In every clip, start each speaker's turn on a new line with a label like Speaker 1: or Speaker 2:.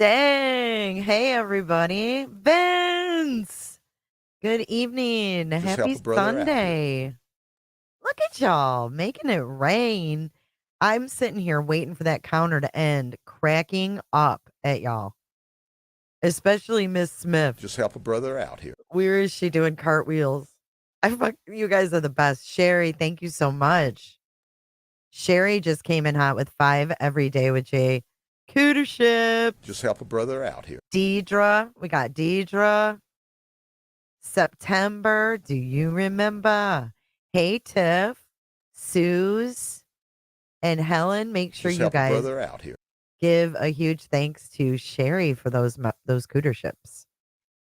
Speaker 1: Dang. Hey, everybody. Vince. Good evening.
Speaker 2: Just help
Speaker 1: Happy
Speaker 2: a brother out here.
Speaker 1: Sunday. Look at y'all making it rain. I'm sitting here waiting for that counter to end, cracking up at y'all, especially Miss Smith.
Speaker 2: Just help a brother out here.
Speaker 1: Where is she doing cartwheels? You guys are the best. Sherry, thank you so much. Sherry just came in hot with 5 every day with Jay. Cooter ship.
Speaker 2: Just help a brother out here.
Speaker 1: Deidre. We got Deidre. September. Do you remember? Hey, Tiff, Suze, and Helen. Make sure
Speaker 2: Just
Speaker 1: you
Speaker 2: help a
Speaker 1: guys
Speaker 2: brother out here.
Speaker 1: give a huge thanks to Sherry for those cooterships.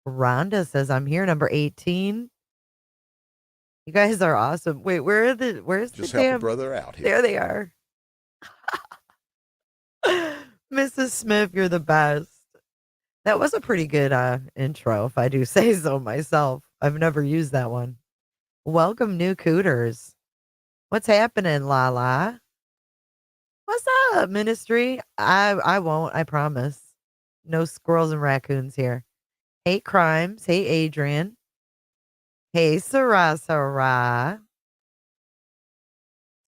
Speaker 1: Rhonda says, I'm here, number 18. You guys are awesome. Wait, where's the
Speaker 2: Just help a
Speaker 1: damn,
Speaker 2: brother out here.
Speaker 1: there they are. Mrs. Smith, you're the best. That was a pretty good intro, if I do say so myself. I've never used that one. Welcome, new cooters. What's happening, Lala? What's up, ministry? I won't, I promise. No squirrels and raccoons here. Hey, Crimes. Hey, Adrian. Hey, Sarah, Sarah.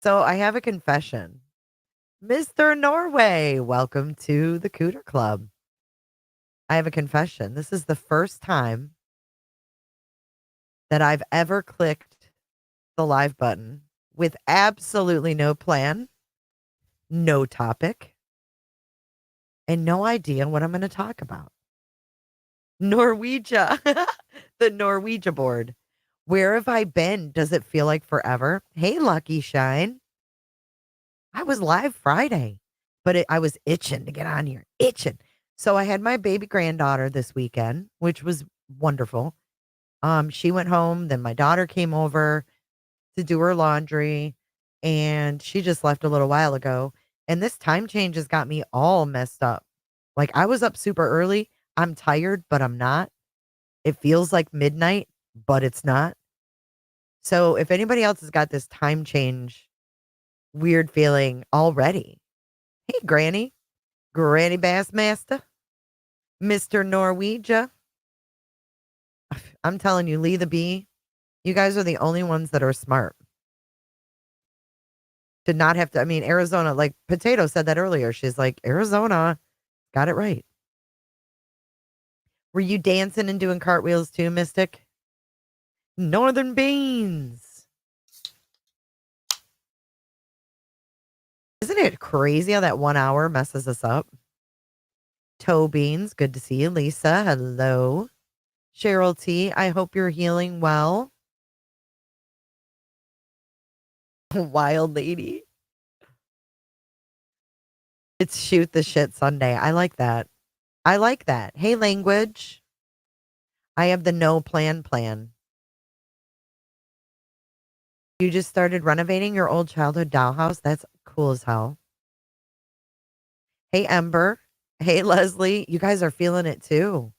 Speaker 1: So I have a confession. Mr. Norway, welcome to the Cooter Club. I have a confession. This is the first time that I've ever clicked the live button with absolutely no plan, no topic, and no idea what I'm going to talk about. Norwegia, the Norwegia board. Where have I been? Does it feel like forever? Hey, Lucky Shine. I was live Friday, but I was itching to get on here, itching. So I had my baby granddaughter this weekend, which was wonderful. She went home, then my daughter came over to do her laundry, and she just left a little while ago. And this time change has got me all messed up. Like I was up super early. I'm tired, but I'm not. It feels like midnight, but it's not. So if anybody else has got this time change weird feeling already, hey, Granny Bassmaster, Mr. Norwegia, I'm telling you, Lee the Bee, you guys are the only ones that are smart. To not have to, I mean, Arizona, like Potato said that earlier. She's like, Arizona got it right. Were you dancing and doing cartwheels too, Mystic? Northern Beans. Isn't it crazy how that 1 hour messes us up? Toe Beans, good to see you. Lisa, hello. Cheryl T, I hope you're healing well. Wild lady. It's shoot the shit Sunday. I like that. I like that. Hey, language. I have the no plan. You just started renovating your old childhood dollhouse? That's cool as hell. Hey, Ember. Hey, Leslie. You guys are feeling it too.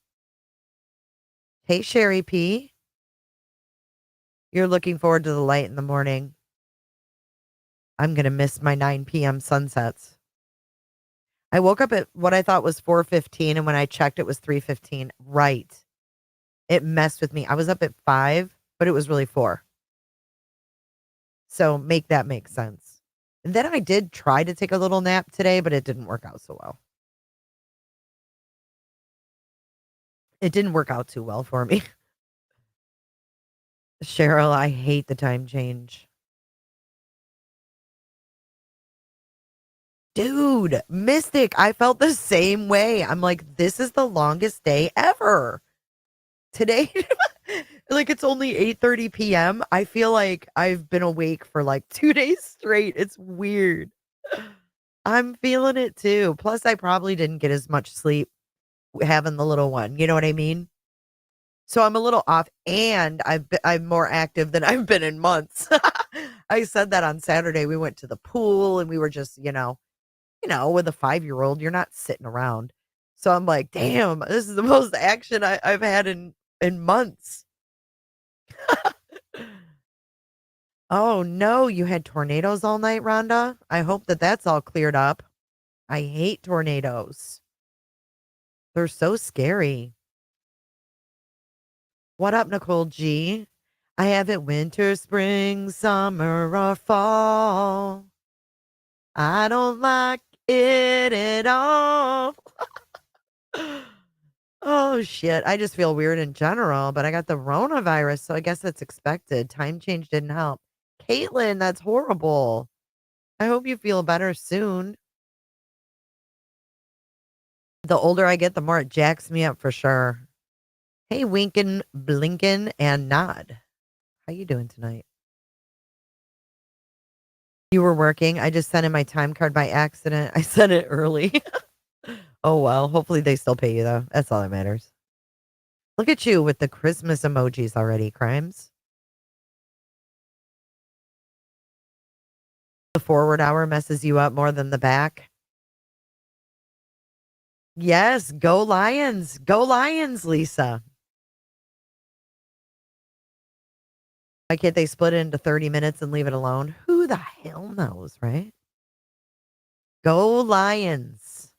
Speaker 1: Hey, Sherry P. You're looking forward to the light in the morning. I'm going to miss my 9 p.m. sunsets. I woke up at what I thought was 4:15, and when I checked, it was 3:15. Right. It messed with me. I was up at 5, but it was really 4. So make that make sense. And then I did try to take a little nap today, but it didn't work out so well. It didn't work out too well for me. Cheryl, I hate the time change. Dude, Mystic, I felt the same way. I'm like, this is the longest day ever. Today, like it's only 8:30 p.m. I feel like I've been awake for like 2 days straight. It's weird. I'm feeling it too. Plus, I probably didn't get as much sleep having the little one. You know what I mean? So I'm a little off, and I'm more active than I've been in months. I said that on Saturday. We went to the pool, and we were just, with a 5-year-old, you're not sitting around. So I'm like, damn, this is the most action I've had in months. Oh no, you had tornadoes all night, Rhonda. I hope that that's all cleared up. I hate tornadoes. They're so scary. What up, Nicole G? I have it winter, spring, summer, or fall. I don't like it at all. Oh shit. I just feel weird in general, but I got the coronavirus, so I guess that's expected. Time change didn't help. Caitlin, that's horrible. I hope you feel better soon. The older I get, the more it jacks me up for sure. Hey, Winkin, Blinkin, and Nod. How you doing tonight? You were working. I just sent in my time card by accident. I sent it early. Oh well. Hopefully they still pay you though. That's all that matters. Look at you with the Christmas emojis already, Crimes. The forward hour messes you up more than the back. Yes, go Lions. Go Lions, Lisa. Why can't they split it into 30 minutes and leave it alone? Who the hell knows, right? Go Lions.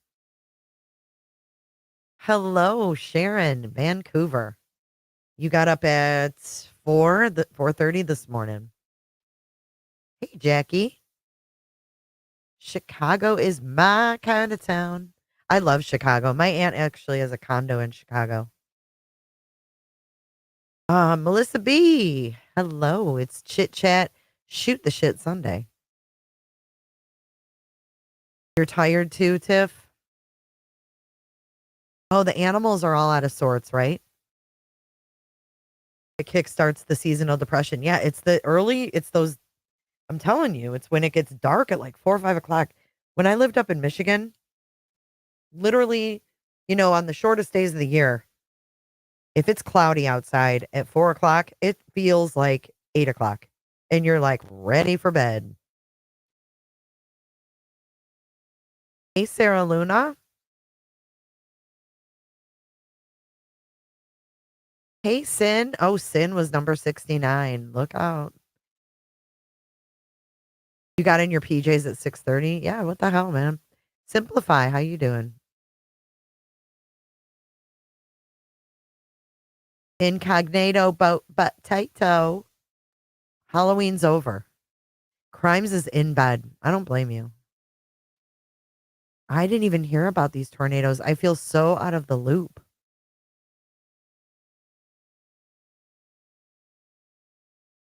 Speaker 1: Hello, Sharon, Vancouver. You got up at 4:30 this morning. Hey, Jackie. Chicago is my kind of town. I love Chicago. My aunt actually has a condo in Chicago. Melissa B. Hello. It's Chit Chat. Shoot the shit Sunday. You're tired too, Tiff? Oh, the animals are all out of sorts, right? It kickstarts the seasonal depression. Yeah, it's those, I'm telling you, it's when it gets dark at like 4 or 5 o'clock. When I lived up in Michigan, literally, on the shortest days of the year, if it's cloudy outside at 4 o'clock, it feels like 8 o'clock. And you're like ready for bed. Hey, Sarah Luna. Hey, Sin. Oh, Sin was number 69. Look out. You got in your PJs at 6:30? Yeah, what the hell, man? Simplify. How you doing? Incognito boat potato. Halloween's over. Crimes is in bed. I don't blame you. I didn't even hear about these tornadoes. I feel so out of the loop.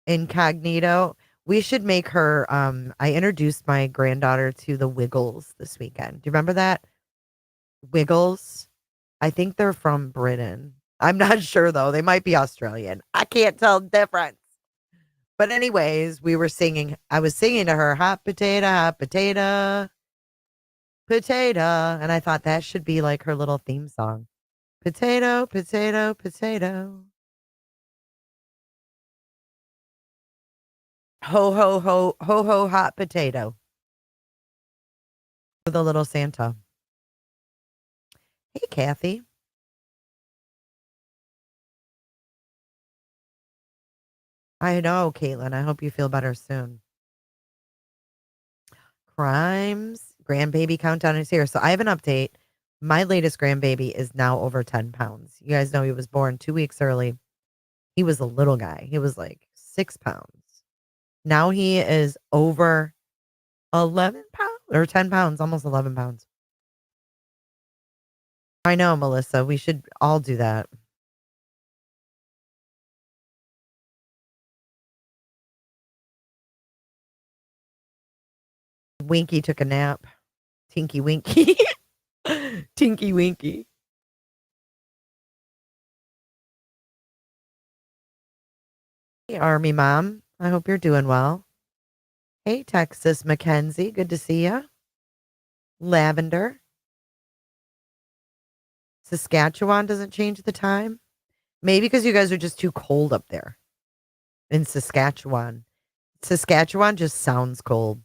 Speaker 1: Incognito. We should make her I introduced my granddaughter to the Wiggles this weekend. Do you remember that? Wiggles? I think they're from Britain. I'm not sure though. They might be Australian. I can't tell the difference. But anyways, I was singing to her hot potato, potato, and I thought that should be like her little theme song. Potato, potato, potato. Ho ho ho ho ho hot potato. With a little Santa. Hey Kathy. I know, Caitlin. I hope you feel better soon. Crimes. Grandbaby countdown is here. So I have an update. My latest grandbaby is now over 10 pounds. You guys know he was born 2 weeks early. He was a little guy. He was like 6 pounds. Now he is over 11 pounds or 10 pounds, almost 11 pounds. I know, Melissa. We should all do that. Winky took a nap. Tinky Winky. Tinky Winky. Hey, Army Mom. I hope you're doing well. Hey, Texas Mackenzie. Good to see you. Lavender. Saskatchewan doesn't change the time. Maybe because you guys are just too cold up there in Saskatchewan. Saskatchewan just sounds cold.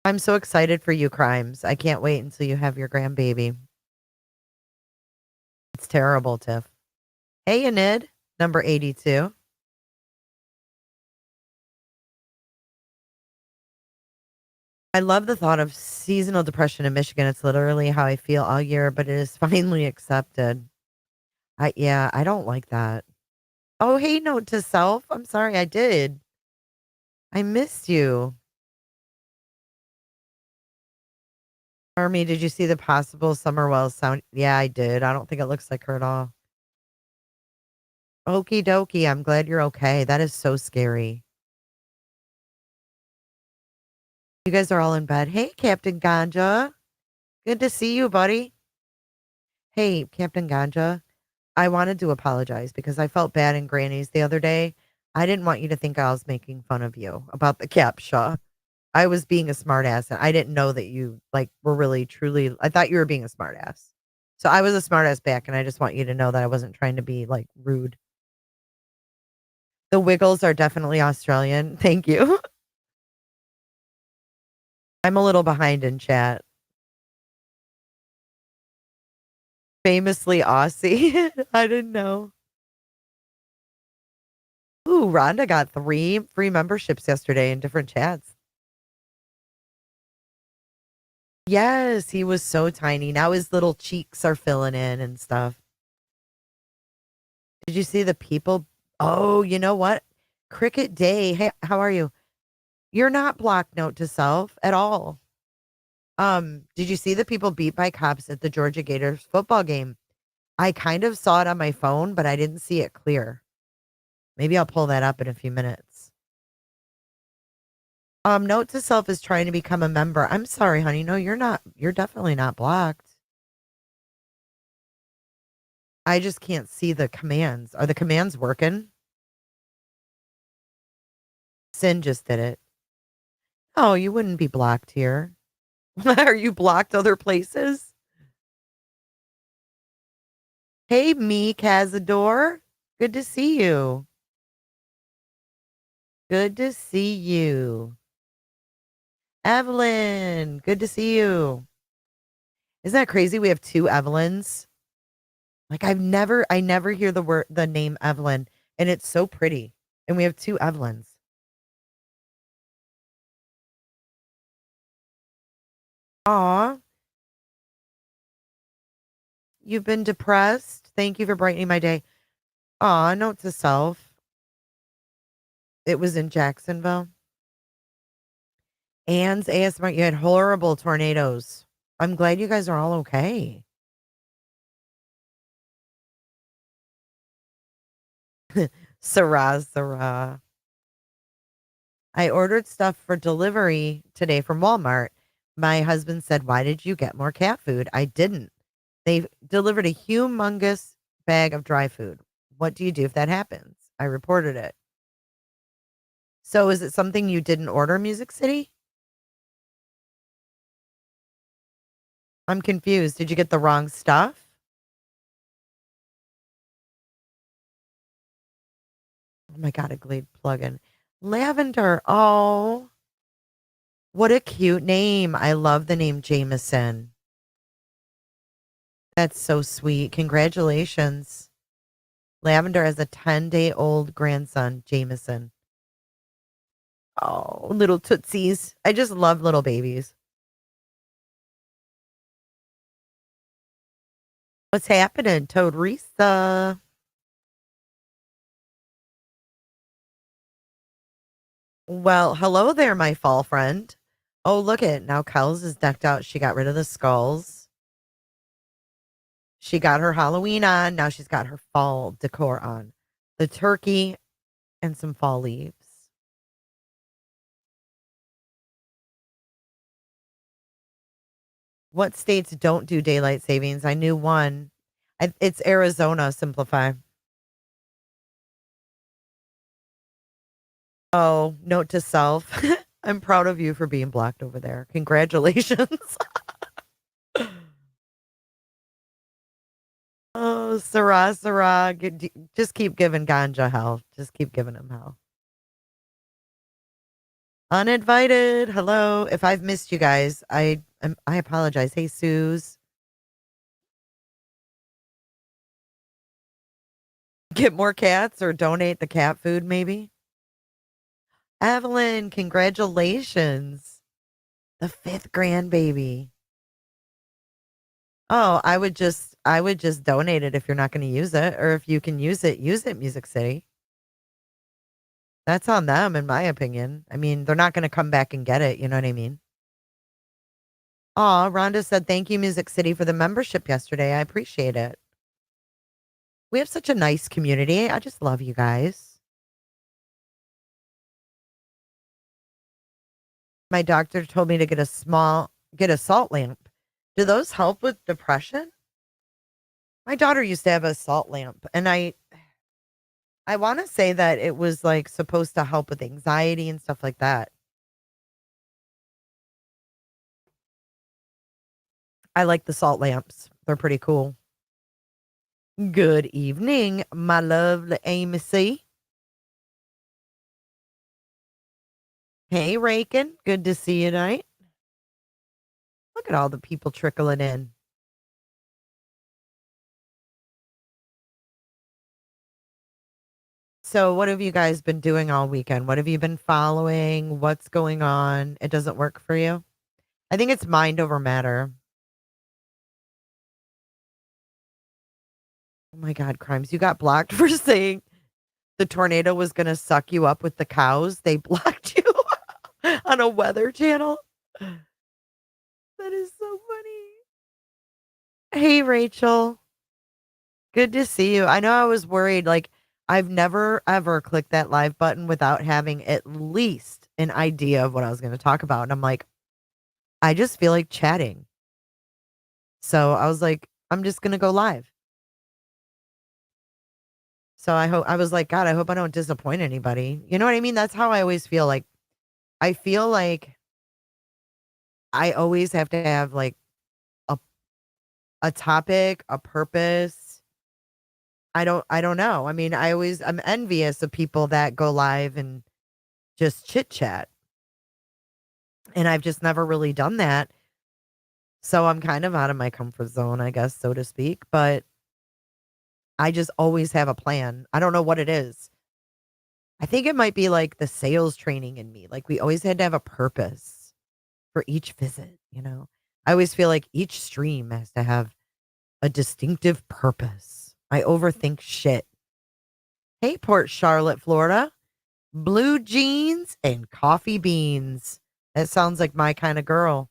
Speaker 1: I'm so excited for you, Crimes. I can't wait until you have your grandbaby. It's terrible, Tiff. Hey, Enid, number 82. I love the thought of seasonal depression in Michigan. It's literally how I feel all year, but it is finally accepted. Yeah, I don't like that. Oh, hey, note to self. I'm sorry, I did. I missed you. Army, did you see the possible Summerwell sound? Yeah, I did. I don't think it looks like her at all. Okie dokie. I'm glad you're okay. That is so scary. You guys are all in bed. Hey, Captain Ganja. Good to see you, buddy. Hey, Captain Ganja. I wanted to apologize because I felt bad in Granny's the other day. I didn't want you to think I was making fun of you about the captcha. I was being a smartass, and I didn't know that you like were really truly. I thought you were being a smartass, so I was a smartass back, and I just want you to know that I wasn't trying to be like rude. The Wiggles are definitely Australian. Thank you. I'm a little behind in chat. Famously Aussie. I didn't know. Ooh, Rhonda got 3 free memberships yesterday in different chats. Yes, he was so tiny. Now his little cheeks are filling in and stuff. Did you see the people? Oh, you know what? Cricket Day. Hey, how are you? You're not blocked, note to self at all. Did you see the people beat by cops at the Georgia Gators football game? I kind of saw it on my phone, but I didn't see it clear. Maybe I'll pull that up in a few minutes. Note to self is trying to become a member. I'm sorry, honey. No, you're not. You're definitely not blocked. I just can't see the commands. Are the commands working? Sin just did it. Oh, you wouldn't be blocked here. Are you blocked other places? Hey, me, Cazador. Good to see you. Good to see you. Evelyn, good to see you. Isn't that crazy? We have 2 Evelyns. Like I never hear the name Evelyn, and it's so pretty. And we have 2 Evelyns. Aw, you've been depressed. Thank you for brightening my day. Aw, note to self. It was in Jacksonville. Ann's ASMR. You had horrible tornadoes. I'm glad you guys are all okay. Sarah, Sarah. I ordered stuff for delivery today from Walmart. My husband said, "Why did you get more cat food?" I didn't. They delivered a humongous bag of dry food. What do you do if that happens? I reported it. So is it something you didn't order, Music City? I'm confused. Did you get the wrong stuff? Oh my God, a Glade plugin. Lavender. Oh, what a cute name. I love the name Jameson. That's so sweet. Congratulations. Lavender has a 10-day-old grandson, Jameson. Oh, little tootsies. I just love little babies. What's happening, Toadrisa? Well, hello there, my fall friend. Oh, look it. Now Kels is decked out. She got rid of the skulls. She got her Halloween on. Now she's got her fall decor on. The turkey and some fall leaves. What states don't do daylight savings? I knew one. It's Arizona, simplify. Oh, note to self. I'm proud of you for being blocked over there. Congratulations. Oh, Sarah, Sarah. Just keep giving Ganja hell. Just keep giving him hell. Uninvited. Hello. If I've missed you guys, I apologize. Hey, Suze. Get more cats or donate the cat food, maybe. Evelyn, congratulations. The fifth grandbaby. Oh, I would just donate it if you're not going to use it, or if you can use it, Music City. That's on them, in my opinion. I mean, they're not going to come back and get it. You know what I mean? Aw, Rhonda said, thank you, Music City, for the membership yesterday. I appreciate it. We have such a nice community. I just love you guys. My doctor told me to get a salt lamp. Do those help with depression? My daughter used to have a salt lamp, and I want to say that it was like supposed to help with anxiety and stuff like that. I like the salt lamps. They're pretty cool. Good evening, my lovely Amy C. Hey, Rakin. Good to see you tonight. Look at all the people trickling in. So, what have you guys been doing all weekend? What have you been following? What's going on? It doesn't work for you? I think it's mind over matter. Oh my God, Crimes. You got blocked for saying the tornado was going to suck you up with the cows. They blocked you on a weather channel. That is so funny. Hey, Rachel. Good to see you. I know I was worried. Like, I've never, ever clicked that live button without having at least an idea of what I was going to talk about. And I'm like, I just feel like chatting. So I was like, I'm just going to go live. So I was like, God, I hope I don't disappoint anybody. You know what I mean? That's how I always feel. Like, I feel like I always have to have like a, a topic, a purpose. I don't know. I mean, I'm envious of people that go live and just chit chat. And I've just never really done that. So I'm kind of out of my comfort zone, I guess, so to speak. But I just always have a plan. I don't know what it is. I think it might be like the sales training in me. Like, we always had to have a purpose for each visit, you know? I always feel like each stream has to have a distinctive purpose. I overthink shit. Hey, Port Charlotte, Florida. Blue jeans and coffee beans. That sounds like my kind of girl.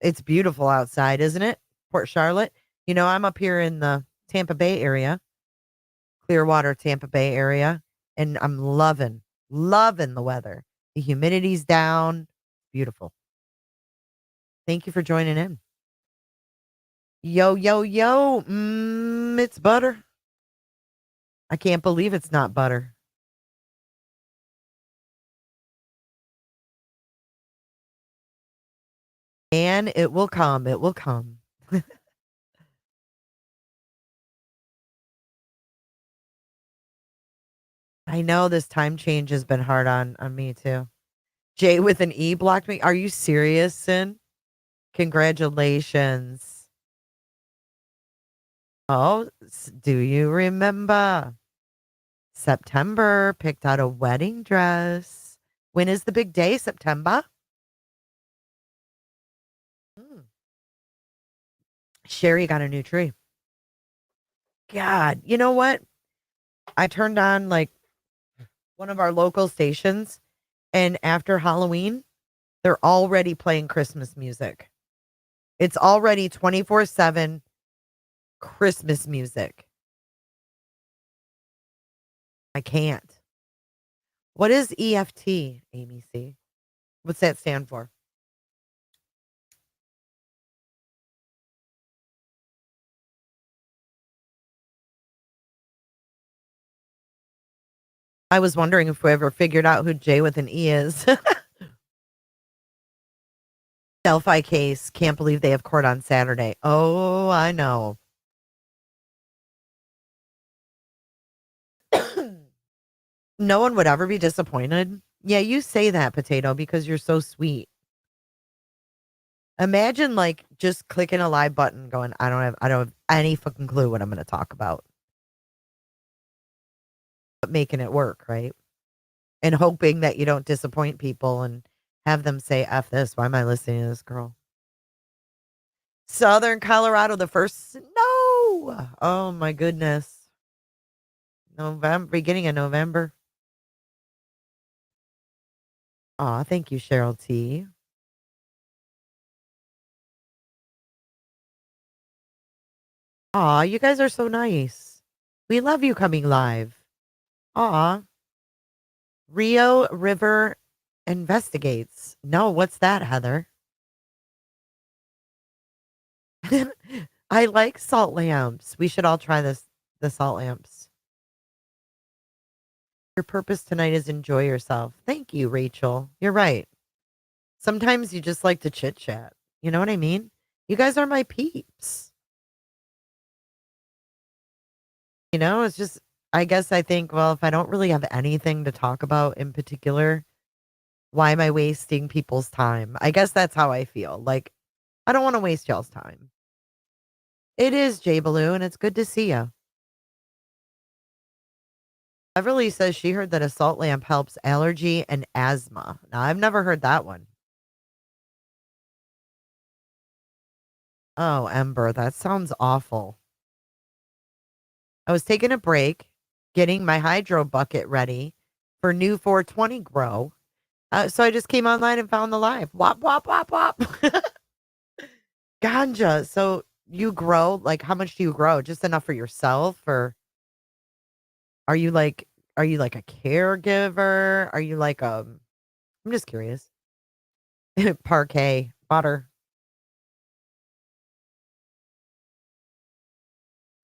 Speaker 1: It's beautiful outside, isn't it? Port Charlotte. You know, I'm up here in the Tampa Bay area, Clearwater, Tampa Bay area, and I'm loving the weather. The humidity's down. Beautiful. Thank you for joining in. Yo, yo, yo. It's butter. I can't believe it's not butter. And it will come. It will come. I know this time change has been hard on me too. Jay with an E blocked me. Are you serious, Sin? Congratulations. Oh, do you remember? September picked out a wedding dress. When is the big day? September? Hmm. Sherry got a new tree. God, you know what? I turned on like one of our local stations, and after Halloween, they're already playing Christmas music. It's already 24/7 Christmas music. I can't. What is EFT, Amy C? What's that stand for? I was wondering if we ever figured out who J with an E is. Delphi case. Can't believe they have court on Saturday. Oh, I know. No one would ever be disappointed. Yeah, you say that, Potato, because you're so sweet. Imagine like just clicking a live button going, I don't have any fucking clue what I'm gonna talk about. But making it work, right? And hoping that you don't disappoint people and Have them say, F this. Why am I listening to this girl? Southern Colorado, the first snow. Oh my goodness. November, beginning of November. Aw, thank you, Cheryl T. Aw, you guys are so nice. We love you coming live. Aw. Rio River investigates. No, what's that, Heather? I like salt lamps. We should all try the salt lamps. Your purpose tonight is enjoy yourself. Thank you, Rachel. You're right. Sometimes you just like to chit chat. You know what I mean? You guys are my peeps. You know, it's just, I guess I think, well, if I don't really have anything to talk about in particular, why am I wasting people's time? I guess that's how I feel. Like, I don't want to waste y'all's time. It is J Baloo, and it's good to see you. Beverly says she heard that a salt lamp helps allergy and asthma. Now, I've never heard that one. Oh, Ember, that sounds awful. I was taking a break, getting my hydro bucket ready for new 420 grow. So I just came online and found the live. Wop, wop, wop, wop. Ganja. So you grow, like, how much do you grow? Just enough for yourself? Or are you like, are you like a caregiver? Are you like, I'm just curious. Parquet, butter.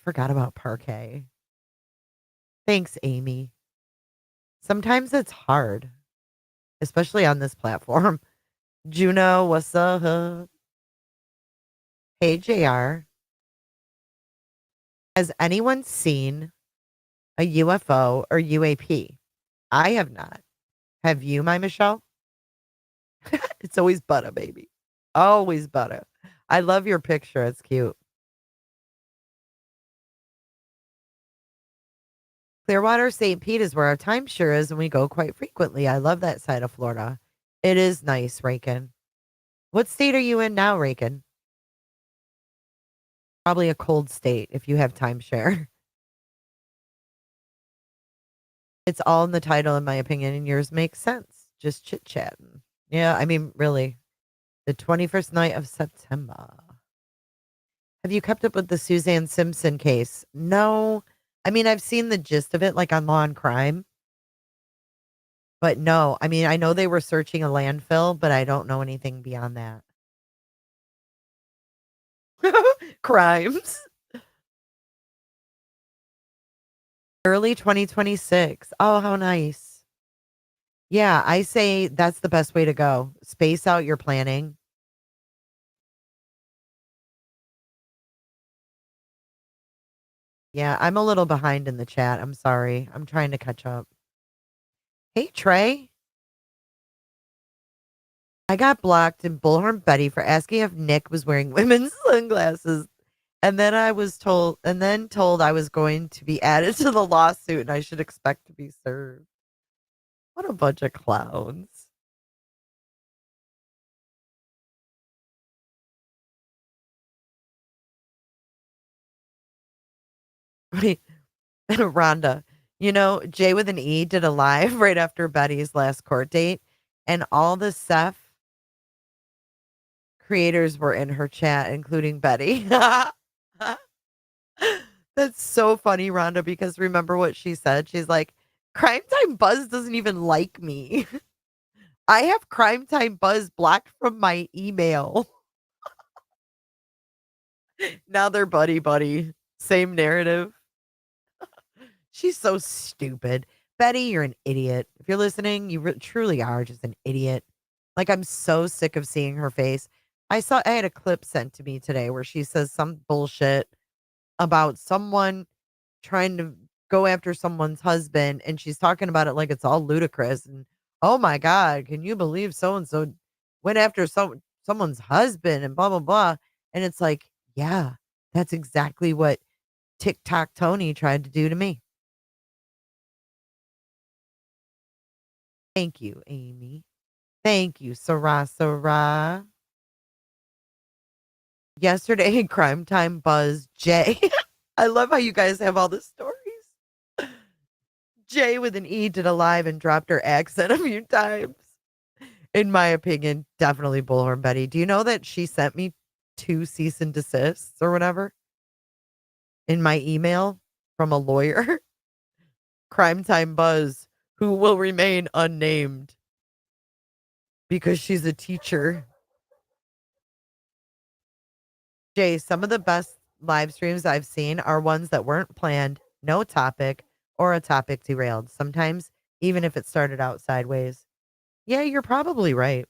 Speaker 1: Forgot about parquet. Thanks, Amy. Sometimes it's hard, especially on this platform. Juno, what's up? Hey, JR. Has anyone seen a UFO or UAP? I have not. Have you, my Michelle? It's always butter, baby. Always butter. I love your picture. It's cute. Clearwater, St. Pete is where our timeshare is, and we go quite frequently. I love that side of Florida. It is nice, Rakin. What state are you in now, Rakin? Probably a cold state if you have timeshare. It's all in the title, in my opinion, and yours makes sense. Just chit chatting. Yeah, I mean, really. The 21st night of September. Have you kept up with the Suzanne Simpson case? No. I mean, I've seen the gist of it, like on Law and Crime. But no, I mean, I know they were searching a landfill, but I don't know anything beyond that. Crimes. Early 2026. Oh, how nice. Yeah, I say that's the best way to go. Space out your planning. Yeah, I'm a little behind in the chat. I'm sorry. I'm trying to catch up. Hey, Trey. I got blocked in Bullhorn Betty for asking if Nick was wearing women's sunglasses. And then I was told, I was going to be added to the lawsuit and I should expect to be served. What a bunch of clowns. Wait, Rhonda, you know, Jay with an E did a live right after Betty's last court date, and all the Seth creators were in her chat, including Betty. That's so funny, Rhonda, because remember what she said? She's like, Crime Time Buzz doesn't even like me. I have Crime Time Buzz blocked from my email. Now they're buddy buddy. Same narrative. She's so stupid. Betty, you're an idiot. If you're listening, you truly are just an idiot. Like, I'm so sick of seeing her face. I had a clip sent to me today where she says some bullshit about someone trying to go after someone's husband, and she's talking about it like it's all ludicrous. And oh my God, can you believe so and so went after someone's husband and blah blah blah? And it's like, yeah, that's exactly what TikTok Tony tried to do to me. Thank you, Amy. Thank you, Sarah Sarah. Yesterday in Crime Time Buzz, Jay. I love how you guys have all the stories. Jay with an E did a live and dropped her accent a few times. In my opinion, definitely Bullhorn Betty. Do you know that she sent me 2 cease and desists or whatever in my email from a lawyer? Crime Time Buzz, who will remain unnamed because she's a teacher. Jay, some of the best live streams I've seen are ones that weren't planned, no topic, or a topic derailed. Sometimes, even if it started out sideways. Yeah, you're probably right.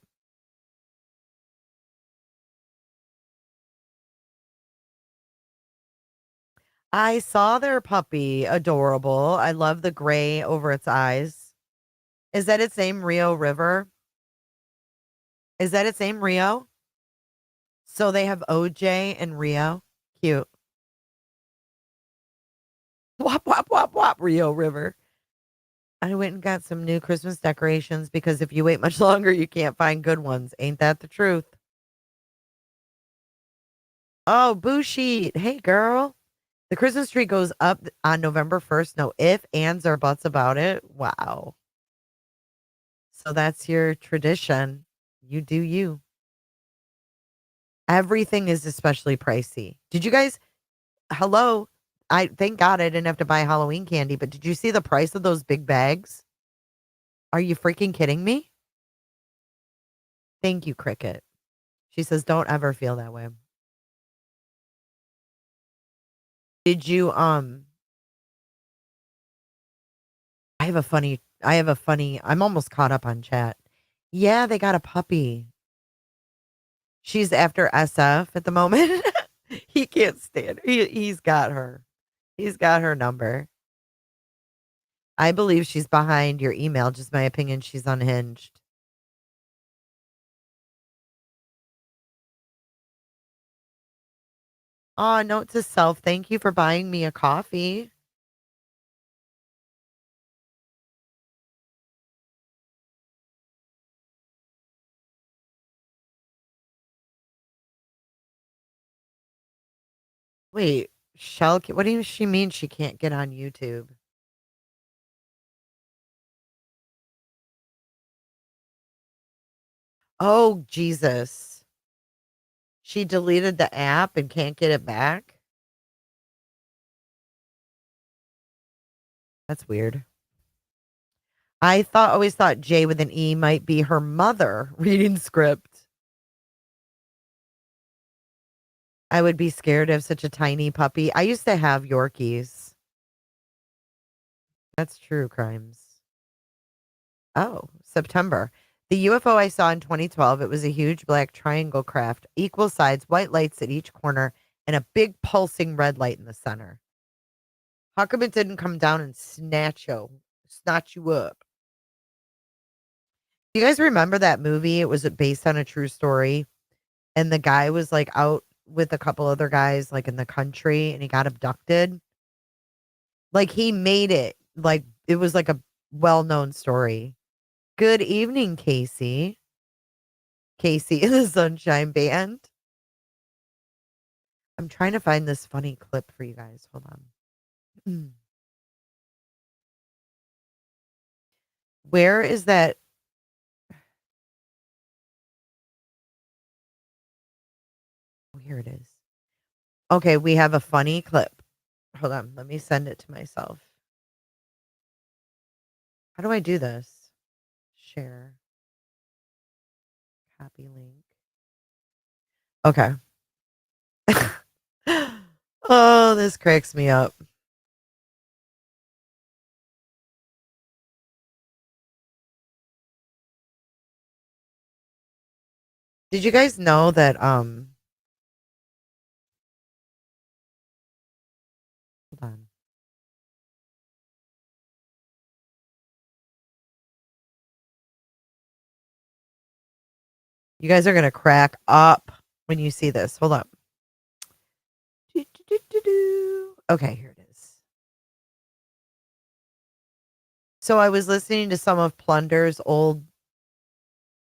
Speaker 1: I saw their puppy. Adorable. I love the gray over its eyes. Is that its name, Rio River? Is that its name, Rio? So they have OJ and Rio. Cute. Wop, wop, wop, wop, Rio River. I went and got some new Christmas decorations because if you wait much longer, you can't find good ones. Ain't that the truth? Oh, Boo Sheet. Hey, girl. The Christmas tree goes up on November 1st. No if, ands, or buts about it. Wow. So that's your tradition. You do you. Everything is especially pricey. Did you guys, hello? I thank God I didn't have to buy Halloween candy, but did you see the price of those big bags? Are you freaking kidding me? Thank you, Cricket. She says, don't ever feel that way. Did you, I'm almost caught up on chat. Yeah, they got a puppy. She's after SF at the moment. He can't stand her. He's got her. He's got her number. I believe she's behind your email. Just my opinion, she's unhinged. Oh, note to self. Thank you for buying me a coffee. Wait, what do she mean she can't get on YouTube? Oh, Jesus. She deleted the app and can't get it back? That's weird. Always thought J with an E might be her mother reading script. I would be scared of such a tiny puppy. I used to have Yorkies. That's true, crimes. Oh, September. The UFO I saw in 2012, it was a huge black triangle craft, equal sides, white lights at each corner, and a big pulsing red light in the center. How come it didn't come down and snatch you up? You guys remember that movie? It was based on a true story, and the guy was like out with a couple other guys, like in the country, and he got abducted. Like he made it, like it was like a well known story. Good evening, Casey. Casey in the Sunshine Band. I'm trying to find this funny clip for you guys. Hold on. Mm. Where is that? Oh, here it is. Okay, we have a funny clip. Hold on. Let me send it to myself. How do I do this? Share. Copy link. Okay. Oh, this cracks me up. Did you guys know that hold on. You guys are gonna crack up when you see this. Hold up. Okay, here it is. So I was listening to some of Plunder's old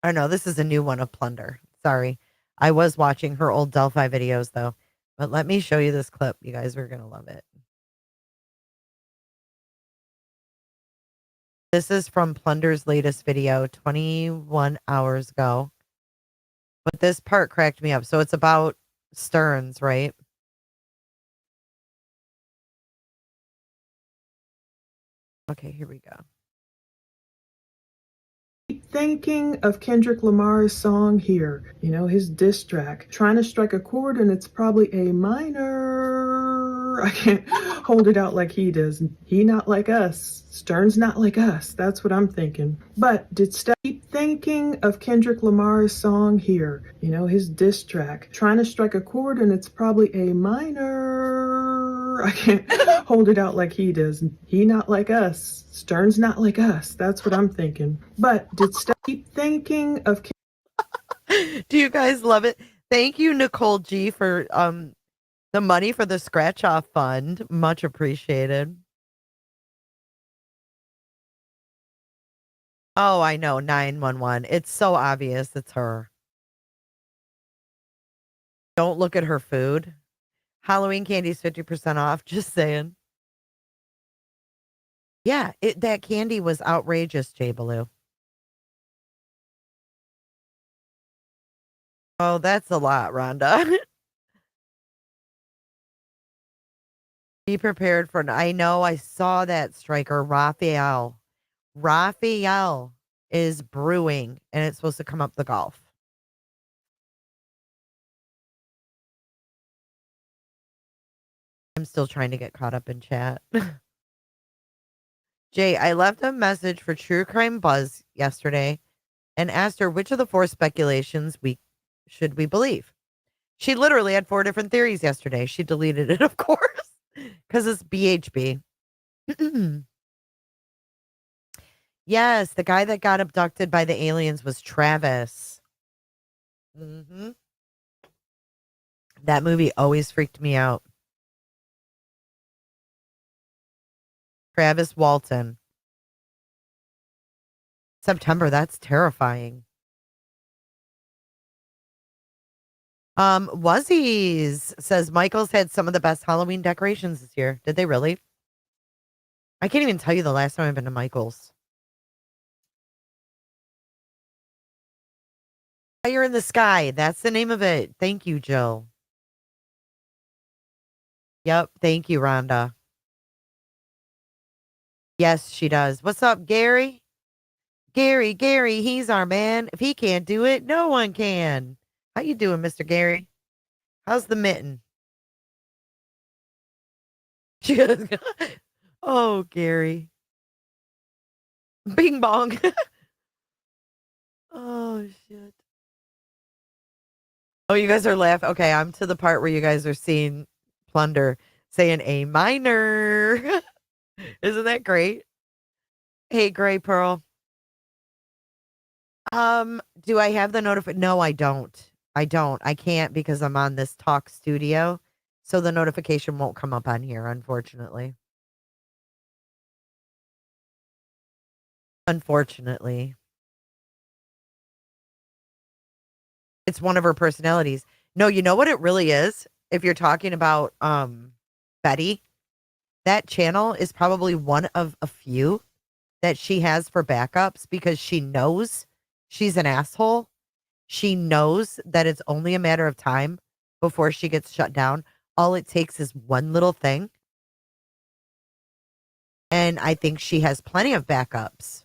Speaker 1: I know this is a new one of Plunder. Sorry. I was watching her old Delphi videos though. But let me show you this clip. You guys are going to love it. This is from Plunder's latest video 21 hours ago. But this part cracked me up. So it's about Stearns, right? Okay, here we go.
Speaker 3: Thinking of Kendrick Lamar's song here, you know, his diss track, trying to strike a chord and it's probably a minor. I can't hold it out like he does. He not like us. Stern's not like us. That's what I'm thinking. But did Steph keep thinking of Kendrick Lamar's song here, you know, his diss track, trying to strike a chord and it's probably a minor. I can't hold it out like he does. He not like us. Stern's not like us. That's what I'm thinking. But did Steph keep thinking of...
Speaker 1: Do you guys love it? Thank you, Nicole G, for the money for the scratch off fund. Much appreciated. Oh, I know. 911. It's so obvious it's her. Don't look at her food. Halloween candy's 50% off. Just saying. Yeah, that candy was outrageous, Jay Baloo. Oh, that's a lot, Rhonda. Be prepared for I know I saw that striker, Raphael. Raphael is brewing and it's supposed to come up the Gulf. I'm still trying to get caught up in chat. Jay, I left a message for True Crime Buzz yesterday and asked her which of the four speculations we should we believe. She literally had four different theories yesterday. She deleted it, of course, because it's BHB. Yes, the guy that got abducted by the aliens was Travis. That movie always freaked me out. Travis Walton. September, that's terrifying. Wuzzies says Michael's had some of the best Halloween decorations this year. Did they really? I can't even tell you the last time I've been to Michael's. Fire in the Sky. That's the name of it. Thank you, Jill. Yep. Thank you, Rhonda. Yes, she does. What's up, Gary? Gary, he's our man. If he can't do it, no one can. How you doing, Mr. Gary? How's the mitten? She goes, oh, Gary. Bing bong. Oh, shit. Oh, you guys are laughing. Okay, I'm to the part where you guys are seeing Plunder saying A minor. Isn't that great? Hey, Gray Pearl. Do I have the notification? No, I don't. I don't. I can't because I'm on this talk studio. So the notification won't come up on here, unfortunately. Unfortunately. It's one of her personalities. No, you know what it really is? If you're talking about Betty, that channel is probably one of a few that she has for backups because she knows she's an asshole. She knows that it's only a matter of time before she gets shut down. All it takes is one little thing. And I think she has plenty of backups.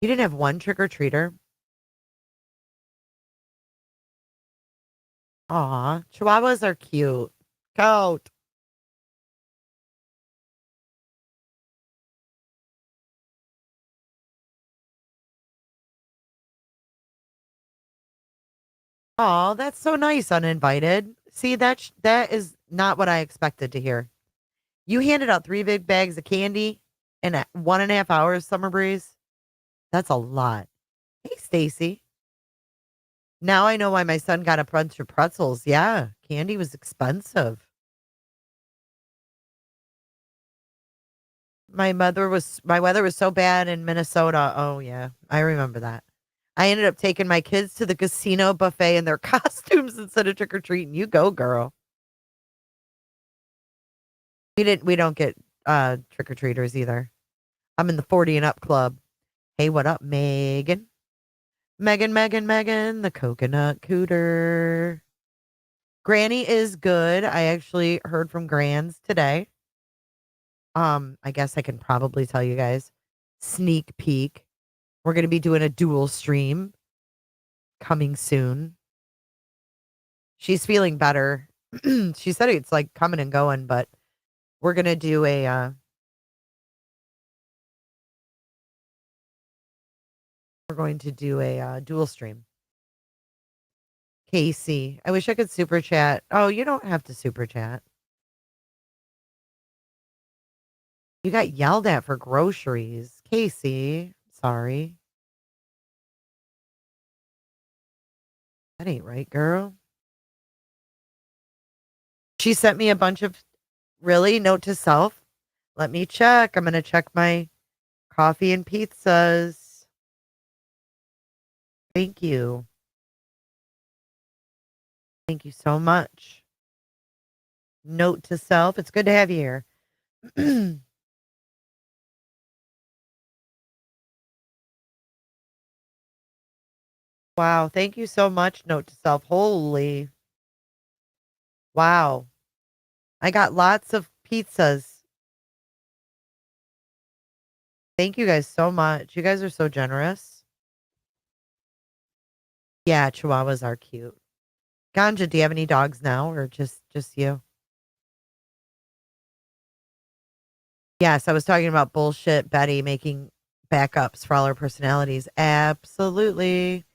Speaker 1: You didn't have one trick or treater? Aw, Chihuahuas are cute. Cute. Oh, that's so nice, uninvited. See, that is not what I expected to hear. You handed out 3 big bags of candy in 1.5 hours, Summer Breeze. That's a lot. Hey, Stacy. Now I know why my son got a bunch of pretzels. Yeah, candy was expensive. My weather was so bad in Minnesota. Oh yeah, I remember that. I ended up taking my kids to the casino buffet in their costumes instead of trick or treating. You go, girl. We don't get trick or treaters either. I'm in the 40 and up club. Hey, what up, Megan? Megan, the coconut cooter. Granny is good. I actually heard from Grans today. I guess I can probably tell you guys. Sneak peek. We're gonna be doing a dual stream coming soon. She's feeling better. She said it's like coming and going, but we're gonna do a we're going to do a dual stream. Casey, I wish I could super chat. Oh, you don't have to super chat. You got yelled at for groceries. Casey, sorry. That ain't right, girl. She sent me a bunch of really note to self. Let me check. I'm going to check my coffee and pizzas. Thank you. Thank you so much. Note to self. It's good to have you here. Wow. Thank you so much. Note to self. Holy. Wow. I got lots of pizzas. Thank you guys so much. You guys are so generous. Yeah, chihuahuas are cute. Ganja, do you have any dogs now or just you? Yes, I was talking about bullshit Betty making backups for all her personalities. Absolutely.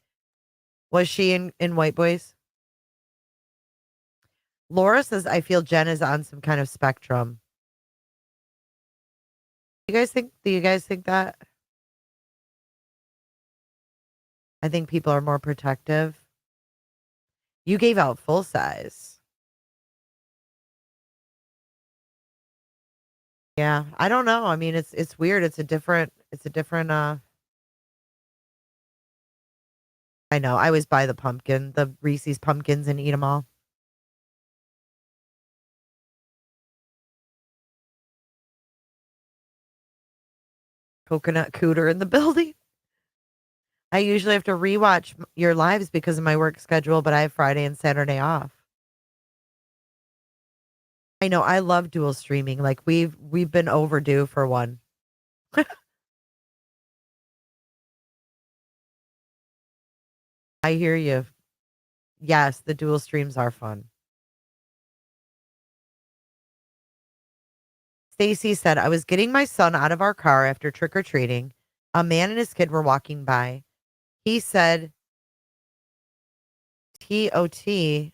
Speaker 1: Was she in White Boys? Laura says I feel Jen is on some kind of spectrum. Do you guys think that? I think people are more protective. You gave out full size. Yeah, I don't know. I mean, it's weird. It's a different I know. I always buy the Reese's pumpkins and eat them all. Coconut cooter in the building. I usually have to rewatch your lives because of my work schedule, but I have Friday and Saturday off. I know I love dual streaming. Like we've been overdue for one. I hear you. Yes, the dual streams are fun. Stacy said, I was getting my son out of our car after trick or treating. A man and his kid were walking by. He said, TOT.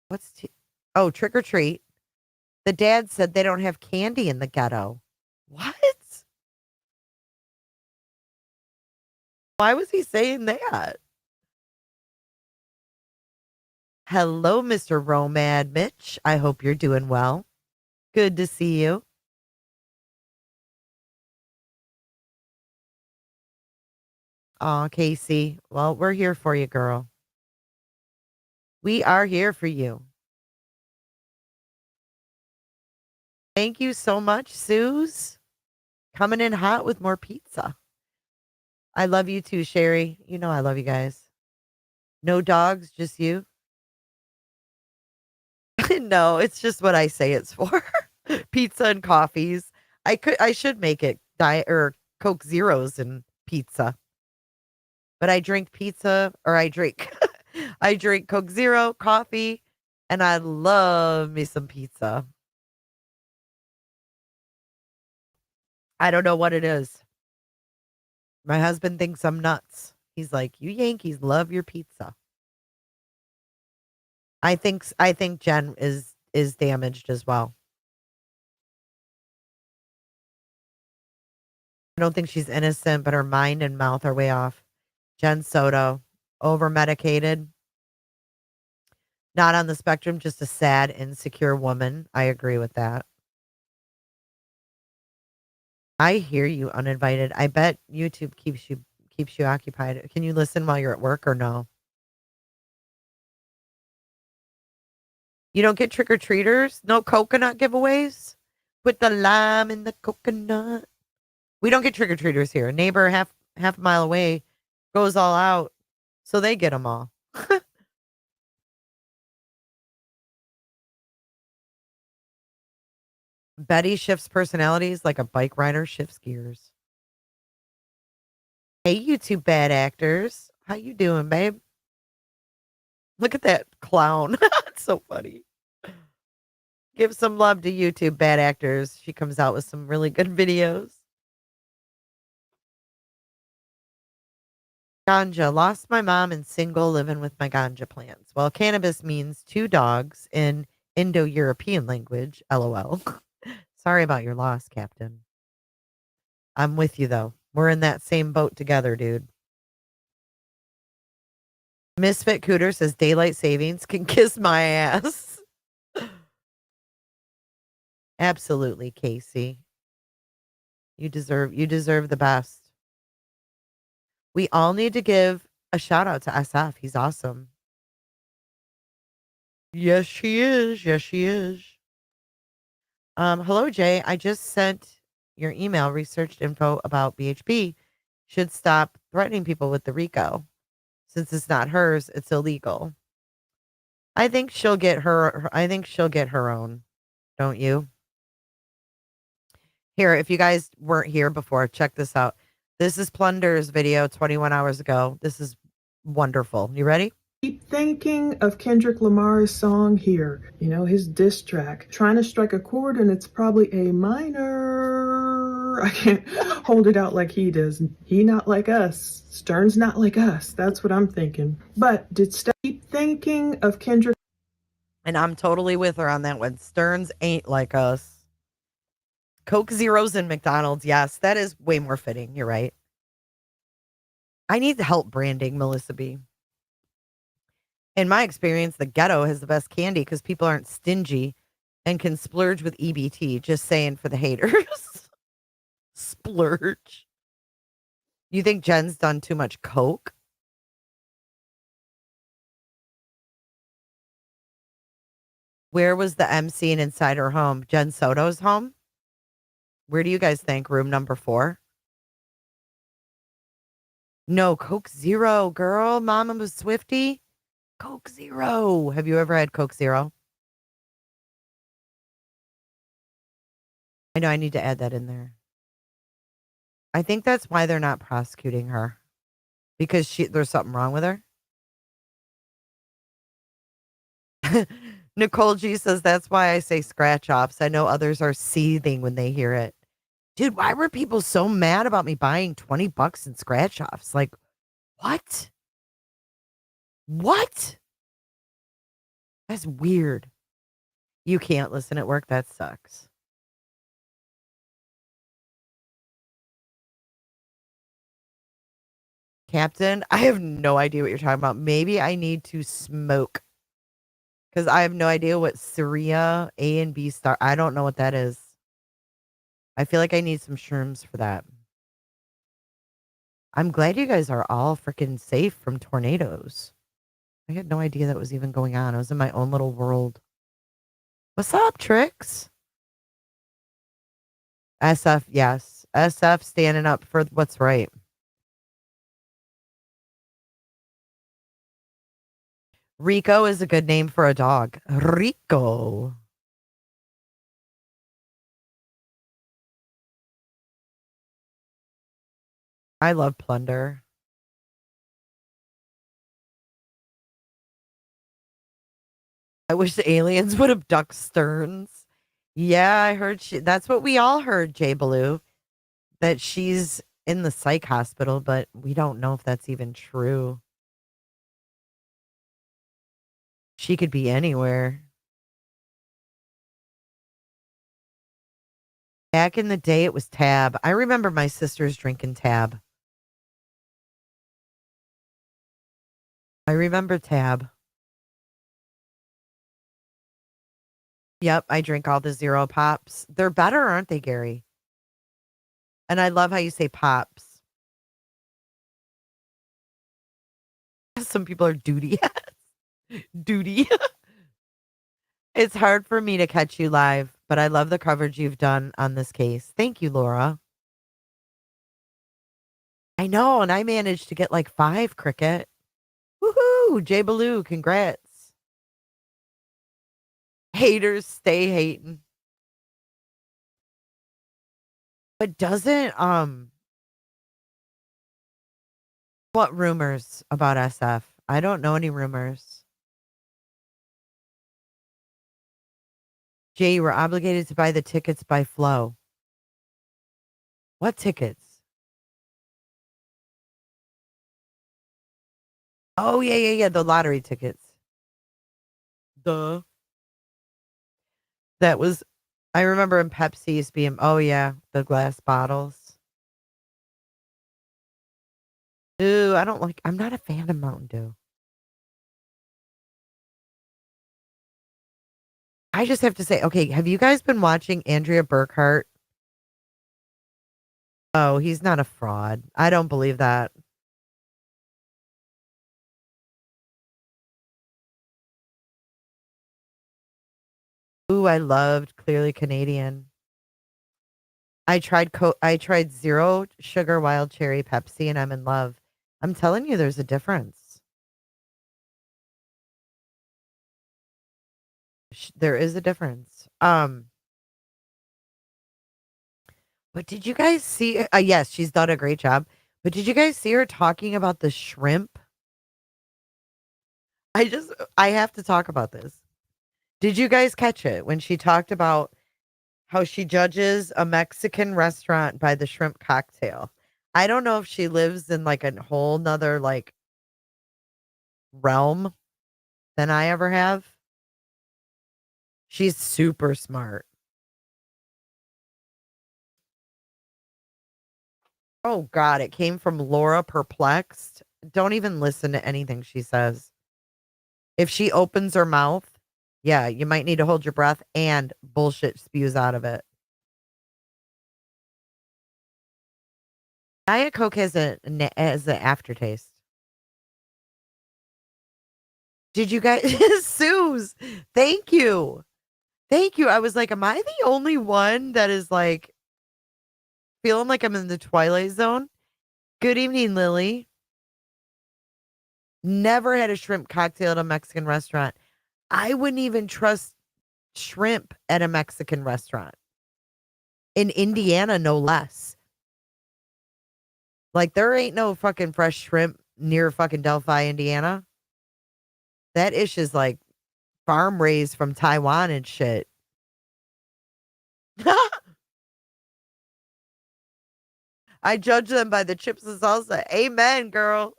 Speaker 1: What's T? Oh, trick or treat. The dad said they don't have candy in the ghetto. What? Why was he saying that? Hello, Mr. Romad Mitch. I hope you're doing well. Good to see you. Aw, Casey. Well, we're here for you, girl. We are here for you. Thank you so much, Suze. Coming in hot with more pizza. I love you too, Sherry. You know I love you guys. No dogs, just you. No, it's just what I say it's for. Pizza and coffees. I should make it diet or Coke Zeros and pizza. But I drink pizza or I drink I drink Coke Zero, coffee, and I love me some pizza. I don't know what it is. My husband thinks I'm nuts. He's like, "You Yankees love your pizza." I think Jen is damaged as well. I don't think she's innocent, but her mind and mouth are way off. Jen Soto, over medicated, not on the spectrum, just a sad, insecure woman. I agree with that. I hear you, uninvited. I bet YouTube keeps you occupied. Can you listen while you're at work or no? You don't get trick-or-treaters? No coconut giveaways? Put the lime in the coconut. We don't get trick-or-treaters here. A neighbor half a mile away goes all out, so they get them all. Betty shifts personalities like a bike rider shifts gears. Hey, you two bad actors. How you doing, babe? Look at that clown. It's so funny. Give some love to YouTube bad actors. She comes out with some really good videos. Ganja. Lost my mom and single living with my ganja plants. Well, cannabis means two dogs in Indo-European language. LOL. Sorry about your loss, Captain. I'm with you, though. We're in that same boat together, dude. Misfit Cooter says daylight savings can kiss my ass. Absolutely, Casey. You deserve the best. We all need to give a shout out to SF. He's awesome. Yes, she is. Yes, she is. Hello, Jay. I just sent your email. Researched info about BHP. Should stop threatening people with the RICO. Since it's not hers, it's illegal. I think she'll get her own. Don't you? Here, if you guys weren't here before, check this out. This is Plunder's video 21 hours ago. This is wonderful. You ready?
Speaker 3: Keep thinking of Kendrick Lamar's song here, his diss track. Trying to strike a chord and it's probably a minor. I can't hold it out like he does. He not like us. Stern's not like us. That's what I'm thinking. But keep thinking of Kendrick.
Speaker 1: And I'm totally with her on that one. Stearns ain't like us. Coke Zeros and McDonald's. Yes, that is way more fitting. You're right. I need help branding, Melissa B. In my experience, the ghetto has the best candy because people aren't stingy and can splurge with EBT. Just saying for the haters. Splurge. You think Jen's done too much Coke? Where was the MC and inside her home? Jen Soto's home? Where do you guys think? Room number 4? No, Coke Zero, girl. Mama was Swifty. Coke Zero. Have you ever had Coke Zero? I know I need to add that in there. I think that's why they're not prosecuting her. Because there's something wrong with her. Nicole G says that's why I say scratch offs. I know others are seething when they hear it. Dude, why were people so mad about me buying $20 in scratch offs? Like, what? What? That's weird. You can't listen at work. That sucks. Captain, I have no idea what you're talking about. Maybe I need to smoke. Because I have no idea what Syria A and B star. I don't know what that is. I feel like I need some shrooms for that. I'm glad you guys are all freaking safe from tornadoes. I had no idea that was even going on. I was in my own little world. What's up, Trix? SF, yes. SF standing up for what's right. Rico is a good name for a dog. Rico. I love Plunder. I wish the aliens would abduct Stearns. Yeah, I heard that's what we all heard, Jay Baloo, that she's in the psych hospital, but we don't know if that's even true. She could be anywhere. Back in the day, it was Tab. I remember my sisters drinking Tab. I remember Tab. Yep, I drink all the Zero Pops. They're better, aren't they, Gary? And I love how you say Pops. Some people are duty. Duty. It's hard for me to catch you live, but I love the coverage you've done on this case. Thank you, Laura. I know, and I managed to get like 5, Cricket. Woohoo! Jay Baloo, congrats. Haters stay hating. But doesn't what rumors about SF? I don't know any rumors. Jay, you were obligated to buy the tickets by Flow. What tickets? Oh, yeah. The lottery tickets. Duh. That was, I remember in Pepsi used to be, oh, yeah, the glass bottles. Ooh, I'm not a fan of Mountain Dew. I just have to say, okay, have you guys been watching Andrea Burkhart? Oh, he's not a fraud. I don't believe that. Ooh, I loved Clearly Canadian. I tried zero sugar wild cherry Pepsi and I'm in love. I'm telling you there's a difference. There is a difference. But did you guys see yes, she's done a great job. But did you guys see her talking about the shrimp? I have to talk about this. Did you guys catch it when she talked about how she judges a Mexican restaurant by the shrimp cocktail? I don't know if she lives in like a whole nother like realm than I ever have. She's super smart. Oh God, it came from Laura Perplexed. Don't even listen to anything she says. If she opens her mouth, yeah, you might need to hold your breath and bullshit spews out of it. Diet Coke has an aftertaste. Did you guys Suze? Thank you. Thank you. I was like, am I the only one that is like feeling like I'm in the twilight zone? Good evening, Lily. Never had a shrimp cocktail at a Mexican restaurant. I wouldn't even trust shrimp at a Mexican restaurant. In Indiana, no less. Like there ain't no fucking fresh shrimp near fucking Delphi, Indiana. That ish is like farm raised from Taiwan and shit. I judge them by the chips and salsa. Amen, girl.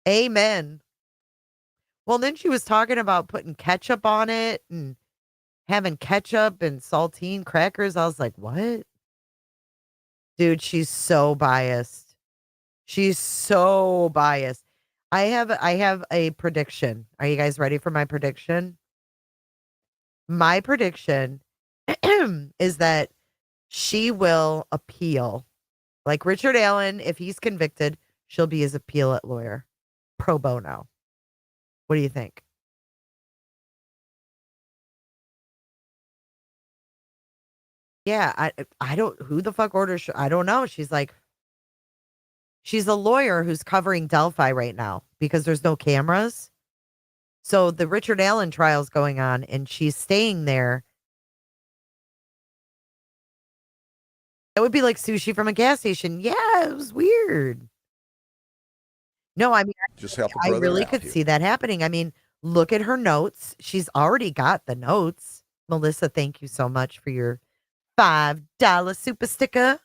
Speaker 1: Amen. Well, then she was talking about putting ketchup on it and having ketchup and saltine crackers. I was like, what? Dude, she's so biased. She's so biased. I have a prediction. Are you guys ready for my prediction? My prediction is that she will appeal. Like Richard Allen, if he's convicted, she'll be his appellate lawyer. Pro bono. What do you think? Yeah, I don't who the fuck orders I don't know. She's a lawyer who's covering Delphi right now because there's no cameras. So the Richard Allen trial's going on and she's staying there. It would be like sushi from a gas station. Yeah, it was weird. No, I mean,
Speaker 2: Just help a
Speaker 1: I
Speaker 2: brother
Speaker 1: really
Speaker 2: out
Speaker 1: could
Speaker 2: here.
Speaker 1: see that happening. I mean, look at her notes. She's already got the notes. Melissa, thank you so much for your $5 super sticker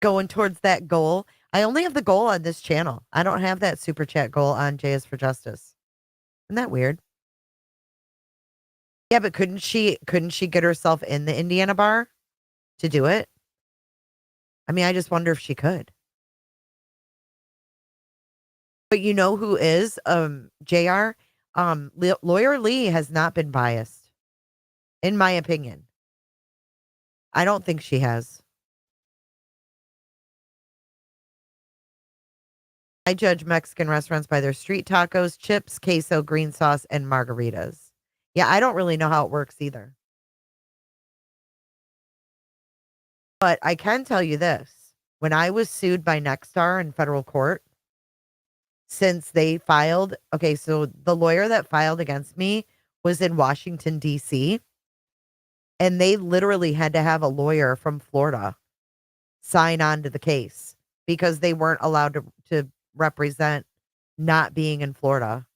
Speaker 1: going towards that goal. I only have the goal on this channel. I don't have that super chat goal on J is for Justice. Isn't that weird? Yeah, but couldn't she get herself in the Indiana bar to do it? I mean, I just wonder if she could. But you know who is JR? Lawyer Lee has not been biased in my opinion. I don't think she has. I judge Mexican restaurants by their street tacos, chips, queso, green sauce, and margaritas. Yeah, I don't really know how it works either. But I can tell you this. When I was sued by Nexstar in federal court, since they filed, okay, so the lawyer that filed against me was in Washington, D.C., and they literally had to have a lawyer from Florida sign on to the case because they weren't allowed to represent not being in Florida.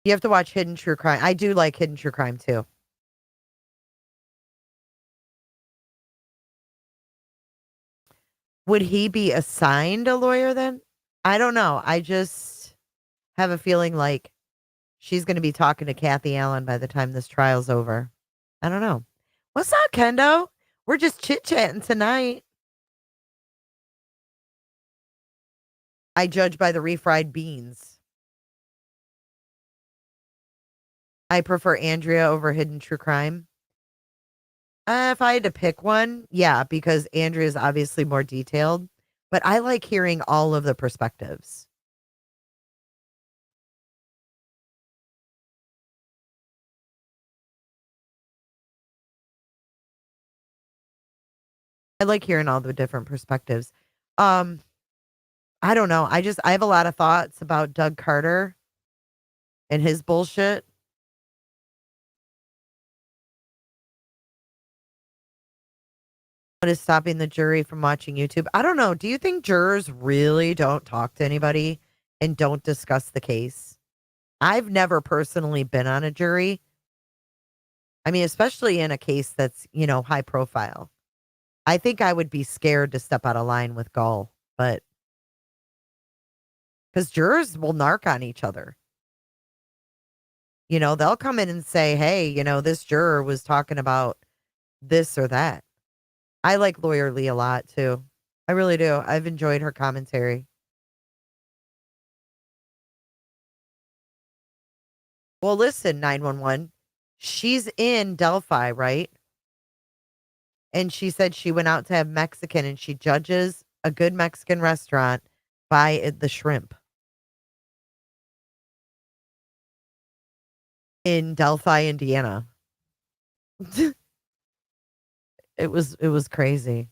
Speaker 1: You have to watch Hidden True Crime. I do like Hidden True Crime too. Would he be assigned a lawyer then? I don't know. I just have a feeling like she's going to be talking to Kathy Allen by the time this trial's over. I don't know. What's up, Kendo? We're just chit chatting tonight. I judge by the refried beans. I prefer Andrea over Hidden True Crime. If I had to pick one, yeah, because Andrea is obviously more detailed, but I like hearing all of the perspectives. I like hearing all the different perspectives. Um, I don't know. I have a lot of thoughts about Doug Carter and his bullshit. What is stopping the jury from watching YouTube? I don't know. Do you think jurors really don't talk to anybody and don't discuss the case? I've never personally been on a jury. I mean, especially in a case that's, high profile. I think I would be scared to step out of line with Gull, but because jurors will narc on each other. They'll come in and say, hey, this juror was talking about this or that. I like Lawyer Lee a lot too. I really do. I've enjoyed her commentary. Well, listen, 911. She's in Delphi, right? And she said she went out to have Mexican and she judges a good Mexican restaurant by the shrimp in Delphi, Indiana. It was crazy.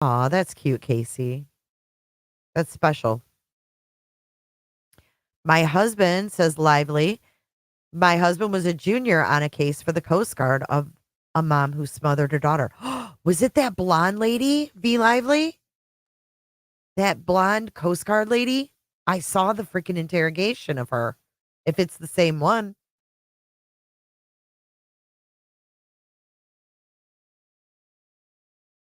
Speaker 1: Aw, that's cute, Casey. That's special. My husband says lively. My husband was a junior on a case for the Coast Guard of a mom who smothered her daughter. Was it that blonde lady, V Lively? That blonde Coast Guard lady? I saw the freaking interrogation of her. If it's the same one.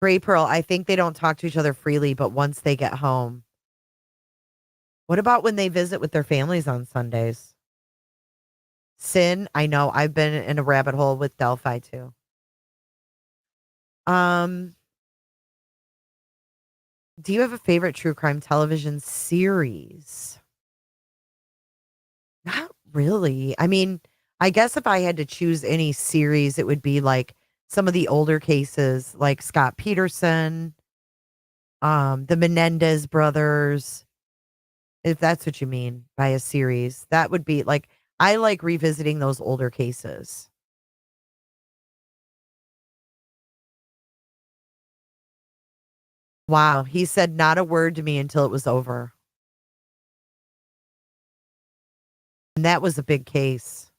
Speaker 1: Gray Pearl, I think they don't talk to each other freely, but once they get home. What about when they visit with their families on Sundays? Sin, I know. I've been in a rabbit hole with Delphi too. Um, do you have a favorite true crime television series? Not really. I mean, I guess if I had to choose any series, it would be like some of the older cases, like Scott Peterson, the Menendez brothers, if that's what you mean by a series. That would be like I like revisiting those older cases. Wow, he said not a word to me until it was over. And that was a big case.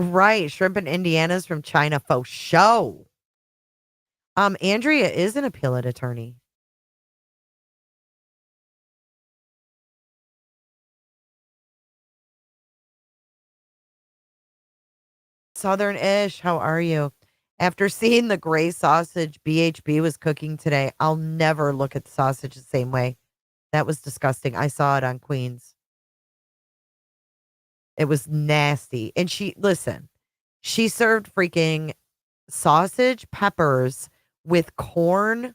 Speaker 1: Right, shrimp in Indiana's from China for show. Andrea is an appellate attorney. Southern Ish, how are you? After seeing the gray sausage BHB was cooking today, I'll never look at the sausage the same way. That was disgusting. I saw it on Queens. It was nasty. And she served freaking sausage, peppers with corn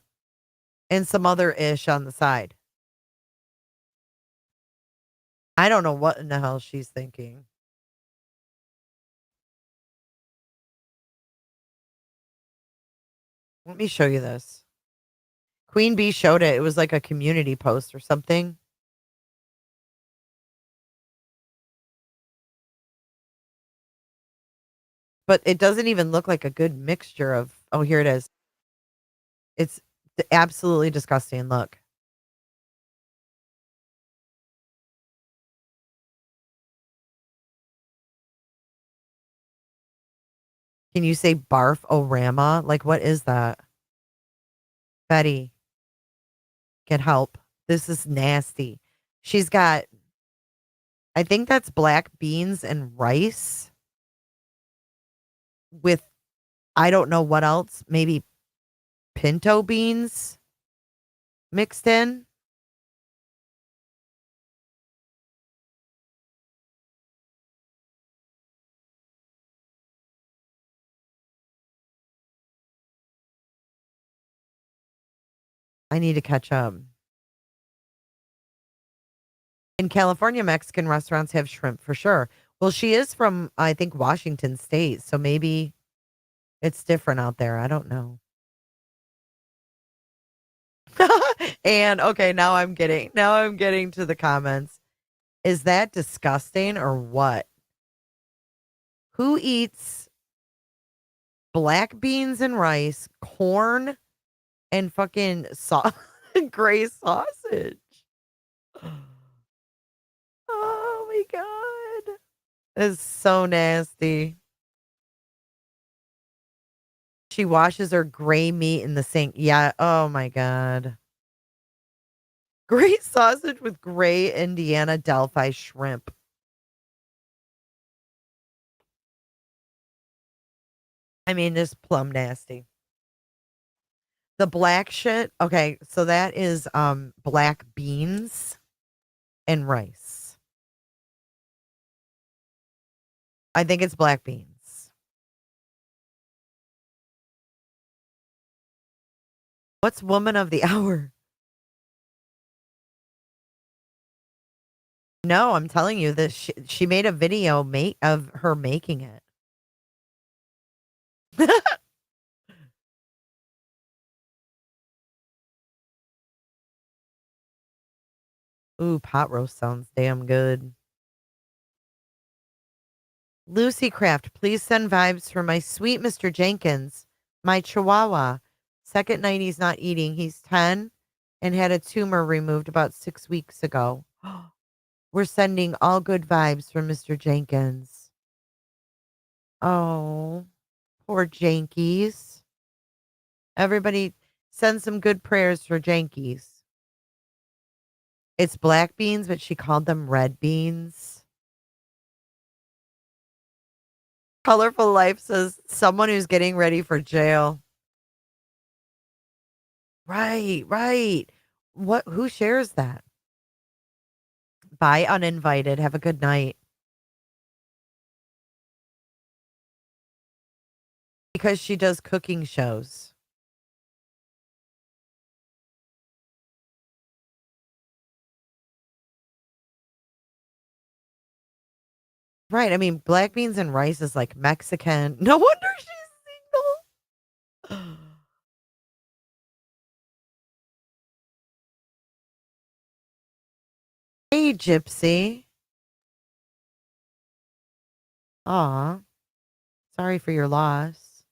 Speaker 1: and some other ish on the side. I don't know what in the hell she's thinking. Let me show you this. Queen Bee showed it. It was like a community post or something. But it doesn't even look like a good mixture of. Oh, here it is. It's absolutely disgusting. Look. Can you say barf-o-rama? Like, what is that? Betty, get help. This is nasty. She's got, I think that's black beans and rice with, I don't know what else, maybe pinto beans mixed in. I need to catch up. In California, Mexican restaurants have shrimp for sure. Well, she is from, I think, Washington State, so maybe it's different out there. I don't know. And okay, now I'm getting to the comments. Is that disgusting or what? Who eats black beans and rice, corn, and fucking gray sausage? Oh my god. It's so nasty. She washes her gray meat in the sink. Yeah. Oh my god. Gray sausage with gray Indiana Delphi shrimp. I mean, this plum nasty. The black shit. Okay, so that is black beans and rice. I think it's black beans. What's woman of the hour? No, I'm telling you that she made a video of her making it. Ooh, pot roast sounds damn good. Lucy Craft, please send vibes for my sweet Mr. Jenkins, my chihuahua. Second night he's not eating. He's 10 and had a tumor removed about 6 weeks ago. We're sending all good vibes for Mr. Jenkins. Oh, poor Jankies. Everybody send some good prayers for Jankies. It's black beans, but she called them red beans. Colorful Life says someone who's getting ready for jail. Right, right. Who shares that? Bye, uninvited. Have a good night. Because she does cooking shows. Right. I mean, black beans and rice is like Mexican. No wonder she's single. Hey, Gypsy. Aw. Sorry for your loss.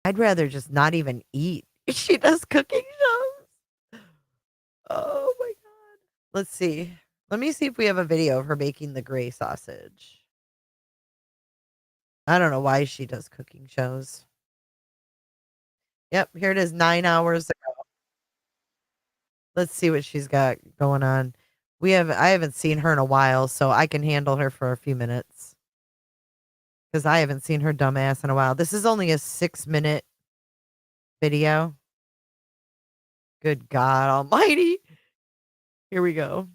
Speaker 1: I'd rather just not even eat. She does cooking shows. Oh my god. Let's see. Let me see if we have a video of her making the gray sausage. I don't know why she does cooking shows. Yep, here it is 9 hours ago. Let's see what she's got going on. I haven't seen her in a while, so I can handle her for a few minutes. Because I haven't seen her dumb ass in a while. This is only a 6-minute video. Good God almighty. Here we go.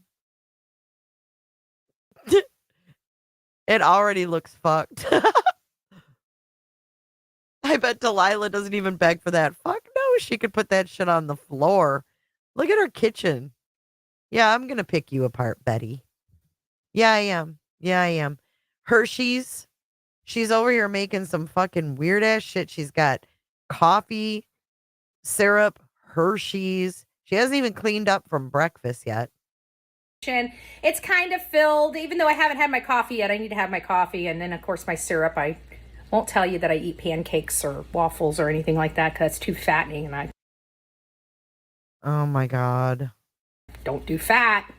Speaker 1: It already looks fucked. I bet Delilah doesn't even beg for that. Fuck no, she could put that shit on the floor. Look at her kitchen. Yeah, I'm gonna pick you apart, Betty. Yeah, I am. Yeah, I am. Hershey's. She's over here making some fucking weird ass shit. She's got coffee, syrup, Hershey's. She hasn't even cleaned up from breakfast yet.
Speaker 4: It's kind of filled, even though I haven't had my coffee yet. I need to have my coffee. And then, of course, my syrup. I won't tell you that I eat pancakes or waffles or anything like that because it's too fattening. And I
Speaker 1: Oh my God.
Speaker 4: don't do fat.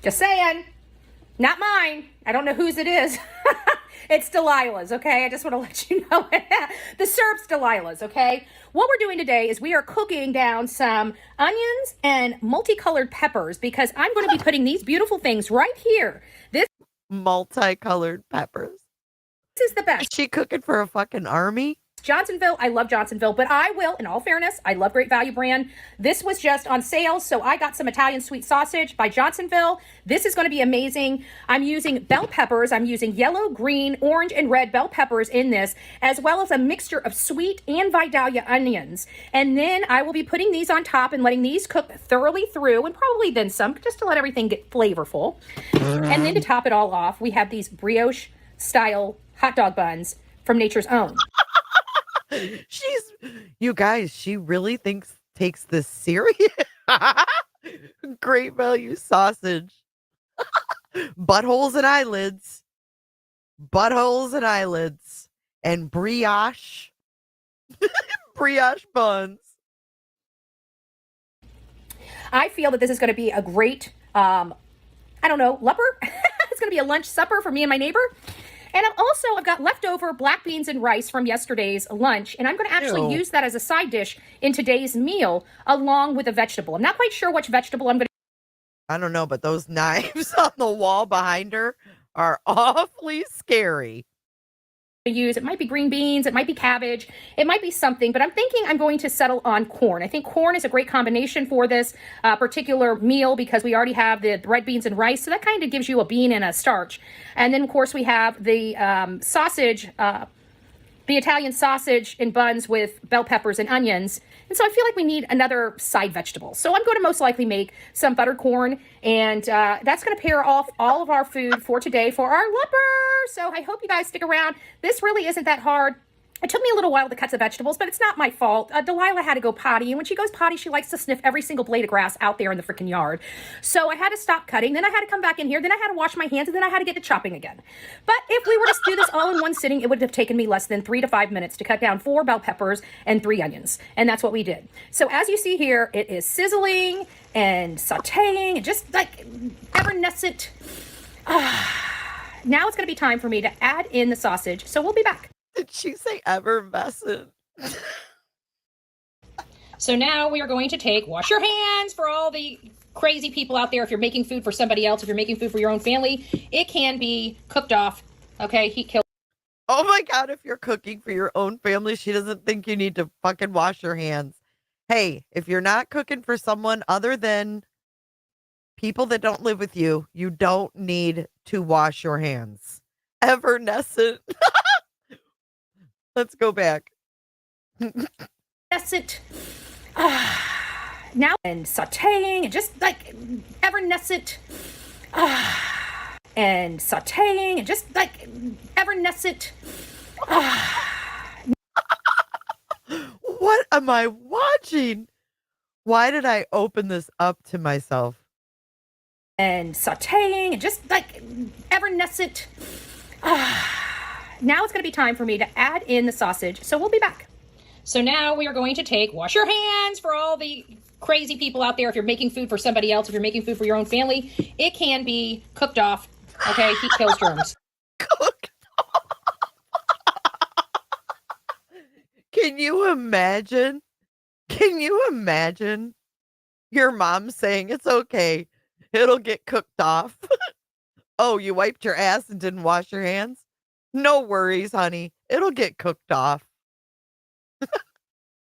Speaker 4: Just saying. Not mine. I don't know whose it is. It's Delilah's, okay? I just want to let you know. The syrup's Delilah's, okay? What we're doing today is we are cooking down some onions and multicolored peppers because I'm going to be putting these beautiful things right here. This
Speaker 1: Multicolored peppers.
Speaker 4: is the best.
Speaker 1: Is she cooking for a fucking army?
Speaker 4: Johnsonville, I love Johnsonville, but I will, in all fairness, I love Great Value brand. This was just on sale, so I got some Italian sweet sausage by Johnsonville. This is going to be amazing. I'm using bell peppers. I'm using yellow, green, orange, and red bell peppers in this, as well as a mixture of sweet and Vidalia onions. And then I will be putting these on top and letting these cook thoroughly through, and probably then some, just to let everything get flavorful. And then to top it all off, we have these brioche-style hot dog buns from Nature's Own.
Speaker 1: You guys, she really takes this serious. Great Value sausage. Buttholes and eyelids. Buttholes and eyelids. And brioche. Brioche buns.
Speaker 4: I feel that this is going to be a great, I don't know, lupper. It's going to be a lunch supper for me and my neighbor. And I've got leftover black beans and rice from yesterday's lunch, and I'm going to actually use that as a side dish in today's meal along with a vegetable. I'm not quite sure which vegetable I'm going to
Speaker 1: I don't know, but those knives on the wall behind her are awfully scary.
Speaker 4: use. It might be green beans, it might be cabbage, it might be something, but I'm thinking I'm going to settle on corn. I think corn is a great combination for this particular meal because we already have the red beans and rice, so that kind of gives you a bean and a starch. And then, of course, we have the sausage, the Italian sausage in buns with bell peppers and onions. And so I feel like we need another side vegetable. So I'm going to most likely make some buttered corn, and that's going to pair off all of our food for today for our lupper. So I hope you guys stick around. This really isn't that hard. It took me a little while to cut the vegetables, but it's not my fault. Delilah had to go potty, and when she goes potty, she likes to sniff every single blade of grass out there in the freaking yard. So I had to stop cutting, then I had to come back in here, then I had to wash my hands, and then I had to get to chopping again. But if we were to do this all in one sitting, it would have taken me less than 3 to 5 minutes to cut down 4 bell peppers and 3 onions, and that's what we did. So as you see here, it is sizzling and sauteing, and just like evanescent. Now it's going to be time for me to add in the sausage, so we'll be back.
Speaker 1: Did she say effervescent?
Speaker 4: So now we are going to wash your hands for all the crazy people out there. If you're making food for somebody else, if you're making food for your own family, it can be cooked off. Okay, heat kill.
Speaker 1: Oh my God, if you're cooking for your own family, she doesn't think you need to fucking wash your hands. Hey, if you're not cooking for someone other than people that don't live with you, you don't need to wash your hands. Evanescent. Let's go back.
Speaker 4: Evanescent. Now and sauteing and just like evanescent. And sauteing and just like evanescent.
Speaker 1: What am I watching? Why did I open this up to myself?
Speaker 4: And sauteing and just like evanescent. Now it's going to be time for me to add in the sausage, so we'll be back. So now we are going to wash your hands for all the crazy people out there. If you're making food for somebody else, if you're making food for your own family, it can be cooked off. Okay, heat kills germs.
Speaker 1: Cooked off. Can you imagine? Can you imagine your mom saying it's okay, it'll get cooked off? Oh, you wiped your ass and didn't wash your hands? No worries, honey. It'll get cooked off.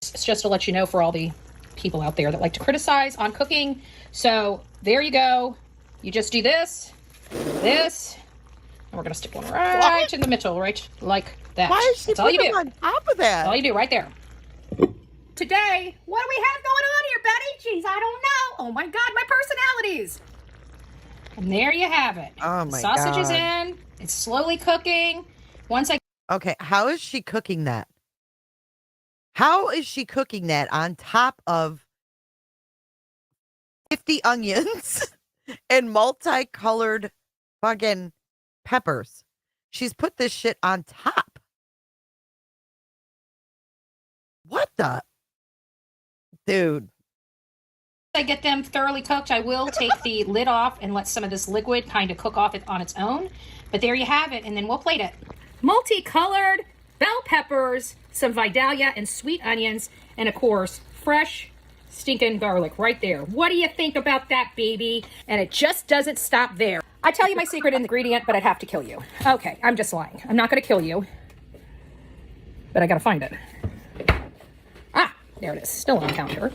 Speaker 4: It's just to let you know for all the people out there that like to criticize on cooking. So there you go. You just do this, and we're going to stick one right in the middle, right like that.
Speaker 1: Why is she
Speaker 4: That's all you
Speaker 1: putting
Speaker 4: do.
Speaker 1: them on top of that?
Speaker 4: That's all you do right there. Today, what do we have going on here, Betty? Jeez, I don't know. Oh my God, my personalities. And there you have it.
Speaker 1: Oh my
Speaker 4: Sausage is
Speaker 1: God.
Speaker 4: in. It's slowly cooking. Once I
Speaker 1: Okay, how is she cooking that? How is she cooking that on top of 50 onions and multicolored fucking peppers? She's put this shit on top. What the? Dude.
Speaker 4: get them thoroughly cooked, I will take the lid off and let some of this liquid kind of cook off it on its own. But there you have it, and then we'll plate it. Multicolored bell peppers, some Vidalia and sweet onions, and of course, fresh stinking garlic right there. What do you think about that, baby? And it just doesn't stop there. I tell you my secret ingredient, but I'd have to kill you. Okay, I'm just lying. I'm not going to kill you, but I got to find it. Ah, there it is. Still on the counter.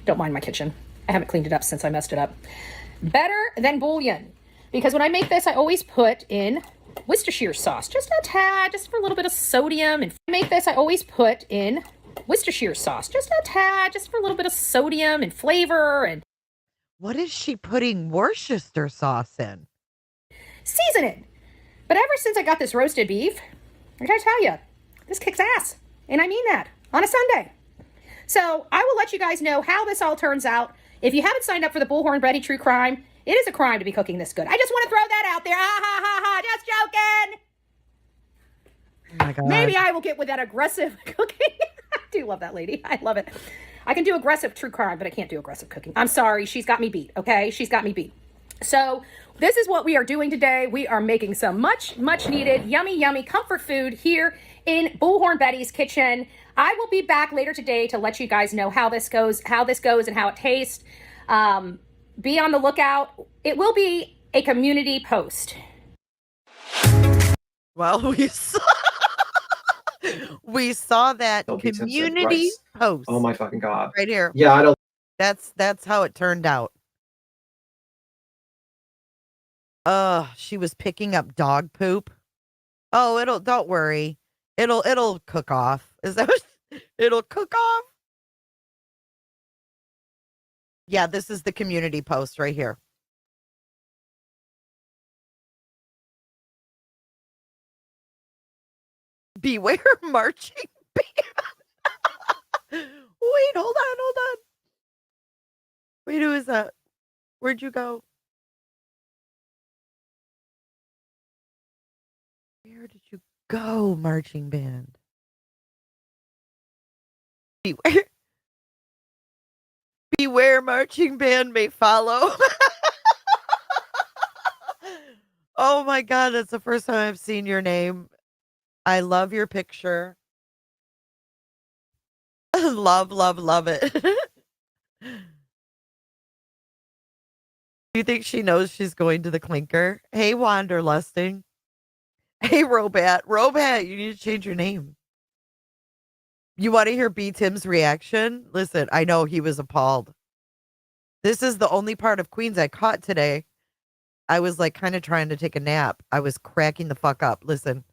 Speaker 4: Don't mind my kitchen. I haven't cleaned it up since I messed it up. Better than bouillon. Because when I make this, I always put in Worcestershire sauce. Just a tad, just for a little bit of sodium. And make this, I always put in Worcestershire sauce. Just a tad, just for a little bit of sodium and flavor. And
Speaker 1: What is she putting Worcester sauce in?
Speaker 4: season it. But ever since I got this roasted beef, I gotta tell you, this kicks ass. And I mean that on a Sunday. So I will let you guys know how this all turns out. If you haven't signed up for the Bullhorn Betty True Crime, it is a crime to be cooking this good. I just want to throw that out there. Ha ha ha ha, just joking.
Speaker 1: Oh my God.
Speaker 4: Maybe I will get with that aggressive cooking. I do love that lady. I love it. I can do aggressive true crime, but I can't do aggressive cooking. I'm sorry. She's got me beat, okay? She's got me beat. So this is what we are doing today. We are making some much needed, yummy comfort food here in Bullhorn Betty's kitchen. I will be back later today to let you guys know how this goes and how it tastes. Be on the lookout. It will be a community post.
Speaker 1: Well, we saw that
Speaker 5: Delphi tips and
Speaker 1: community
Speaker 5: rice.
Speaker 1: post
Speaker 5: Oh my fucking god.
Speaker 1: right here.
Speaker 5: Yeah, I don't.
Speaker 1: That's how it turned out. She was picking up dog poop. Oh, don't worry. It'll cook off. Is that what it'll cook off? Yeah, this is the community post right here. Beware marching band. Wait, hold on. Wait, who is that? Where'd you go? Where did you go, marching band? Beware marching band may follow. Oh my God, that's the first time I've seen your name. I love your picture. love it. Do you think she knows she's going to the clinker? Hey, Wanderlusting. Hey, Robat, you need to change your name. You want to hear B. Tim's reaction? Listen, I know he was appalled. This is the only part of Queens I caught today. I was like kind of trying to take a nap. I was cracking the fuck up. Listen.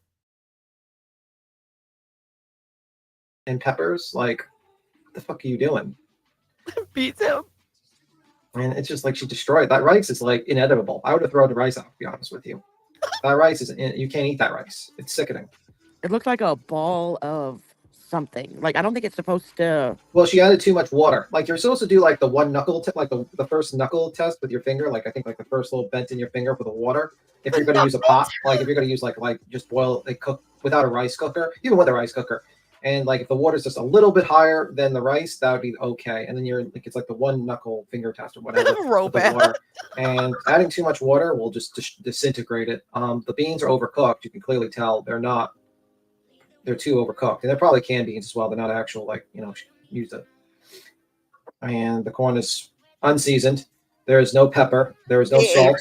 Speaker 5: And peppers, like, what the fuck are you doing?
Speaker 1: B. Tim.
Speaker 5: And it's just like she destroyed that rice. Is like inedible. I would have thrown the rice out. To be honest with you, that rice is you can't eat that rice. It's sickening.
Speaker 6: It looked like a ball of something. Like, I don't think it's supposed to.
Speaker 5: Well, she added too much water. Like you're supposed to do like the one knuckle, like the first knuckle test with your finger. Like I think like the first little bent in your finger for the water. If you're going to use a pot, like if you're going to use like just boil, like cook without a rice cooker, even with a rice cooker. And like if the water's just a little bit higher than the rice, that would be okay. And then you're like it's like the one knuckle finger test or whatever.
Speaker 1: Robot.
Speaker 5: And adding too much water will just disintegrate it. The beans are overcooked. You can clearly tell they're not. They're too overcooked, and they're probably canned beans as well. They're not actual used it. And the corn is unseasoned. There is no pepper. There is no salt.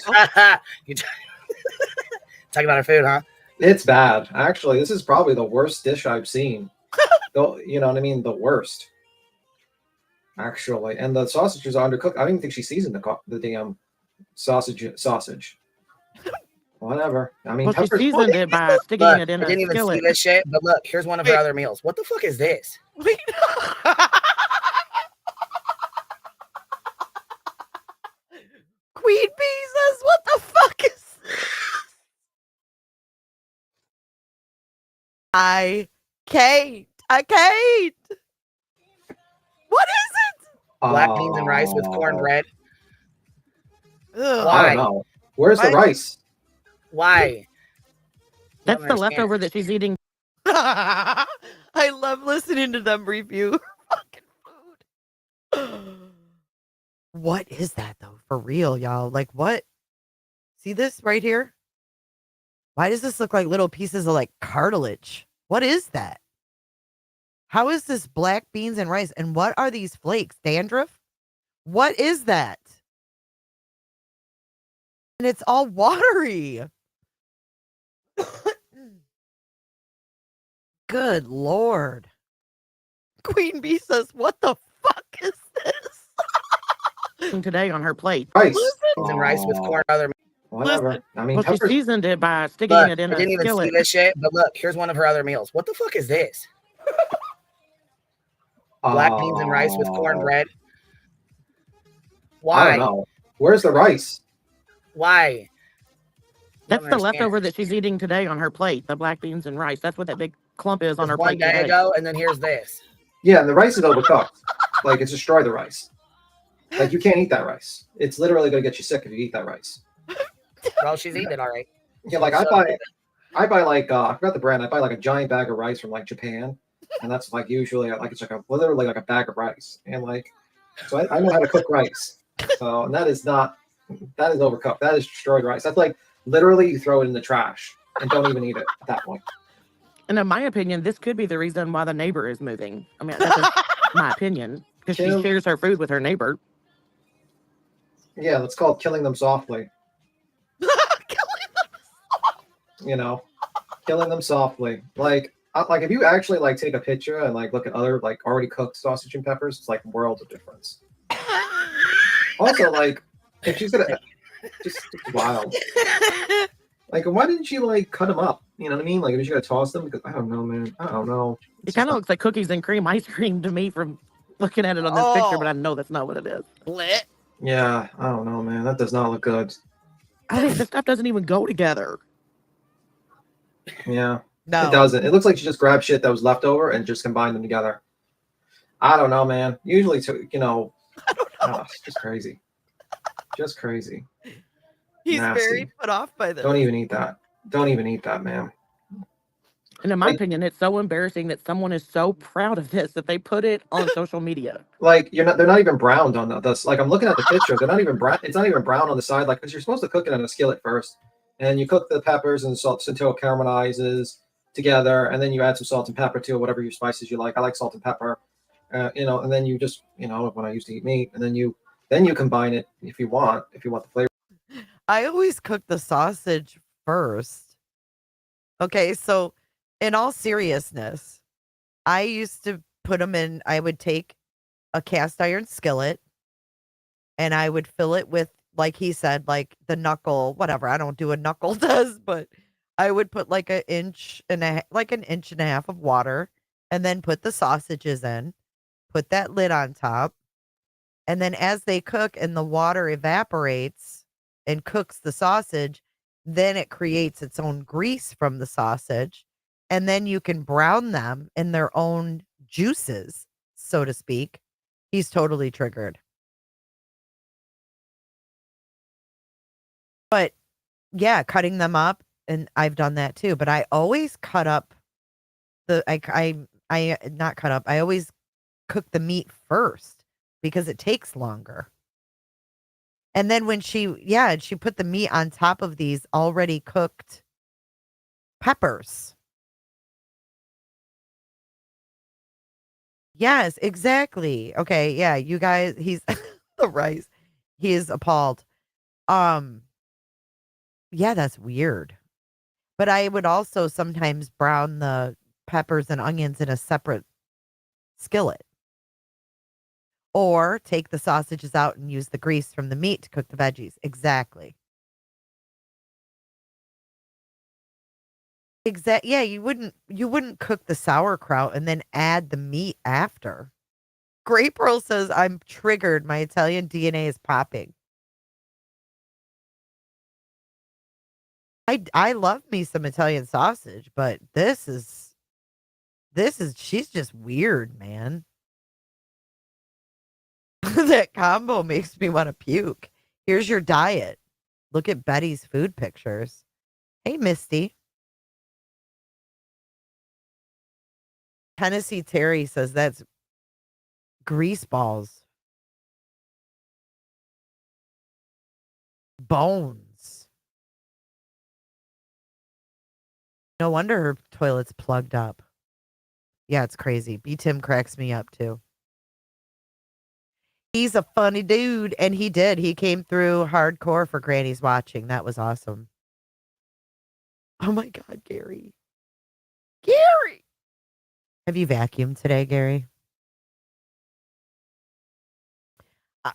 Speaker 7: You talking about our food, huh?
Speaker 5: It's bad. Actually, this is probably the worst dish I've seen. Though, you know what I mean? The worst. Actually. And the sausages are undercooked. I don't even think she seasoned the damn sausage. Whatever. I mean,
Speaker 6: Well, she
Speaker 5: peppers.
Speaker 6: seasoned it by sticking
Speaker 7: Look,
Speaker 6: it in
Speaker 7: I
Speaker 6: a
Speaker 7: didn't even
Speaker 6: skillet.
Speaker 7: see this shit, but look, here's one of her other meals. What the fuck is this?
Speaker 1: Wait. Queen Bee says, what the fuck is this? I can't. I can't. What is
Speaker 7: Black beans and rice with cornbread.
Speaker 1: it? Ugh.
Speaker 7: Why?
Speaker 5: I don't know. Where's the
Speaker 1: What?
Speaker 5: rice?
Speaker 7: Why?
Speaker 6: That's
Speaker 7: Don't
Speaker 6: the
Speaker 7: understand.
Speaker 6: leftover that she's eating.
Speaker 1: I love listening to them review fucking food. What is that though? For real, y'all? Like what? See this right here? Why does this look like little pieces of like cartilage? What is that? How is this black beans and rice? And what are these flakes? Dandruff? What is that? And it's all watery. Good Lord. Queen Bee says, what the fuck is this?
Speaker 6: Today on her plate.
Speaker 5: Rice.
Speaker 7: Beans and rice with corn. Other.
Speaker 5: Whatever.
Speaker 1: Listen.
Speaker 5: I mean,
Speaker 6: Well, she
Speaker 5: peppers.
Speaker 6: seasoned it by sticking
Speaker 7: Look,
Speaker 6: it in
Speaker 7: I
Speaker 6: a
Speaker 7: didn't even see
Speaker 6: skillet.
Speaker 7: this shit. But look, here's one of her other meals. What the fuck is this? Black beans and rice with cornbread.
Speaker 5: I
Speaker 7: Why?
Speaker 5: don't know. Where's the rice?
Speaker 7: Why?
Speaker 6: That's
Speaker 7: Don't
Speaker 6: the
Speaker 7: understand.
Speaker 6: leftover that she's eating today on her plate. The black beans and rice. That's what that big clump is on
Speaker 7: Just
Speaker 6: her
Speaker 7: one
Speaker 6: plate
Speaker 7: day
Speaker 6: today.
Speaker 7: ago, and then here's this.
Speaker 5: Yeah, and the rice is overcooked. Like it's destroyed the rice. Like you can't eat that rice. It's literally gonna get you sick if you eat that rice.
Speaker 7: Well, she's eating it all right.
Speaker 5: Yeah, like I buy like I forgot the brand. I buy like a giant bag of rice from like Japan, and that's like usually like it's like literally like a bag of rice, and like so I know how to cook rice. So and that is overcooked. That is destroyed rice. That's like literally you throw it in the trash and don't even eat it at that point.
Speaker 6: And in my opinion, this could be the reason why the neighbor is moving. I mean, that's just my opinion. Because she
Speaker 5: Kim?
Speaker 6: shares her food with her neighbor.
Speaker 5: Yeah, that's called killing them softly. You know, killing them softly. Like if you actually like take a picture and like look at other like already cooked sausage and peppers, it's like worlds of difference. Also, like if she's gonna just wild. Like, why didn't she like cut them up? You know what I mean? Like, if she gotta toss them, because I don't know, man. I don't know.
Speaker 6: It kind of looks like cookies and cream ice cream to me from looking at it on this picture, but I know that's not what it is.
Speaker 1: Lit.
Speaker 5: Yeah, I don't know, man. That does not look good.
Speaker 6: I think this stuff doesn't even go together.
Speaker 5: Yeah,
Speaker 1: No.
Speaker 5: it doesn't. It looks like she just grabbed shit that was left over and just combined them together. I don't know, man. Usually, you know, it's just crazy. Just crazy.
Speaker 1: He's
Speaker 5: Nasty.
Speaker 1: very put off by this.
Speaker 5: Don't even eat that. Don't even eat that, man.
Speaker 6: And in my opinion, it's so embarrassing that someone is so proud of this that they put it on social media.
Speaker 5: Like they're not even browned on this. Like I'm looking at the picture, they're not even brown. It's not even brown on the side, like because you're supposed to cook it in a skillet first, and you cook the peppers and salt until it caramelizes together, and then you add some salt and pepper to it, whatever your spices you like. I like salt and pepper, you know, and then you just when I used to eat meat, and then you combine it if you want the flavor.
Speaker 1: I always cook the sausage first. Okay, so in all seriousness, I used to put them in, I would take a cast iron skillet and I would fill it with, like he said, like the knuckle, whatever. I don't do a knuckle test, but I would put like an inch and a half of water and then put the sausages in, put that lid on top. And then as they cook and the water evaporates and cooks the sausage, then it creates its own grease from the sausage. And then you can brown them in their own juices, so to speak. He's totally triggered. But yeah, cutting them up, and I've done that too. But I always cut up I not cut up. I always cook the meat first because it takes longer. And then when she put the meat on top of these already cooked peppers. Yes, exactly. Okay, yeah, you guys, he's the rice. He is appalled. Yeah, that's weird. But I would also sometimes brown the peppers and onions in a separate skillet. Or take the sausages out and use the grease from the meat to cook the veggies. Exactly. Yeah, you wouldn't cook the sauerkraut and then add the meat after. Gray Pearl says, I'm triggered. My Italian DNA is popping. I love me some Italian sausage, but this is She's just weird, man. That combo makes me want to puke. Here's your diet. Look at Betty's food pictures. Hey, Misty. Tennessee Terry says that's grease balls. Bones. No wonder her toilet's plugged up. Yeah, it's crazy. B Tim cracks me up too. He's a funny dude, and he did. He came through hardcore for Granny's watching. That was awesome. Oh my God, Gary. Gary! Have you vacuumed today, Gary?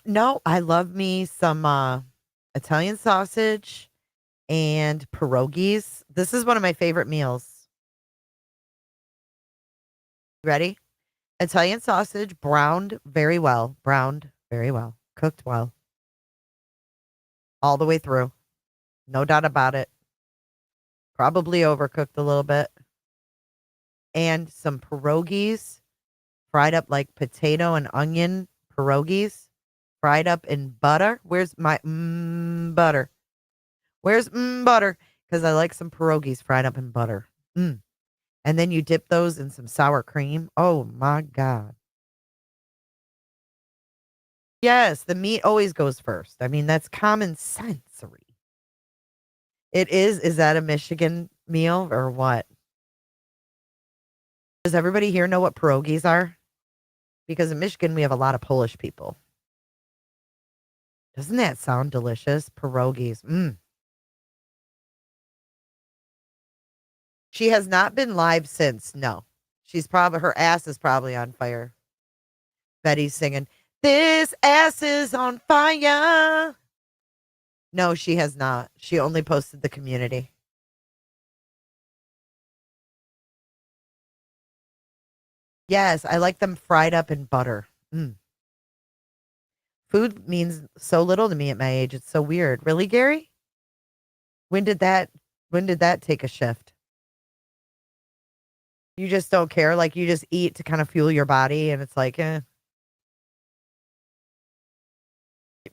Speaker 1: No, I love me some Italian sausage and pierogies. This is one of my favorite meals. Ready? Italian sausage, browned very well, cooked well, all the way through. No doubt about it. Probably overcooked a little bit. And some pierogies, fried up like potato and onion pierogies, fried up in butter. Where's my butter? Where's butter? Because I like some pierogies fried up in butter. Mm. And then you dip those in some sour cream. Oh my God. Yes, the meat always goes first. I mean, that's common sensory. It is. Is that a Michigan meal or what? Does everybody here know what pierogies are? Because in Michigan, we have a lot of Polish people. Doesn't that sound delicious? Pierogies. She has not been live since. No. Her ass is probably on fire. Betty's singing, "This ass is on fire." No, she has not. She only posted the community. Yes, I like them fried up in butter. Food means so little to me at my age. It's so weird. Really, Gary? When did that take a shift? You just don't care? Like you just eat to kind of fuel your body and it's like, eh.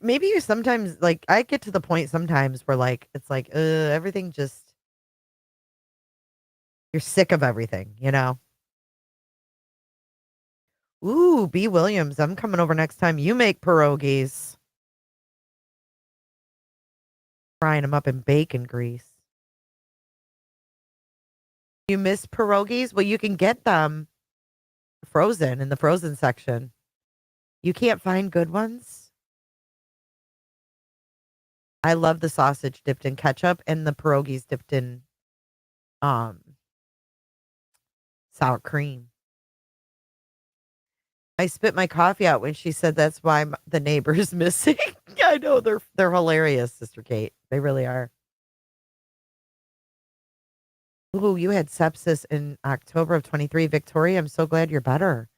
Speaker 1: Maybe you sometimes like I get to the point sometimes where like it's like, everything just you're sick of everything, you know? Ooh, B. Williams, I'm coming over next time you make pierogies. Frying them up in bacon grease. You miss pierogies? Well, you can get them frozen in the frozen section. You can't find good ones? I love the sausage dipped in ketchup and the pierogies dipped in um sour cream. I spit my coffee out when she said that's why the neighbor's missing. I know they're hilarious, Sister Kate. They really are. Ooh, you had sepsis in October of 23. Victoria, I'm so glad you're better.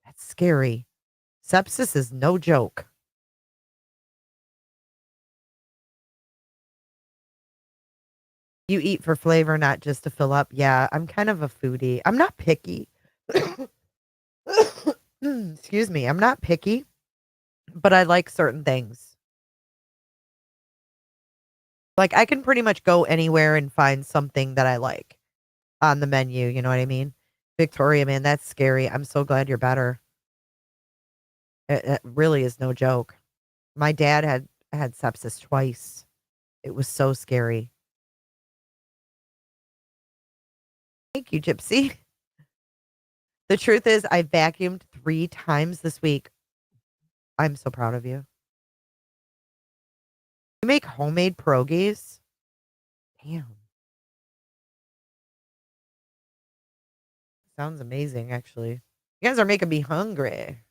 Speaker 1: That's scary. Sepsis is no joke. You eat for flavor, not just to fill up. Yeah, I'm kind of a foodie. I'm not picky. Excuse me. I'm not picky, but I like certain things. Like I can pretty much go anywhere and find something that I like on the menu. You know what I mean? Victoria, man, that's scary. I'm so glad you're better. It really is no joke. My dad had sepsis twice. It was so scary. Thank you, Gypsy. The truth is, I vacuumed 3 times this week. I'm so proud of you. You make homemade pierogies? Damn. Sounds amazing, actually. You guys are making me hungry.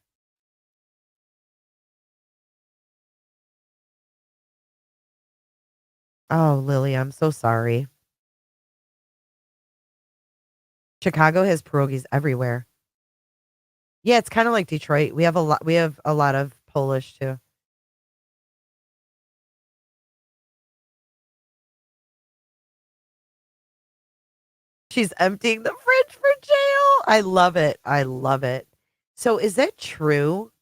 Speaker 1: Oh, Lily, I'm so sorry. Chicago has pierogies everywhere. Yeah, it's kind of like Detroit. We have a lot of Polish too. She's emptying the fridge for jail. I love it. I love it. So is it true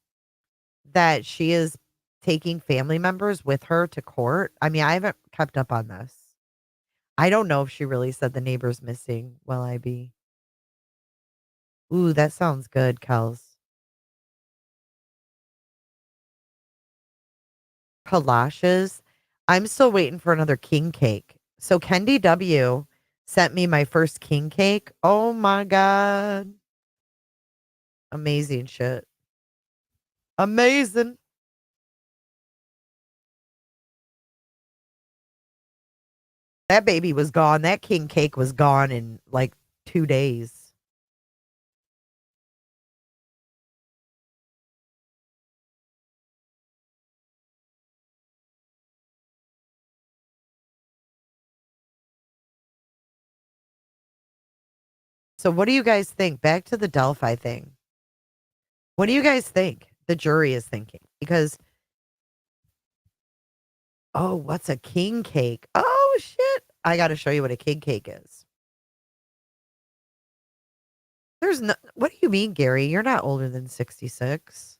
Speaker 1: that she is taking family members with her to court? I mean, I haven't kept up on this. I don't know if she really said the neighbor's missing. Will I be? Ooh, that sounds good, Kels. Collages. I'm still waiting for another king cake. So Kendi W sent me my first king cake. Oh my God. Amazing shit. Amazing. That baby was gone. That king cake was gone in like 2 days. So what do you guys think? Back to the Delphi thing. What do you guys think the jury is thinking? Because, oh, what's a king cake? Oh, shit. I got to show you what a king cake is. There's no, what do you mean, Gary? You're not older than 66.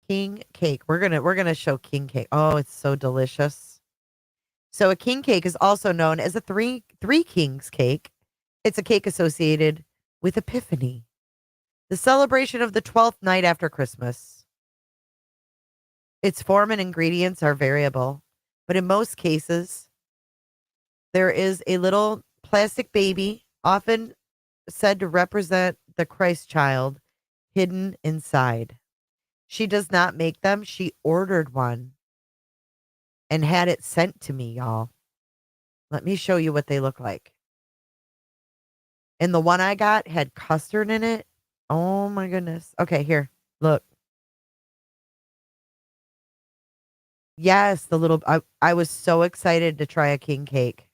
Speaker 1: King cake. We're gonna show king cake. Oh, it's so delicious. So a king cake is also known as a three kings cake. It's a cake associated with Epiphany, the celebration of the 12th night after Christmas. Its form and ingredients are variable, but in most cases, there is a little plastic baby, often said to represent the Christ child, hidden inside. She does not make them. She ordered one and had it sent to me, y'all. Let me show you what they look like. And the one I got had custard in it. Oh my goodness. Okay, here. Look. Yes, the little I was so excited to try a king cake.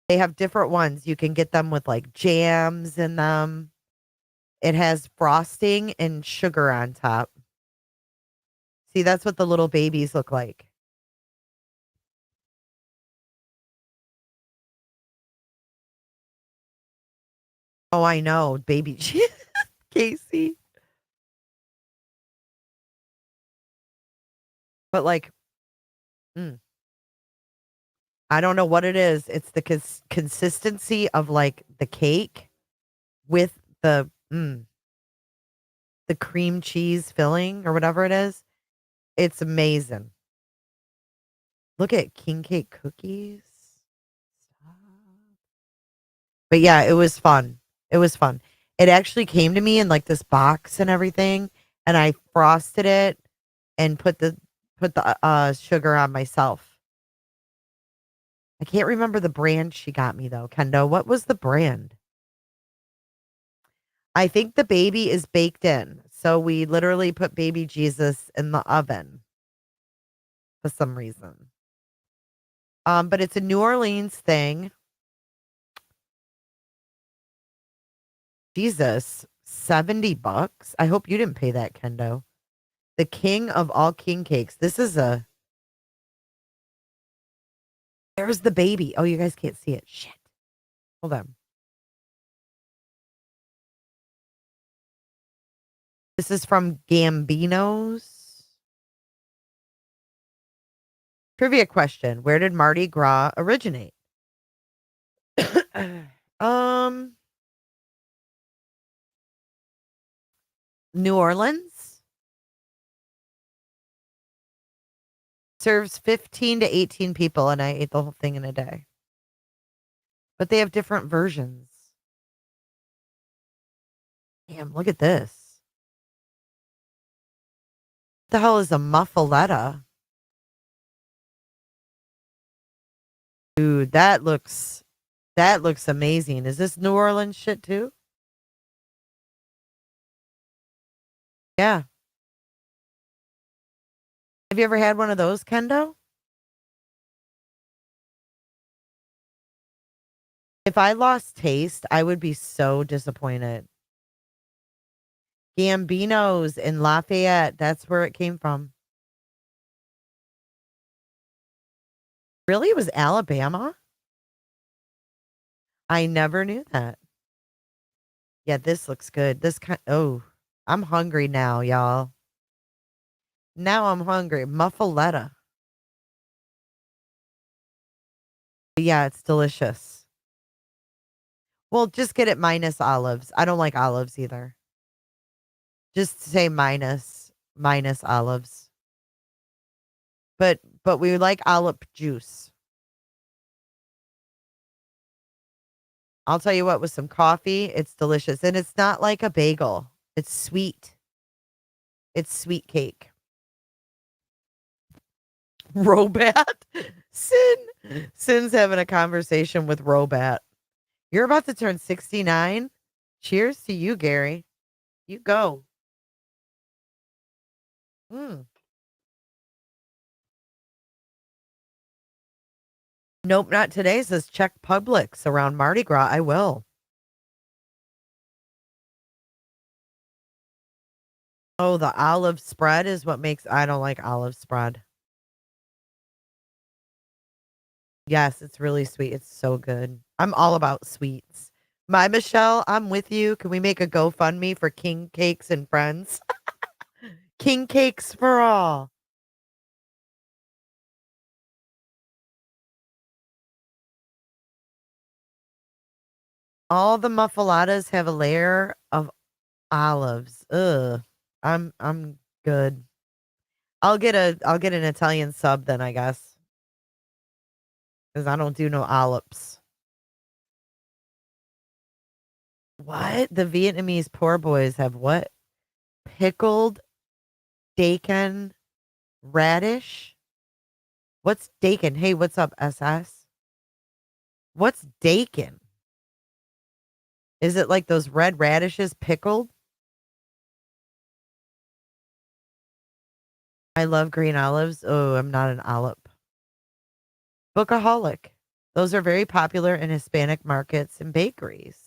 Speaker 1: They have different ones. You can get them with like jams in them. It has frosting and sugar on top. See, that's what the little babies look like. Oh, I know, baby Casey. But like, mm, I don't know what it is. It's the consistency of like the cake with the cream cheese filling or whatever it is. It's amazing. Look at king cake cookies. But yeah, it was fun. It was fun. It actually came to me in like this box and everything, and I frosted it and put the sugar on myself. I can't remember the brand she got me though. Kendo, what was the brand? I think the baby is baked in. So we literally put baby Jesus in the oven for some reason. But it's a New Orleans thing. Jesus, $70. I hope you didn't pay that, Kendo. The king of all king cakes. This is a. There's the baby. Oh, you guys can't see it. Shit. Hold on. This is from Gambino's. Trivia question. Where did Mardi Gras originate? um, New Orleans. Serves 15 to 18 people, and I ate the whole thing in a day. But they have different versions. Damn, look at this. What the hell is a muffaletta? Dude, that looks amazing. Is this New Orleans shit too? Yeah. Have you ever had one of those, Kendo? If I lost taste, I would be so disappointed. Gambino's in Lafayette. That's where it came from. Really? It was Alabama? I never knew that. Yeah, this looks good. Oh, I'm hungry now, y'all. Now I'm hungry. Muffaletta. Yeah, it's delicious. Well, just get it minus olives. I don't like olives either. Just say minus olives. But we like olive juice. I'll tell you what, with some coffee, it's delicious. And it's not like a bagel. It's sweet. It's sweet cake. Robat? Sin's having a conversation with Robat. You're about to turn 69. Cheers to you, Gary. You go. Mm. Nope, not today. Says check Publix around Mardi Gras. I will. Oh, the olive spread is what makes I don't like olive spread. Yes, it's really sweet. It's so good. I'm all about sweets. My Michelle, I'm with you. Can we make a GoFundMe for King Cakes and Friends? King Cakes for all. All the muffaladas have a layer of olives. Ugh. I'm good. I'll get an Italian sub then, I guess. Because I don't do no olives. What? The Vietnamese poor boys have what? Pickled dakin radish? What's dakin? Hey, what's up, SS? What's dakin? Is it like those red radishes pickled? I love green olives. Oh, I'm not an olive. Bookaholic. Those are very popular in Hispanic markets and bakeries.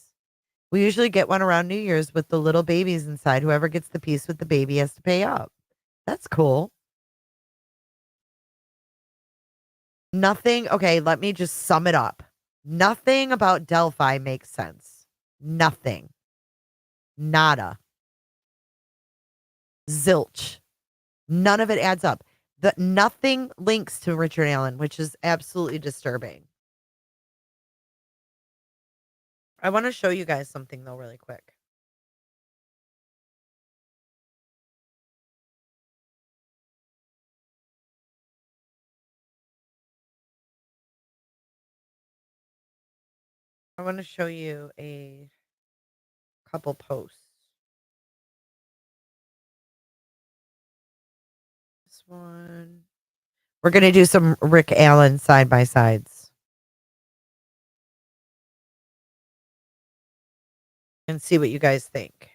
Speaker 1: We usually get one around New Year's with the little babies inside. Whoever gets the piece with the baby has to pay up. That's cool. Nothing. Okay, let me just sum it up. Nothing about Delphi makes sense. Nothing. Nada. Zilch. None of it adds up. Nothing links to Richard Allen, which is absolutely disturbing. I want to show you guys something though, really quick. I want to show you a couple posts. This one. We're going to do some Rick Allen side by sides and see what you guys think.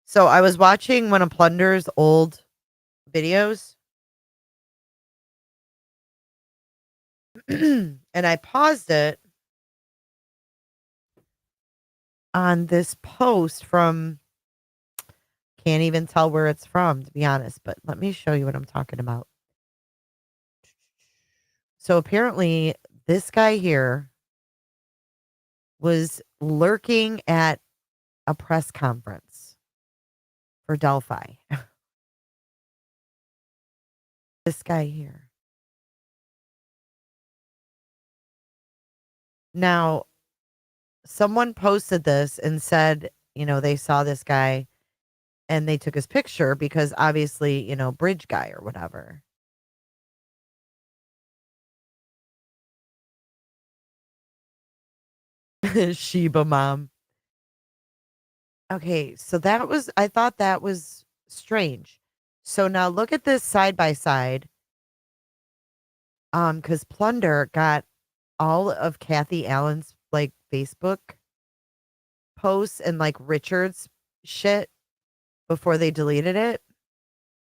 Speaker 1: So I was watching one of Plunder's old videos and I paused it on this post from, can't even tell where it's from, to be honest, but let me show you what I'm talking about. So apparently this guy here was lurking at a press conference for Delphi. This guy here. Now, someone posted this and said, they saw this guy and they took his picture because obviously, bridge guy or whatever. Sheba mom. Okay, so I thought that was strange. So now look at this side by side. Because Plunder got all of Kathy Allen's like Facebook posts and like Richard's shit before they deleted it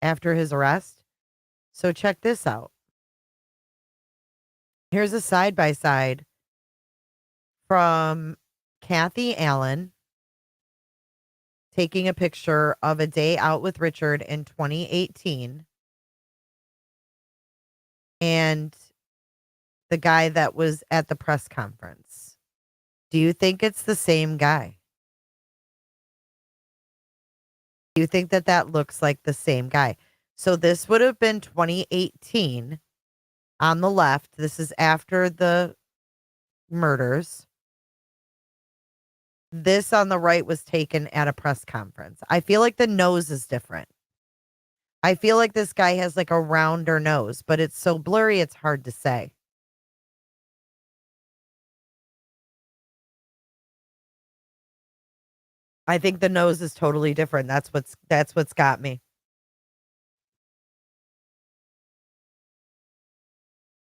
Speaker 1: after his arrest. So check this out. Here's a side by side from Kathy Allen taking a picture of a day out with Richard in 2018. and the guy that was at the press conference. Do you think it's the same guy? Do you think that that looks like the same guy? So this would have been 2018 on the left. This is after the murders. This on the right was taken at a press conference. I feel like the nose is different. I feel like this guy has like a rounder nose, but it's so blurry it's hard to say. I think the nose is totally different. That's what's got me.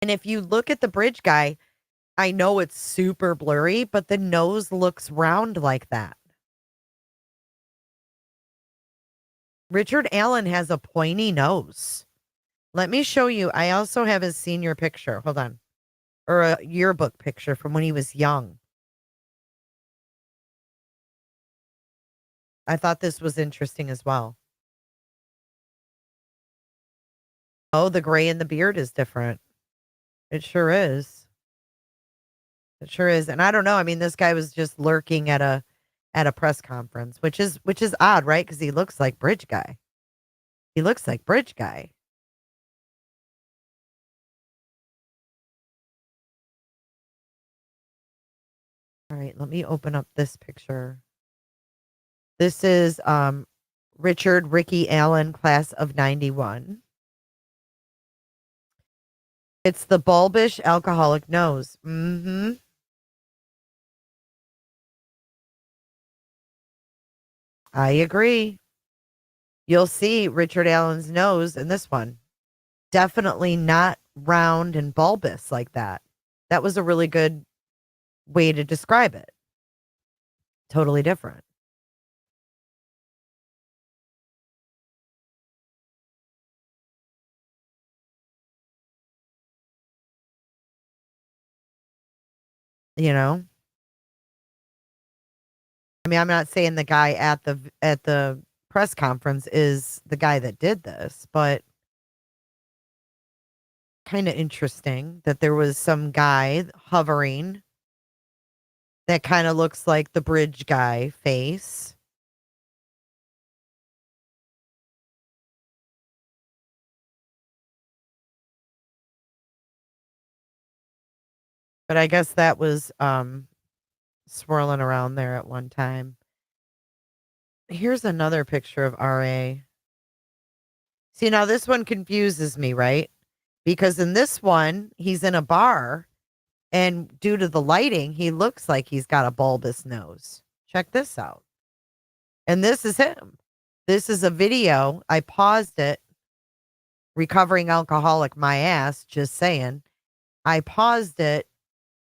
Speaker 1: And if you look at the bridge guy, I know it's super blurry, but the nose looks round like that. Richard Allen has a pointy nose. Let me show you. I also have his senior picture. Hold on. Or a yearbook picture from when he was young. I thought this was interesting as well. Oh, the gray in the beard is different. It sure is. It sure is. And I don't know. I mean, this guy was just lurking at a press conference, which is odd, right? Because he looks like Bridge Guy. He looks like Bridge Guy. All right, let me open up this picture. This is Richard Ricky Allen, class of 91. It's the bulbish alcoholic nose. Mm-hmm. I agree. You'll see Richard Allen's nose in this one. Definitely not round and bulbous like that. That was a really good way to describe it. Totally different. You know? I mean, I'm not saying the guy at the press conference is the guy that did this, but kind of interesting that there was some guy hovering that kind of looks like the bridge guy face. But I guess that was swirling around there at one time. Here's another picture of RA. See, now this one confuses me, right? Because in this one, he's in a bar, and due to the lighting, he looks like he's got a bulbous nose. Check this out. And this is him. This is a video. I paused it. Recovering alcoholic, my ass, just saying. I paused it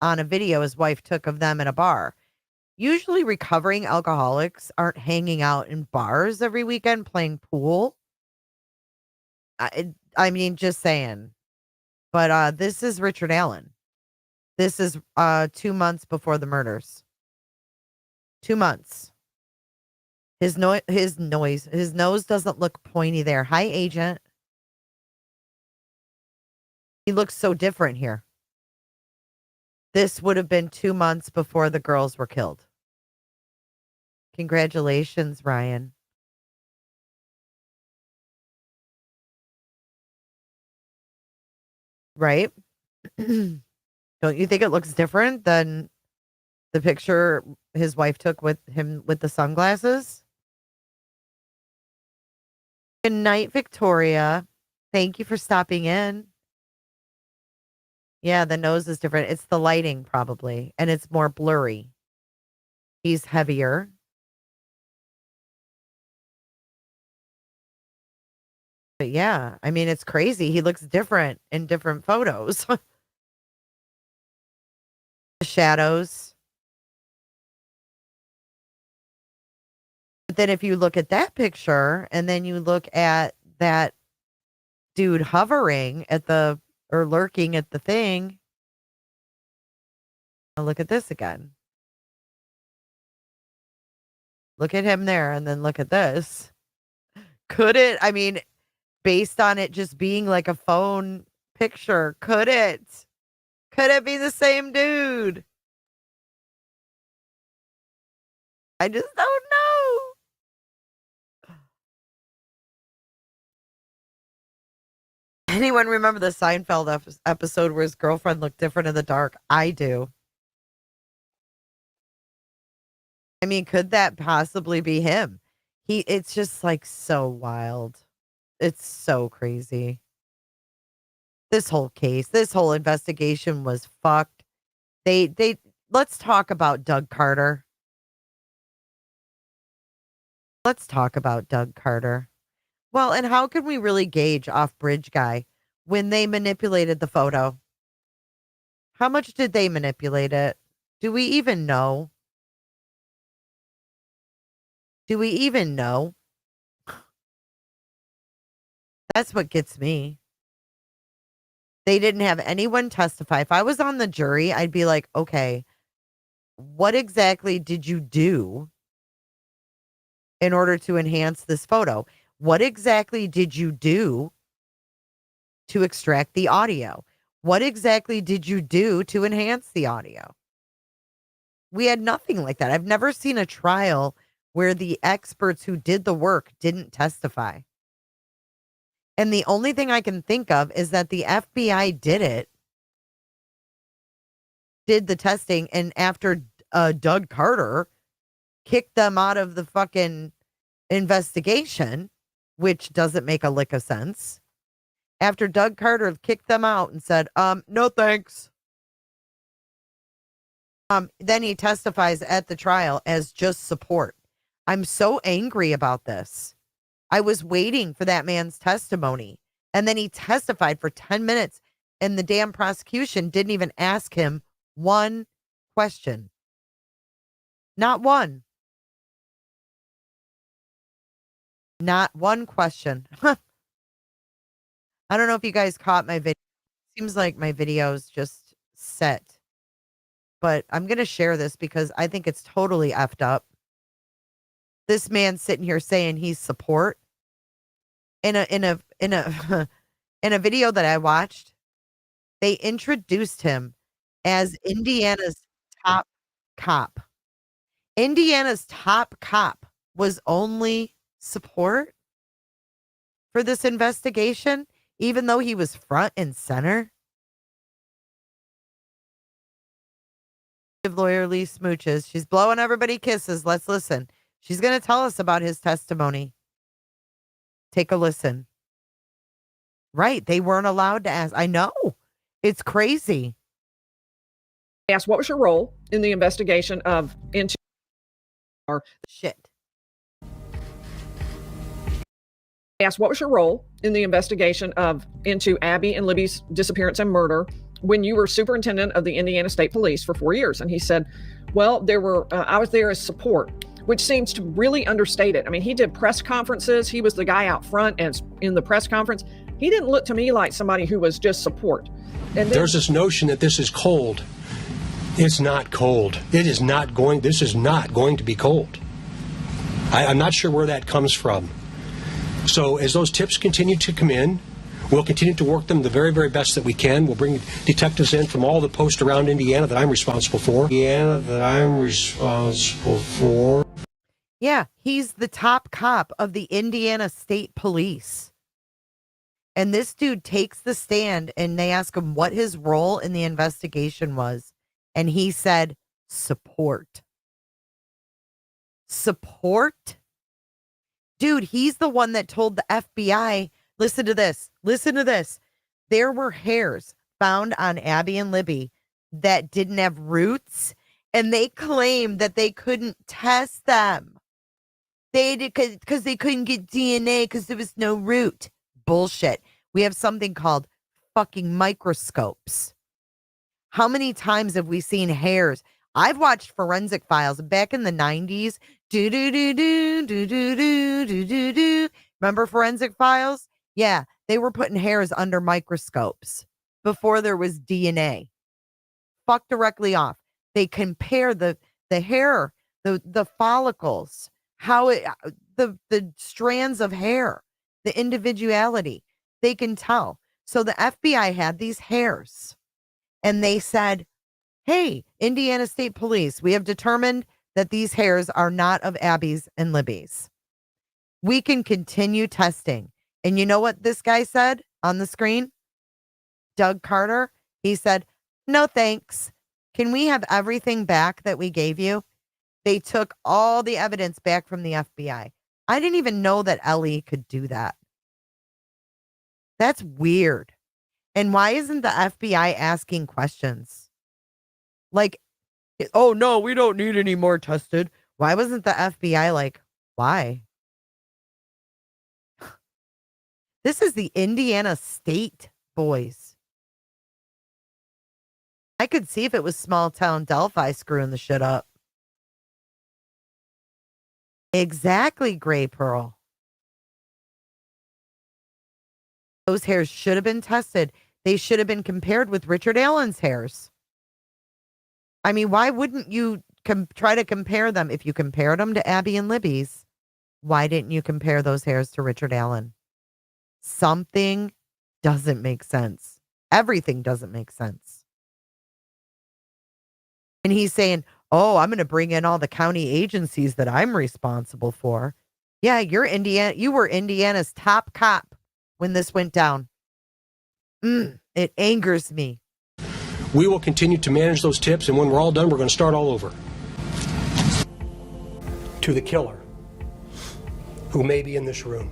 Speaker 1: on a video his wife took of them in a bar. Usually, recovering alcoholics aren't hanging out in bars every weekend playing pool. I mean, just saying. But this is Richard Allen. This is 2 months before the murders. 2 months. His nose doesn't look pointy there. Hi, agent. He looks so different here. This would have been 2 months before the girls were killed. Congratulations, Ryan. Right? Don't you think it looks different than the picture his wife took with him with the sunglasses? Good night, Victoria. Thank you for stopping in. Yeah, the nose is different. It's the lighting, probably, and it's more blurry. He's heavier. But yeah, I mean, it's crazy. He looks different in different photos. The shadows. But then if you look at that picture and then you look at that dude hovering at the or lurking at the thing. Now look at this again. Look at him there and then look at this. Could it, I mean, based on it just being like a phone picture? Could it? Could it be the same dude? I just don't know. Anyone remember the Seinfeld episode where his girlfriend looked different in the dark? I do. I mean, could that possibly be him? It's just like so wild. It's so crazy. This whole case, this whole investigation was fucked. Let's talk about Doug Carter. Let's talk about Doug Carter. Well, and how can we really gauge off Bridge Guy when they manipulated the photo? How much did they manipulate it? Do we even know? Do we even know? That's what gets me. They didn't have anyone testify. If I was on the jury, I'd be like, okay, what exactly did you do in order to enhance this photo? What exactly did you do to extract the audio? What exactly did you do to enhance the audio? We had nothing like that. I've never seen a trial where the experts who did the work didn't testify. And the only thing I can think of is that the FBI did the testing, and after Doug Carter kicked them out of the fucking investigation, which doesn't make a lick of sense. After Doug Carter kicked them out and said, no thanks. Then he testifies at the trial as just support. I'm so angry about this. I was waiting for that man's testimony. And then he testified for 10 minutes and the damn prosecution didn't even ask him one question. Not one. Not one question. I don't know if you guys caught my video. Seems like my video's just set. But I'm going to share this because I think it's totally effed up. This man sitting here saying he's support. In a in a video that I watched, they introduced him as Indiana's top cop. Indiana's top cop was only support for this investigation, even though he was front and center. Give lawyer Lee smooches. She's blowing everybody kisses. Let's listen. She's going to tell us about his testimony. Take a listen. Right. They weren't allowed to ask. I know. It's crazy.
Speaker 8: Asked, what was your role in the investigation of into
Speaker 1: shit?
Speaker 8: Asked, what was your role in the investigation of into Abby and Libby's disappearance and murder when you were superintendent of the Indiana State Police for 4 years? And he said, well, I was there as support, which seems to really understate it. I mean, he did press conferences. He was the guy out front and in the press conference. He didn't look to me like somebody who was just support. And
Speaker 9: there's this notion that this is cold. It's not cold. This is not going to be cold. I'm not sure where that comes from. So as those tips continue to come in, we'll continue to work them the very, very best that we can. We'll bring detectives in from all the posts around Indiana that I'm responsible for.
Speaker 1: Yeah, he's the top cop of the Indiana State Police. And this dude takes the stand and they ask him what his role in the investigation was. And he said, support. Support? Dude, he's the one that told the FBI, listen to this. Listen to this. There were hairs found on Abby and Libby that didn't have roots, and they claimed that they couldn't test them. They did because they couldn't get DNA because there was no root. Bullshit. We have something called fucking microscopes. How many times have we seen hairs? I've watched Forensic Files back in the 90s. Remember Forensic Files? Yeah, they were putting hairs under microscopes before there was DNA. Fuck directly off. They compare the hair, the follicles, the strands of hair, the individuality. They can tell. So the FBI had these hairs and they said, hey, Indiana State Police, we have determined that these hairs are not of Abby's and Libby's. We can continue testing. And you know what this guy said on the screen? Doug Carter. He said, no, thanks. Can we have everything back that we gave you? They took all the evidence back from the FBI. I didn't even know that Ellie could do that. That's weird. And why isn't the FBI asking questions? Like, oh, no, we don't need any more tested. Why wasn't the FBI like, why? This is the Indiana State boys. I could see if it was small town Delphi screwing the shit up. Exactly, Gray Pearl. Those hairs should have been tested. They should have been compared with Richard Allen's hairs. I mean, why wouldn't you try to compare them? If you compared them to Abby and Libby's, why didn't you compare those hairs to Richard Allen? Something doesn't make sense. Everything doesn't make sense. And he's saying, oh, I'm going to bring in all the county agencies that I'm responsible for. Yeah, you were Indiana's top cop when this went down. It angers me.
Speaker 9: We will continue to manage those tips, and when we're all done, we're going to start all over. To the killer, who may be in this room.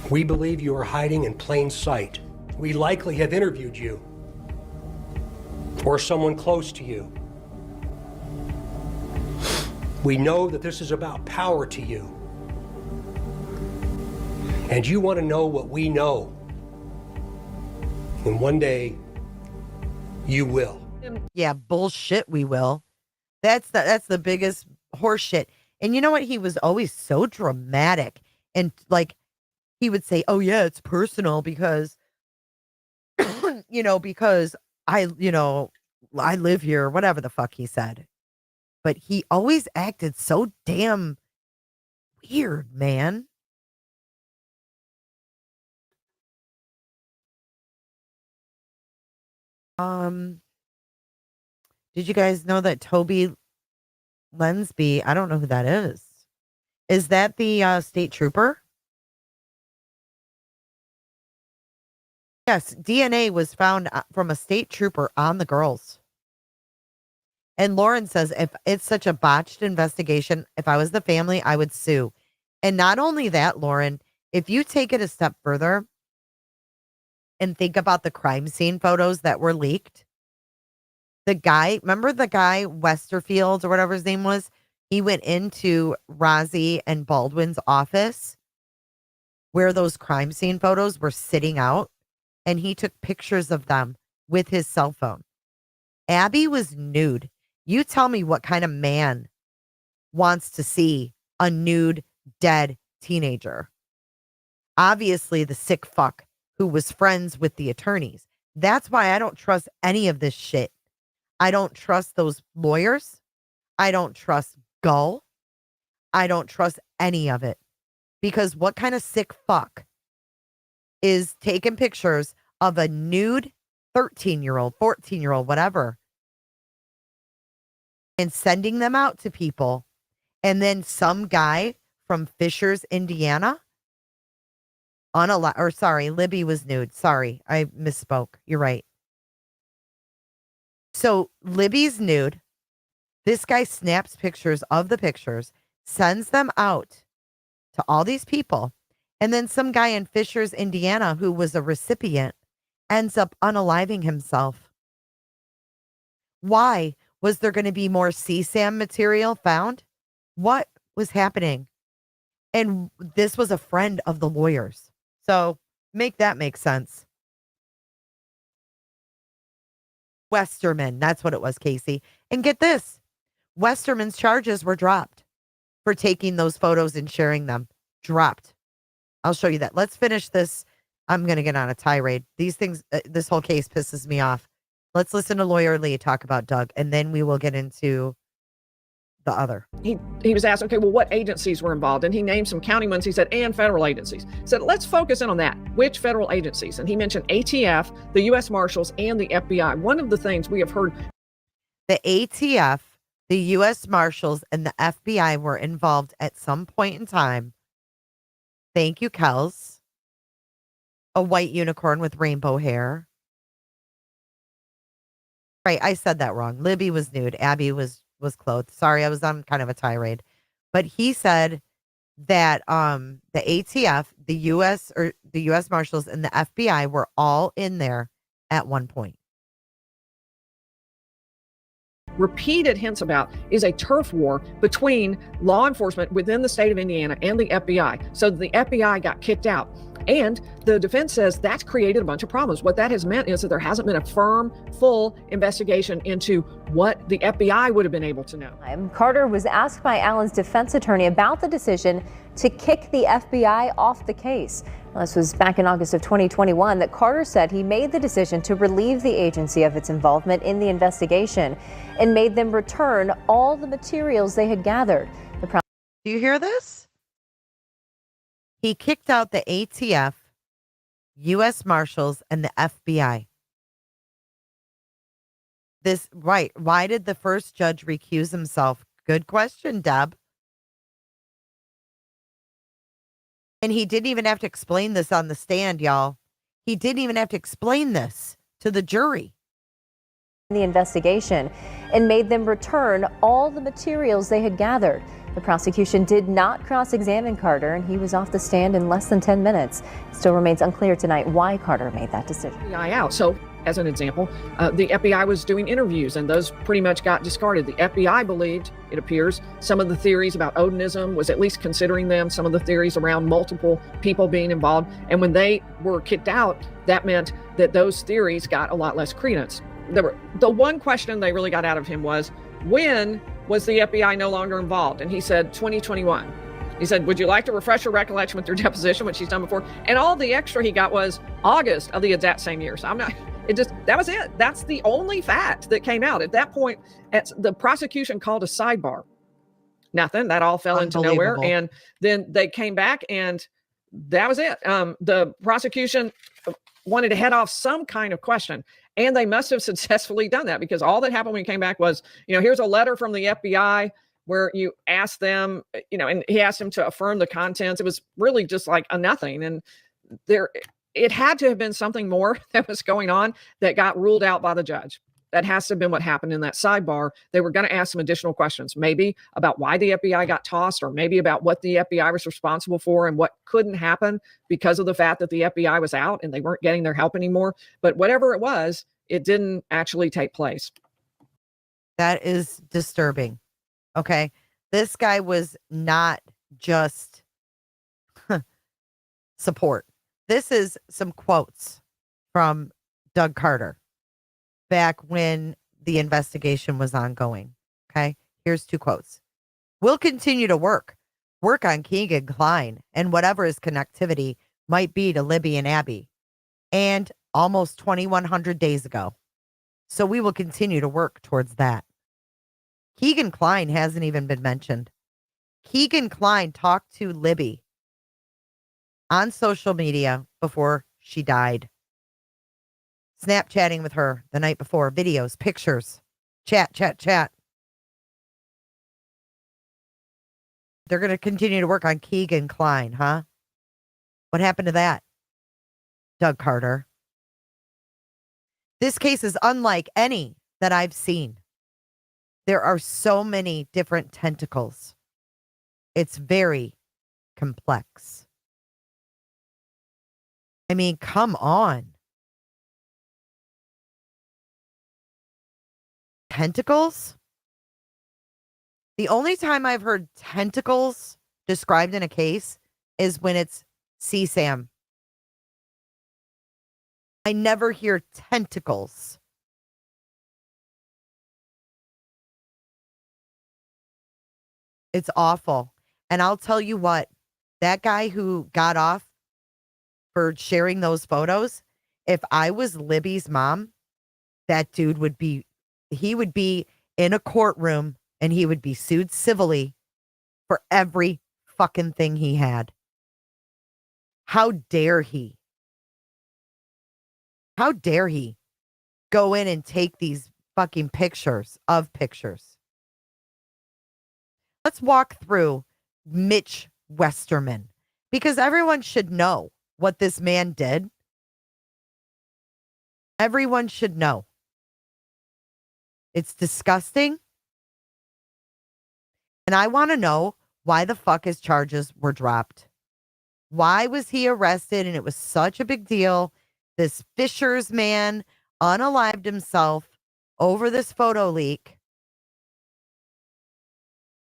Speaker 9: We believe you are hiding in plain sight. We likely have interviewed you or someone close to you. We know that this is about power to you. And you want to know what we know. And one day, you will.
Speaker 1: Yeah, bullshit, we will. That's the biggest horse shit. And you know what? He was always so dramatic. And like, he would say, oh yeah, it's personal because, because I live here, whatever the fuck he said. But he always acted so damn weird, man. Did you guys know that Toby Lensby, I don't know who that is. Is that the state trooper? Yes, DNA was found from a state trooper on the girls. And Lauren says, if it's such a botched investigation, if I was the family, I would sue. And not only that, Lauren, if you take it a step further and think about the crime scene photos that were leaked, remember the guy, Westerfield or whatever his name was? He went into Rozzy and Baldwin's office where those crime scene photos were sitting out, and he took pictures of them with his cell phone. Abby was nude. You tell me what kind of man wants to see a nude, dead teenager. Obviously, the sick fuck who was friends with the attorneys. That's why I don't trust any of this shit. I don't trust those lawyers. I don't trust Gull. I don't trust any of it. Because what kind of sick fuck is taking pictures of a nude 13-year-old, 14-year-old, whatever, and sending them out to people, and then some guy from Fishers, Indiana, Libby was nude. Sorry, I misspoke. You're right. So Libby's nude. This guy snaps pictures of the pictures, sends them out to all these people. And then some guy in Fishers, Indiana, who was a recipient, ends up unaliving himself. Why? Was there going to be more CSAM material found? What was happening? And this was a friend of the lawyers. So make that make sense. Westerman, that's what it was, Casey. And get this, Westerman's charges were dropped for taking those photos and sharing them. Dropped. I'll show you that. Let's finish this. I'm going to get on a tirade. These things, this whole case pisses me off. Let's listen to Lawyer Lee talk about Doug, and then we will get into the other.
Speaker 8: He was asked, okay, well, what agencies were involved? And he named some county ones. He said, and federal agencies. He said, let's focus in on that. Which federal agencies? And he mentioned ATF, the U.S. Marshals, and the FBI. One of the things we have heard.
Speaker 1: The ATF, the U.S. Marshals, and the FBI were involved at some point in time. Thank you, Kels. A white unicorn with rainbow hair. Right, I said that wrong. Libby was nude. Abby was clothed. Sorry, I was on kind of a tirade. But he said that the ATF, the US Marshals, and the FBI were all in there at one point.
Speaker 8: Repeated hints about is a turf war between law enforcement within the state of Indiana and the FBI. So the FBI got kicked out. And the defense says that's created a bunch of problems. What that has meant is that there hasn't been a firm, full investigation into what the FBI would have been able to know.
Speaker 10: Carter was asked by Allen's defense attorney about the decision to kick the FBI off the case. This was back in August of 2021 that Carter said he made the decision to relieve the agency of its involvement in the investigation and made them return all the materials they had gathered.
Speaker 1: Do you hear this? He kicked out the ATF, U.S. Marshals, and the FBI. Right. Why did the first judge recuse himself? Good question, Deb. And he didn't even have to explain this on the stand, y'all. He didn't even have to explain this to the jury.
Speaker 10: The investigation and made them return all the materials they had gathered. The prosecution did not cross-examine Carter, and he was off the stand in less than 10 minutes. It still remains unclear tonight why Carter made that decision.
Speaker 8: FBI out. So, as an example, the FBI was doing interviews, and those pretty much got discarded. The FBI believed, it appears, some of the theories about Odinism, was at least considering them, some of the theories around multiple people being involved. And when they were kicked out, that meant that those theories got a lot less credence. The one question they really got out of him was, when was the FBI no longer involved? And he said 2021. He said, would you like to refresh your recollection with your deposition, which he's done before? And all the extra he got was August of the exact same year. So that was it. That's the only fact that came out. At that point, the prosecution called a sidebar. Nothing. That all fell into nowhere. And then they came back and that was it. The prosecution wanted to head off some kind of question. And they must have successfully done that, because all that happened when he came back was, here's a letter from the FBI where you asked them, and he asked him to affirm the contents. It was really just like a nothing. And it had to have been something more that was going on that got ruled out by the judge. That has to have been what happened in that sidebar. They were going to ask some additional questions, maybe about why the FBI got tossed, or maybe about what the FBI was responsible for and what couldn't happen because of the fact that the FBI was out and they weren't getting their help anymore. But whatever it was, it didn't actually take place.
Speaker 1: That is disturbing. Okay. This guy was not just support. This is some quotes from Doug Carter back when the investigation was ongoing. Okay. Here's two quotes. We'll continue to work on Keegan Klein and whatever his connectivity might be to Libby and Abby, and almost 2,100 days ago. So we will continue to work towards that. Keegan Klein hasn't even been mentioned. Keegan Klein talked to Libby on social media before she died. Snapchatting with her the night before, videos, pictures, chat. They're going to continue to work on Keegan Klein, huh? What happened to that? Doug Carter. This case is unlike any that I've seen. There are so many different tentacles. It's very complex. I mean, come on. Tentacles? The only time I've heard tentacles described in a case is when it's CSAM. I never hear tentacles. It's awful. And I'll tell you what, that guy who got off for sharing those photos, if I was Libby's mom, that dude would be in a courtroom and he would be sued civilly for every fucking thing he had. How dare he? How dare he go in and take these fucking pictures of pictures? Let's walk through Mitch Westerman, because everyone should know what this man did. Everyone should know. It's disgusting. And I want to know why the fuck his charges were dropped. Why was he arrested and it was such a big deal? This Fisher's man unalived himself over this photo leak.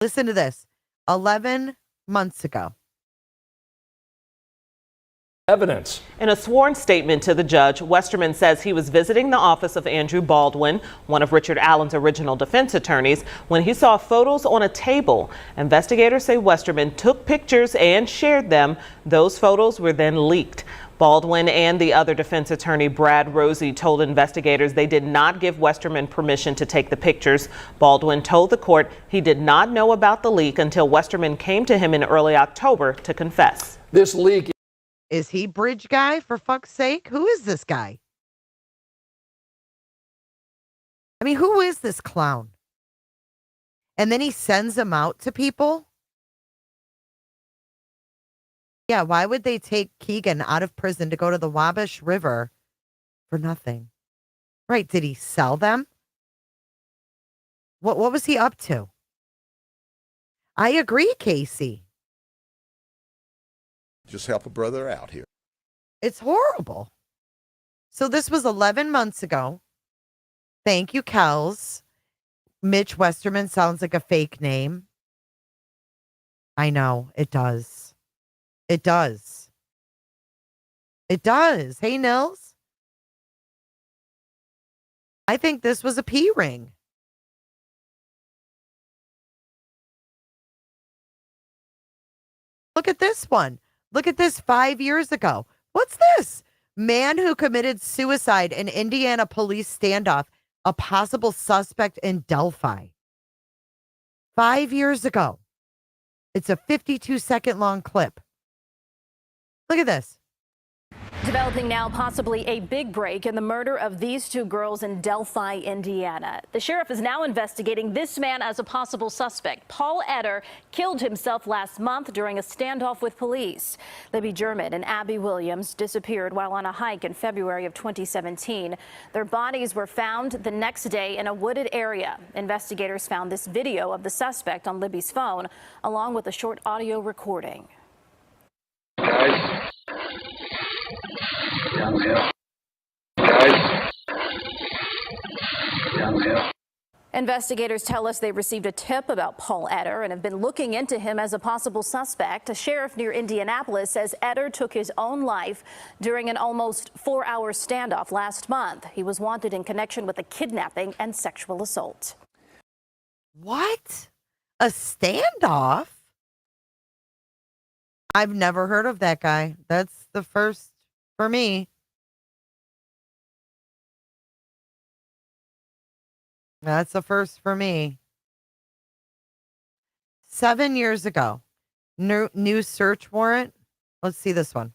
Speaker 1: Listen to this. 11 months ago.
Speaker 11: Evidence. In a sworn statement to the judge, Westerman says he was visiting the office of Andrew Baldwin, one of Richard Allen's original defense attorneys, when he saw photos on a table. Investigators say Westerman took pictures and shared them. Those photos were then leaked. Baldwin and the other defense attorney, Brad Rosie, told investigators they did not give Westerman permission to take the pictures. Baldwin told the court he did not know about the leak until Westerman came to him in early October to confess.
Speaker 2: This leak.
Speaker 1: Is he bridge guy, for fuck's sake? Who is this guy? I mean, who is this clown? And then he sends them out to people? Yeah, why would they take Keegan out of prison to go to the Wabash River for nothing? Right, did he sell them? What was he up to? I agree, Casey.
Speaker 2: Just help a brother out here.
Speaker 1: It's horrible. So this was 11 months ago. Thank you, Kels. Mitch Westerman sounds like a fake name. I know, it does. It does. It does. Hey, Nils. I think this was a P ring. Look at this one. Look at this 5 years ago. What's this? Man who committed suicide in Indiana police standoff, a possible suspect in Delphi. 5 years ago. It's a 52-second long clip. Look at this.
Speaker 12: Developing now possibly a big break in the murder of these two girls in Delphi, Indiana. The sheriff is now investigating this man as a possible suspect. Paul Etter killed himself last month during a standoff with police. Libby German and Abby Williams disappeared while on a hike in February of 2017. Their bodies were found the next day in a wooded area. Investigators found this video of the suspect on Libby's phone, along with a short audio recording. Investigators tell us they received a tip about Paul Etter and have been looking into him as a possible suspect. A sheriff near Indianapolis says Etter took his own life during an almost 4-hour standoff last month. He was wanted in connection with a kidnapping and sexual assault.
Speaker 1: What? A standoff? I've never heard of that guy. That's the first for me. That's the first for me. 7 years ago, new search warrant. Let's see this one.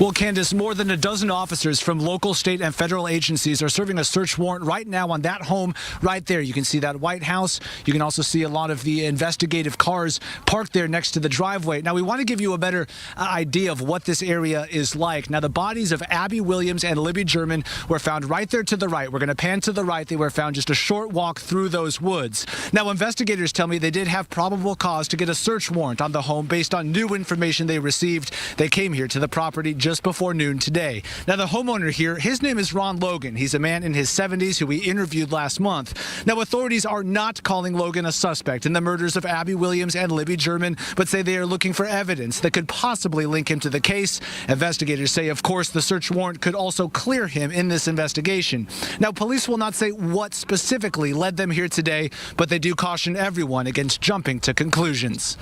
Speaker 13: Well, Candace, more than a dozen officers from local, state, and federal agencies are serving a search warrant right now on that home right there. You can see that White House. You can also see a lot of the investigative cars parked there next to the driveway. Now, we want to give you a better idea of what this area is like. Now, the bodies of Abby Williams and Libby German were found right there to the right. We're going to pan to the right. They were found just a short walk through those woods. Now, investigators tell me they did have probable cause to get a search warrant on the home based on new information they received. They came here to the property just before noon today. Now, the homeowner here, his name is Ron Logan. He's a man in his 70s who we interviewed last month. Now, authorities are not calling Logan a suspect in the murders of Abby Williams and Libby German, but say they are looking for evidence that could possibly link him to the case. Investigators say, of course, the search warrant could also clear him in this investigation. Now, police will not say what specifically led them here today, but they do caution everyone against jumping to conclusions.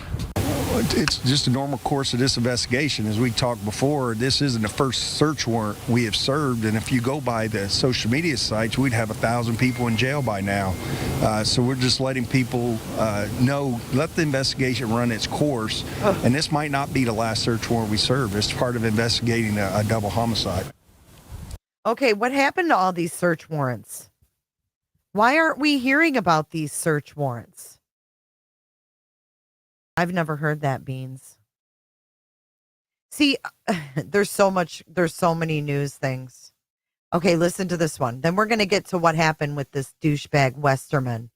Speaker 14: It's just a normal course of this investigation. As we talked before, this isn't the first search warrant we have served, and if you go by the social media sites, we'd have 1,000 people in jail by now. So we're just letting people know, let the investigation run its course, and this might not be the last search warrant we serve. It's part of investigating a double homicide.
Speaker 1: Okay, what happened to all these search warrants? Why aren't we hearing about these search warrants? I've never heard that, Beans. See, there's so many news things. Okay, listen to this one. Then we're going to get to what happened with this douchebag Westerman.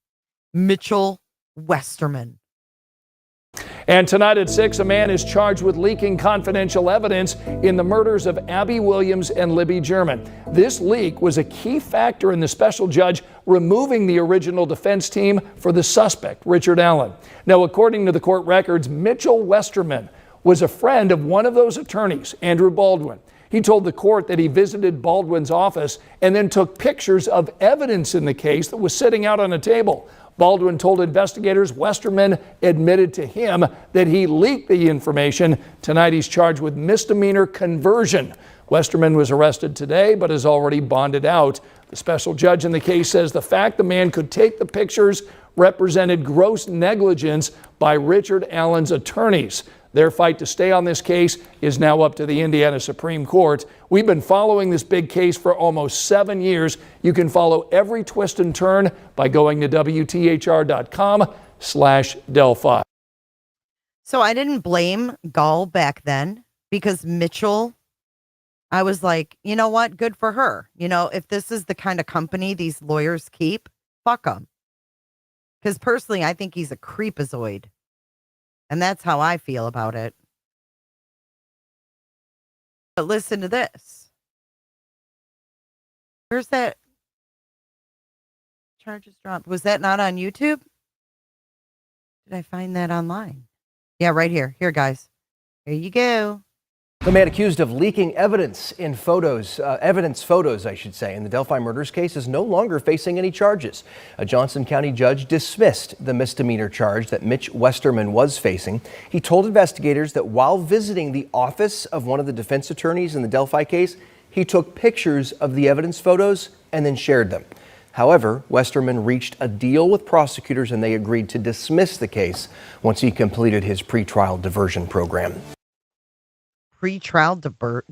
Speaker 1: Mitchell Westerman.
Speaker 15: And tonight at 6, a man is charged with leaking confidential evidence in the murders of Abby Williams and Libby German. This leak was a key factor in the special judge removing the original defense team for the suspect, Richard Allen. Now, according to the court records, Mitchell Westerman was a friend of one of those attorneys, Andrew Baldwin. He told the court that he visited Baldwin's office and then took pictures of evidence in the case that was sitting out on a table. Baldwin told investigators Westerman admitted to him that he leaked the information. Tonight he's charged with misdemeanor conversion. Westerman was arrested today but is already bonded out. The special judge in the case says the fact the man could take the pictures represented gross negligence by Richard Allen's attorneys. Their fight to stay on this case is now up to the Indiana Supreme Court. We've been following this big case for almost 7 years. You can follow every twist and turn by going to WTHR.com/Delphi.
Speaker 1: So I didn't blame Gull back then because Mitchell, I was like, you know what? Good for her. You know, if this is the kind of company these lawyers keep, fuck them. Because personally, I think he's a creepazoid. And that's how I feel about it. But listen to this. Where's that? Charges dropped. Was that not on YouTube? Did I find that online? Yeah, right here. Here, guys. Here you go.
Speaker 16: The man accused of leaking evidence in photos, I should say, in the Delphi murders case is no longer facing any charges. A Johnson County judge dismissed the misdemeanor charge that Mitch Westerman was facing. He told investigators that while visiting the office of one of the defense attorneys in the Delphi case, he took pictures of the evidence photos and then shared them. However, Westerman reached a deal with prosecutors and they agreed to dismiss the case once he completed his pretrial diversion program.
Speaker 1: Pre-trial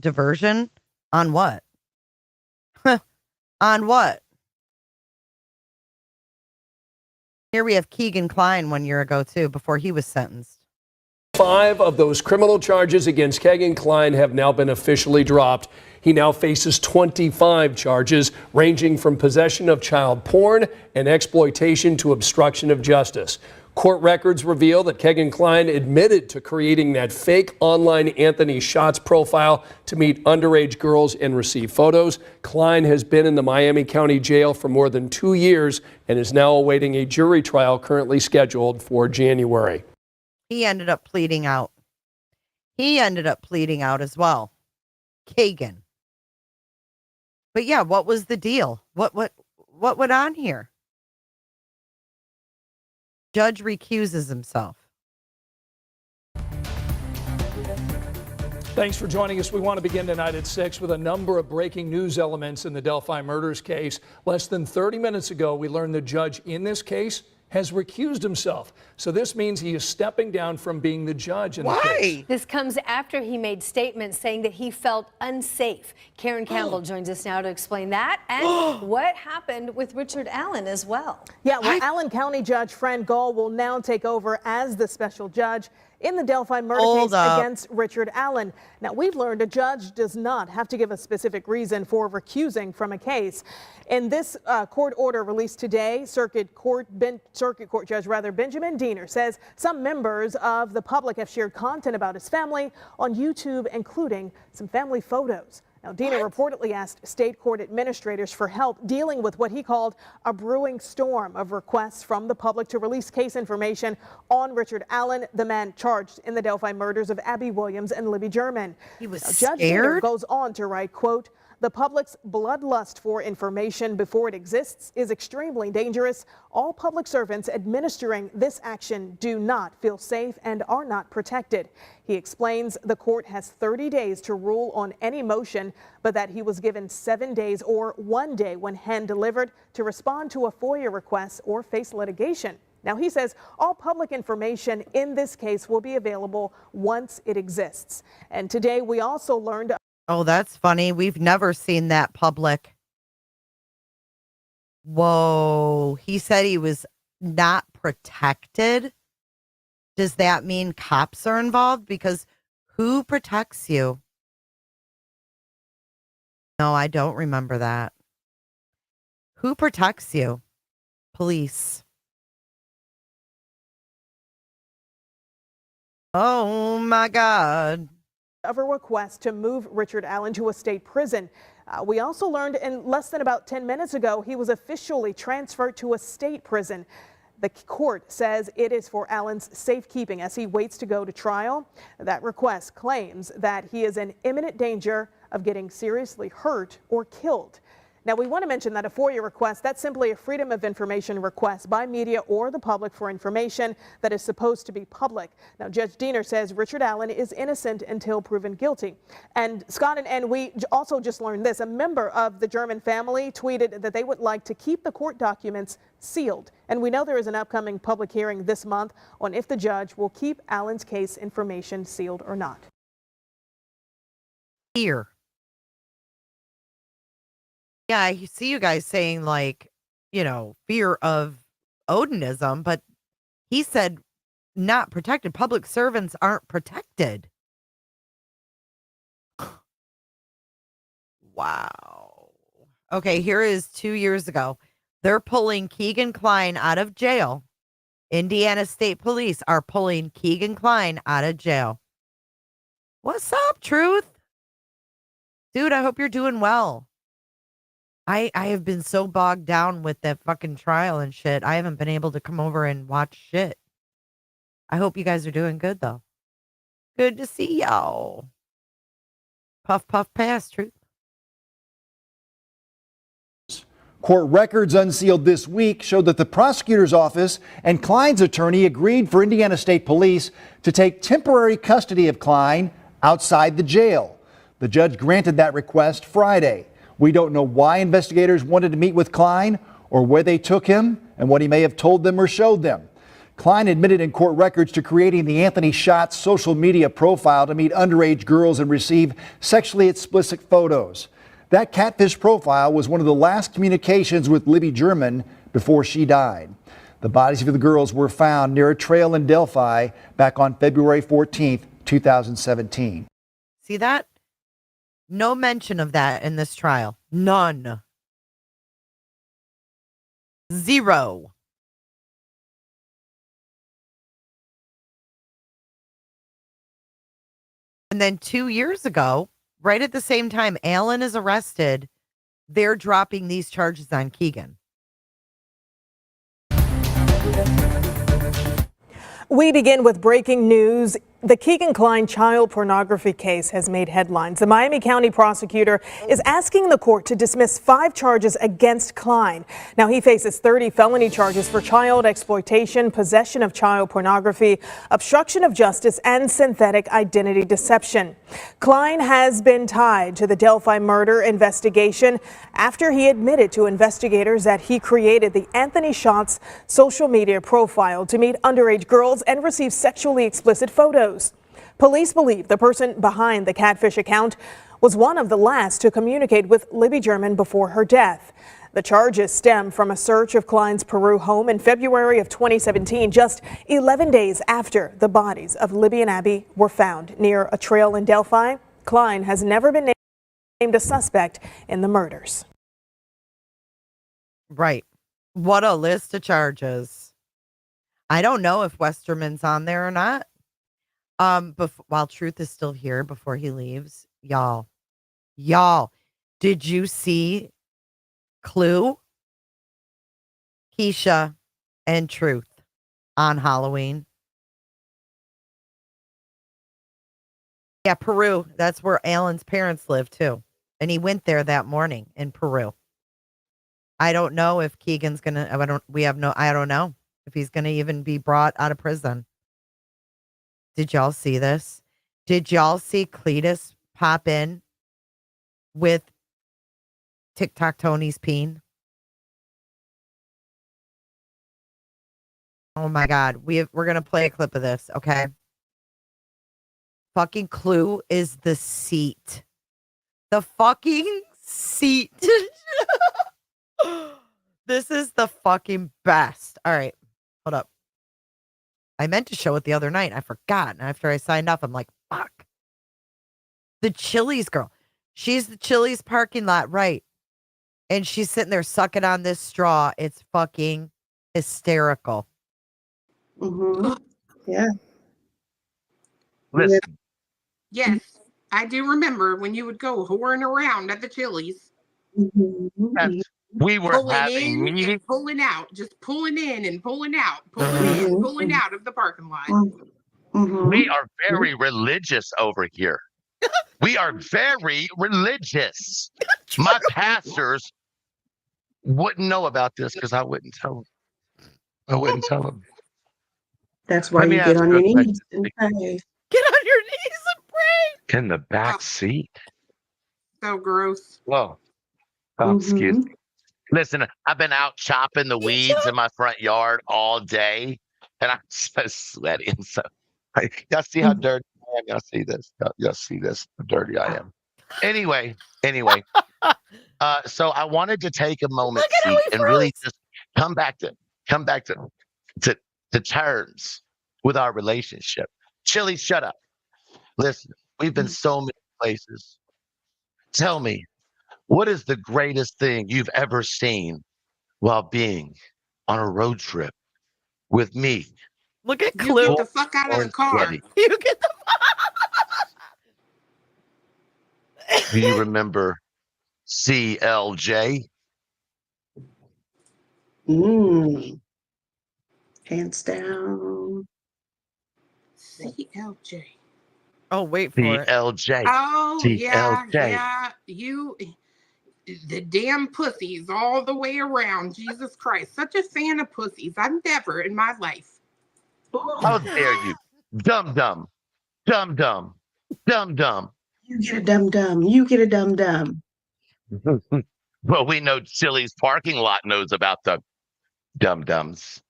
Speaker 1: diversion? On what? On what? Here we have Keegan Kline 1 year ago, too, before he was sentenced.
Speaker 15: 5 of those criminal charges against Keegan Kline have now been officially dropped. He now faces 25 charges, ranging from possession of child porn and exploitation to obstruction of justice. Court records reveal that Keegan Kline admitted to creating that fake online Anthony Shots profile to meet underage girls and receive photos. Kline has been in the Miami County Jail for more than 2 years and is now awaiting a jury trial currently scheduled for January.
Speaker 1: He ended up pleading out. He ended up pleading out as well. Keegan. But yeah, what was the deal? What went on here? Judge recuses himself.
Speaker 15: Thanks for joining us. We want to begin tonight at 6 with a number of breaking news elements in the Delphi murders case. Less than 30 minutes ago, we learned the judge in this case has recused himself. So this means he is stepping down from being the judge in the case.
Speaker 17: This comes after he made statements saying that he felt unsafe. Karen Campbell joins us now to explain that and what happened with Richard Allen as well.
Speaker 18: Yeah, well, Allen County Judge Fran Gull will now take over as the special judge in the Delphi murder case against Richard Allen. Now, we've learned a judge does not have to give a specific reason for recusing from a case. In this court order released today, Circuit Court Judge Benjamin Diener says some members of the public have shared content about his family on YouTube, including some family photos. Now, Diener reportedly asked state court administrators for help dealing with what he called a brewing storm of requests from the public to release case information on Richard Allen, the man charged in the Delphi murders of Abby Williams and Libby German.
Speaker 1: He was
Speaker 18: Judge Diener
Speaker 1: scared?
Speaker 18: goes on to write, quote, The public's bloodlust for information before it exists is extremely dangerous. All public servants administering this action do not feel safe and are not protected. He explains the court has 30 days to rule on any motion, but that he was given 7 days or 1 day when hand delivered to respond to a FOIA request or face litigation. Now, he says all public information in this case will be available once it exists. And today we also learned.
Speaker 1: Oh, that's funny. We've never seen that public. Whoa. He said he was not protected. Does that mean cops are involved? Because who protects you? No, I don't remember that. Who protects you? Police. Oh my God.
Speaker 18: Of a request to move Richard Allen to a state prison. We also learned in less than about 10 minutes ago, he was officially transferred to a state prison. The court says it is for Allen's safekeeping as he waits to go to trial. That request claims that he is in imminent danger of getting seriously hurt or killed. Now, we want to mention that a FOIA request, that's simply a Freedom of Information request by media or the public for information that is supposed to be public. Now, Judge Diener says Richard Allen is innocent until proven guilty. And Scott, and we also just learned this, a member of the German family tweeted that they would like to keep the court documents sealed. And we know there is an upcoming public hearing this month on if the judge will keep Allen's case information sealed or not.
Speaker 1: Here. Yeah, I see you guys saying like, fear of Odinism, but he said not protected. Public servants aren't protected. Wow. Okay, here is 2 years ago. They're pulling Keegan Kline out of jail. Indiana State Police are pulling Keegan Kline out of jail. What's up, Truth? Dude, I hope you're doing well. I have been so bogged down with that fucking trial and shit. I haven't been able to come over and watch shit. I hope you guys are doing good, though. Good to see y'all. Puff, puff, pass, Truth.
Speaker 19: Court records unsealed this week showed that the prosecutor's office and Kline's attorney agreed for Indiana State Police to take temporary custody of Kline outside the jail. The judge granted that request Friday. We don't know why investigators wanted to meet with Kline or where they took him and what he may have told them or showed them. Kline admitted in court records to creating the Anthony Schatz social media profile to meet underage girls and receive sexually explicit photos. That catfish profile was one of the last communications with Libby German before she died. The bodies of the girls were found near a trail in Delphi back on February 14th, 2017.
Speaker 1: See that? No mention of that in this trial. None. Zero. And then 2 years ago, right at the same time Allen is arrested, they're dropping these charges on Keegan.
Speaker 18: We begin with breaking news. The Keegan Kline child pornography case has made headlines. The Miami County prosecutor is asking the court to dismiss 5 charges against Kline. Now, he faces 30 felony charges for child exploitation, possession of child pornography, obstruction of justice, and synthetic identity deception. Kline has been tied to the Delphi murder investigation after he admitted to investigators that he created the Anthony Schatz social media profile to meet underage girls and receive sexually explicit photos. Police believe the person behind the catfish account was one of the last to communicate with Libby German before her death. The charges stem from a search of Kline's Peru home in February of 2017, just 11 days after the bodies of Libby and Abby were found near a trail in Delphi. Kline has never been named a suspect in the murders.
Speaker 1: Right. What a list of charges. I don't know if Westerman's on there or not. While Truth is still here before he leaves, y'all, did you see Clue, Keisha, and Truth on Halloween? Yeah, Peru. That's where Alan's parents live too. And he went there that morning in Peru. I don't know if Keegan's going to, I don't know if he's going to even be brought out of prison. Did y'all see this? Did y'all see Cletus pop in with TikTok Tony's peen? Oh my God. We're going to play a clip of this, okay? Fucking clue is the seat. The fucking seat. This is the fucking best. All right. Hold up. I meant to show it the other night. I forgot. And after I signed up, I'm like, fuck. The Chili's girl. She's the Chili's parking lot, right? And she's sitting there sucking on this straw. It's fucking hysterical.
Speaker 20: Yeah.
Speaker 21: Listen.
Speaker 22: Yes, I do remember when you would go whoring around at the Chili's.
Speaker 21: We were
Speaker 22: Pulling
Speaker 21: having
Speaker 22: in
Speaker 21: meetings.
Speaker 22: and pulling out, just pulling in and pulling out, pulling in, pulling out of the parking lot.
Speaker 21: We are very religious over here. We are very religious. My pastors wouldn't know about this because I wouldn't tell them. I wouldn't tell them.
Speaker 20: That's why
Speaker 21: Let me
Speaker 20: you get
Speaker 21: ask
Speaker 20: on
Speaker 21: you
Speaker 20: your
Speaker 21: a
Speaker 20: knees
Speaker 21: question.
Speaker 20: and pray.
Speaker 1: Get on your knees and pray.
Speaker 21: In the back seat.
Speaker 22: So gross.
Speaker 21: Whoa. Oh, excuse me. Listen, I've been out chopping the weeds in my front yard all day, and I'm so sweaty. And so, y'all see how dirty I am? Y'all see this? Y'all see this? How dirty I am. Anyway. So I wanted to take a moment, see, and really just come back to terms with our relationship. Chili, shut up. Listen, we've been so many places. Tell me, what is the greatest thing you've ever seen while being on a road trip with me?
Speaker 1: Look at
Speaker 22: You
Speaker 1: Clue.
Speaker 22: get the fuck out of the car.
Speaker 1: You get the
Speaker 21: Do you remember CLJ?
Speaker 20: Hands down.
Speaker 22: CLJ.
Speaker 1: Oh, wait for it.
Speaker 21: CLJ.
Speaker 22: Oh, yeah,
Speaker 21: CLJ.
Speaker 22: yeah. The damn pussies all the way around. Jesus Christ. Such a fan of pussies. I've never in my life.
Speaker 21: How dare you? Dum dum. Dum dum. Dum dum.
Speaker 20: You get a dum dum. You get a dum dum.
Speaker 21: Well, we know Chili's parking lot knows about the dum dums.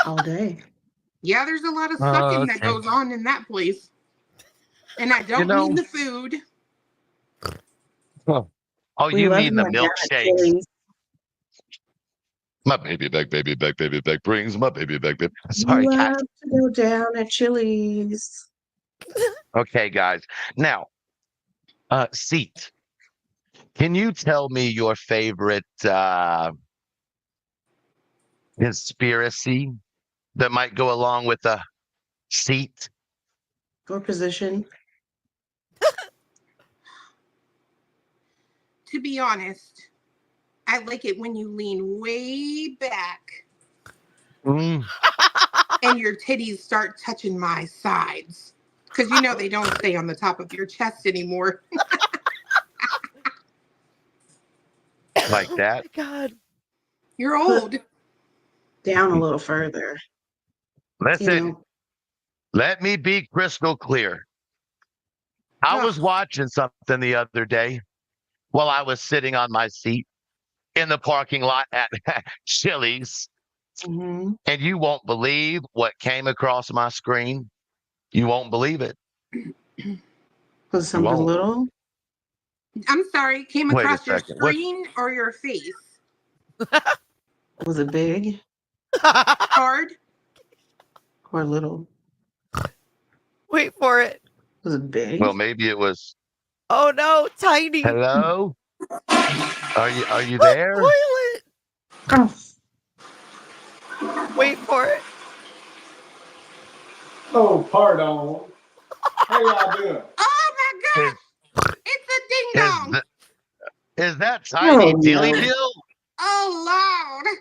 Speaker 20: All day.
Speaker 22: Yeah, there's a lot of sucking that
Speaker 21: okay.
Speaker 22: goes on in that place. And I don't mean the food.
Speaker 21: Oh,
Speaker 20: We
Speaker 21: you
Speaker 20: love
Speaker 21: mean the
Speaker 20: going down at
Speaker 21: milkshakes?
Speaker 20: Chili's.
Speaker 21: My baby back brings my baby back.
Speaker 20: We
Speaker 21: Sorry, guys.
Speaker 20: love to go down at Chili's.
Speaker 21: Okay, guys. Now, seat. Can you tell me your favorite conspiracy that might go along with a seat?
Speaker 20: Or position.
Speaker 22: To be honest, I like it when you lean way back and your titties start touching my sides. Because you know they don't stay on the top of your chest anymore.
Speaker 21: Like that?
Speaker 1: Oh my God.
Speaker 22: You're old.
Speaker 20: Down a little further.
Speaker 21: Listen, let me be crystal clear. I was watching something the other day while I was sitting on my seat in the parking lot at Chili's. And you won't believe what came across my screen. You won't believe it.
Speaker 20: Was something little?
Speaker 22: I'm sorry, came
Speaker 21: Wait a
Speaker 22: across your
Speaker 21: second. What-
Speaker 22: screen or your face?
Speaker 20: Was it big
Speaker 22: Hard?
Speaker 20: or little?
Speaker 1: Wait for it.
Speaker 20: Was it big?
Speaker 21: Well, maybe it was.
Speaker 1: Oh no, tiny.
Speaker 21: Hello? Are you there?
Speaker 1: Toilet. Wait for it.
Speaker 23: Oh, pardon. How y'all doing?
Speaker 22: Oh my God! It's a ding dong!
Speaker 21: Is that Tiny
Speaker 23: Oh,
Speaker 21: Dilly
Speaker 23: no.
Speaker 21: Dill?
Speaker 22: Oh Lord!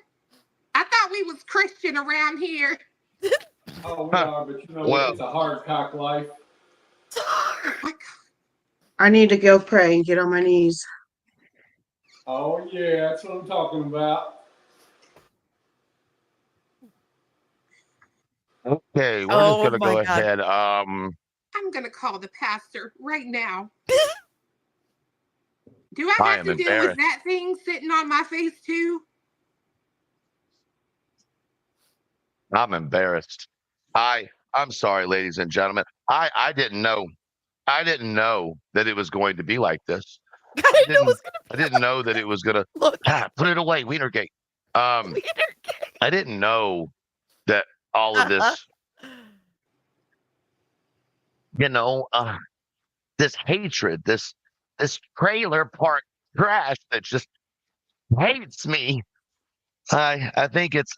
Speaker 22: I thought we was Christian around here.
Speaker 23: Oh, we are, but you know,
Speaker 21: Well-
Speaker 23: it's a hard cock life.
Speaker 20: I need to go pray and get on my knees.
Speaker 23: Oh yeah, that's what I'm talking about.
Speaker 21: Okay, we're just
Speaker 1: Oh
Speaker 21: gonna
Speaker 1: my
Speaker 21: go
Speaker 1: God.
Speaker 21: ahead.
Speaker 22: I'm gonna call the pastor right now. Do I
Speaker 21: I
Speaker 22: have
Speaker 21: am
Speaker 22: to deal with
Speaker 21: embarrassed.
Speaker 22: that thing sitting on my face too?
Speaker 21: I'm embarrassed. I'm sorry, ladies and gentlemen. I didn't know. I didn't know that it was going to be like this.
Speaker 1: I didn't know it was gonna
Speaker 21: I didn't know that it was gonna
Speaker 1: look.
Speaker 21: put it away, Wienergate. I didn't know that all of this, you know, this hatred, this trailer park trash that just hates me. I think it's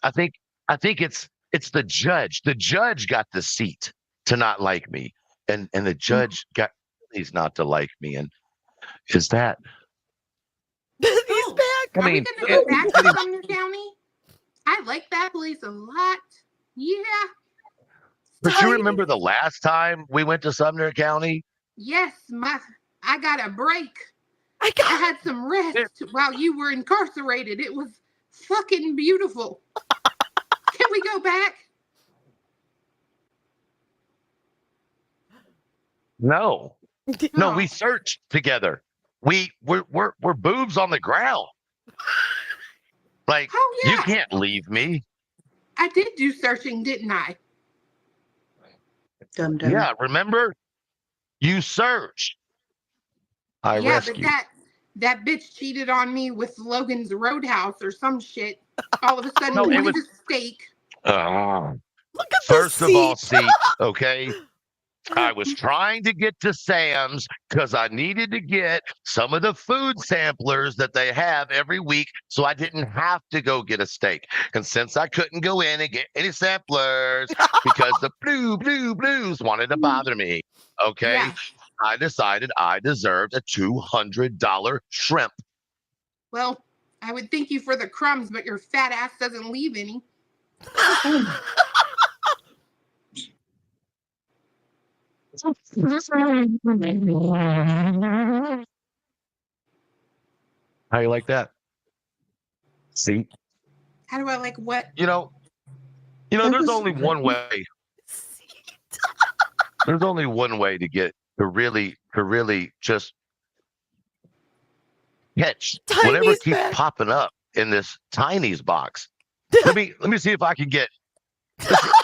Speaker 21: the judge. The judge got the seat to not like me, and the judge got he's not to like me. And is that?
Speaker 1: He's back.
Speaker 21: I
Speaker 22: Are we
Speaker 21: mean,
Speaker 22: gonna go back to Sumner County? I like that place a lot. Yeah.
Speaker 21: but you remember the last time we went to Sumner County?
Speaker 22: Yes, I got a break. I had some rest while you were incarcerated. It was fucking beautiful. Can we go back?
Speaker 21: No, no, we searched together. We're boobs on the ground. Like you can't leave me.
Speaker 22: I did do searching, didn't I?
Speaker 20: Dum-dum.
Speaker 21: Yeah, remember? You searched. I
Speaker 22: Yeah,
Speaker 21: rescued.
Speaker 22: but that bitch cheated on me with Logan's Roadhouse or some shit. All of a sudden,
Speaker 21: No, it
Speaker 22: wanted
Speaker 21: was-
Speaker 22: a steak.
Speaker 1: Look at
Speaker 21: First
Speaker 1: the
Speaker 21: of all,
Speaker 1: seat.
Speaker 21: seat, okay? I was trying to get to Sam's because I needed to get some of the food samplers that they have every week so I didn't have to go get a steak. And since I couldn't go in and get any samplers because the blues wanted to bother me, okay?
Speaker 22: Yeah.
Speaker 21: I decided I deserved a $200 shrimp.
Speaker 22: Well, I would thank you for the crumbs, but your fat ass doesn't leave any.
Speaker 21: How you like that? See?
Speaker 22: How do I like what?
Speaker 21: You know, there's only one way. There's only one way to get to really just catch whatever
Speaker 1: Tiny's
Speaker 21: keeps
Speaker 1: back.
Speaker 21: popping up in this Tiny's box. Let me see if I can get.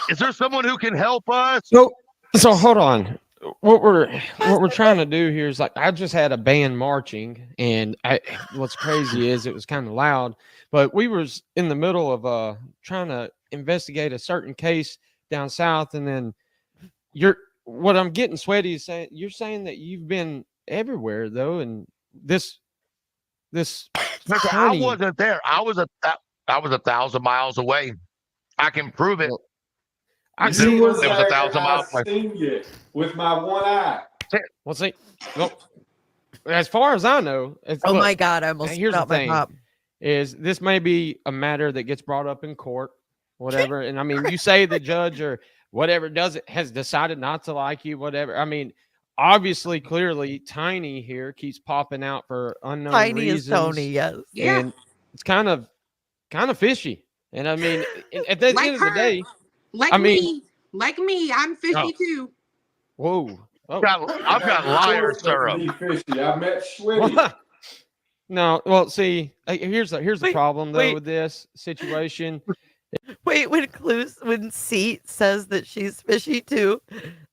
Speaker 21: Is there someone who can help us?
Speaker 3: So hold on. What we're trying to do here is, like, I just had a band marching, and what's crazy is it was kind of loud, but we was in the middle of trying to investigate a certain case down south, and then what I'm getting sweaty is you're saying that you've been everywhere though, and this
Speaker 21: I wasn't there. I was 1,000 miles away. I can prove it.
Speaker 3: I
Speaker 23: You
Speaker 3: see.
Speaker 23: was
Speaker 21: It was
Speaker 23: there
Speaker 21: 1,000
Speaker 23: and
Speaker 21: miles
Speaker 23: I
Speaker 21: away.
Speaker 23: seen you with my one eye.
Speaker 3: Well, see, as far as I know,
Speaker 1: Oh my God, I almost
Speaker 3: here's
Speaker 1: spit
Speaker 3: the
Speaker 1: out my
Speaker 3: thing:
Speaker 1: pop.
Speaker 3: is this may be a matter that gets brought up in court, whatever. And I mean, you say the judge or whatever has decided not to like you, whatever. I mean, obviously, clearly, Tiny here keeps popping out for unknown
Speaker 1: Tiny
Speaker 3: reasons.
Speaker 1: is Tony, yes.
Speaker 3: And it's kind of fishy. And I mean, at the
Speaker 22: Like
Speaker 3: end of the
Speaker 22: her.
Speaker 3: day,
Speaker 22: Like
Speaker 3: I mean,
Speaker 22: me, I'm fishy too.
Speaker 3: whoa. Oh.
Speaker 21: I've got liar syrup.
Speaker 23: Fishy. I met Schwitty.
Speaker 3: No, well, see, here's the problem though with this situation.
Speaker 1: Wait, when Seat says that she's fishy too,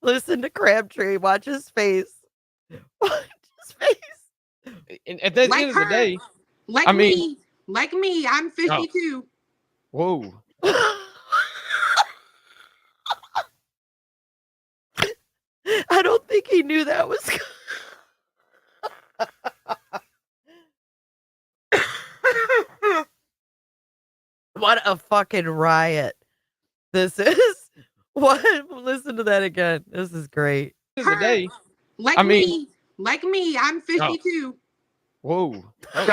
Speaker 1: listen to Crabtree. Watch his face. Watch his face.
Speaker 3: And at the
Speaker 22: Like
Speaker 3: end of the
Speaker 22: her.
Speaker 3: day,
Speaker 22: Like
Speaker 3: I mean,
Speaker 22: me, I'm fishy too.
Speaker 3: Whoa.
Speaker 1: I don't think he knew that was. What a fucking riot this is. What? Listen to that again. This is great.
Speaker 22: Her. Like me, I'm fishy too.
Speaker 3: Whoa.
Speaker 21: I've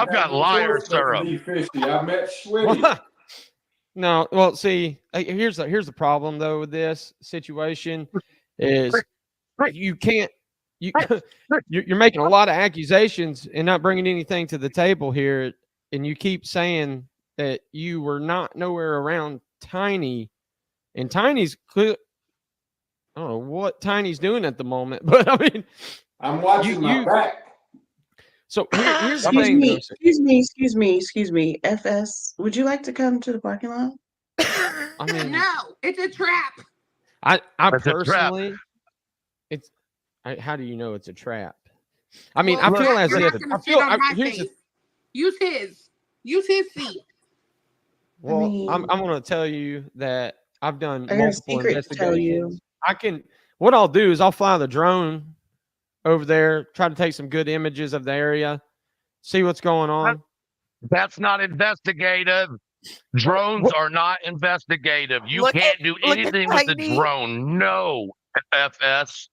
Speaker 21: got liar syrup.
Speaker 23: Fishy. I met Schwitty.
Speaker 3: No, well, see, here's the problem though with this situation is you can't you're making a lot of accusations and not bringing anything to the table here, and you keep saying that you were not nowhere around Tiny, and Tiny's clear. I don't know what Tiny's doing at the moment, but I mean,
Speaker 23: I'm watching my back.
Speaker 3: So here's the
Speaker 20: Excuse
Speaker 3: thing,
Speaker 20: me,
Speaker 3: though.
Speaker 20: excuse me. FS, would you like to come to the parking lot?
Speaker 3: I mean,
Speaker 22: No, it's a trap.
Speaker 3: I
Speaker 21: It's a trap.
Speaker 3: personally, how do you know it's a trap? I mean,
Speaker 22: Well,
Speaker 3: I feel as
Speaker 22: you're
Speaker 3: if
Speaker 22: not gonna
Speaker 3: I
Speaker 22: sit
Speaker 3: feel.
Speaker 22: on my
Speaker 3: Here's
Speaker 22: face. Use his seat.
Speaker 3: well, I'm going to tell you that I've done
Speaker 20: I got a
Speaker 3: multiple
Speaker 20: secret to tell you.
Speaker 3: investigations. What I'll do is I'll fly the drone over there, try to take some good images of the area, see what's going on.
Speaker 21: That's not investigative. Drones are not investigative. You can't do anything with the drone. No, FS.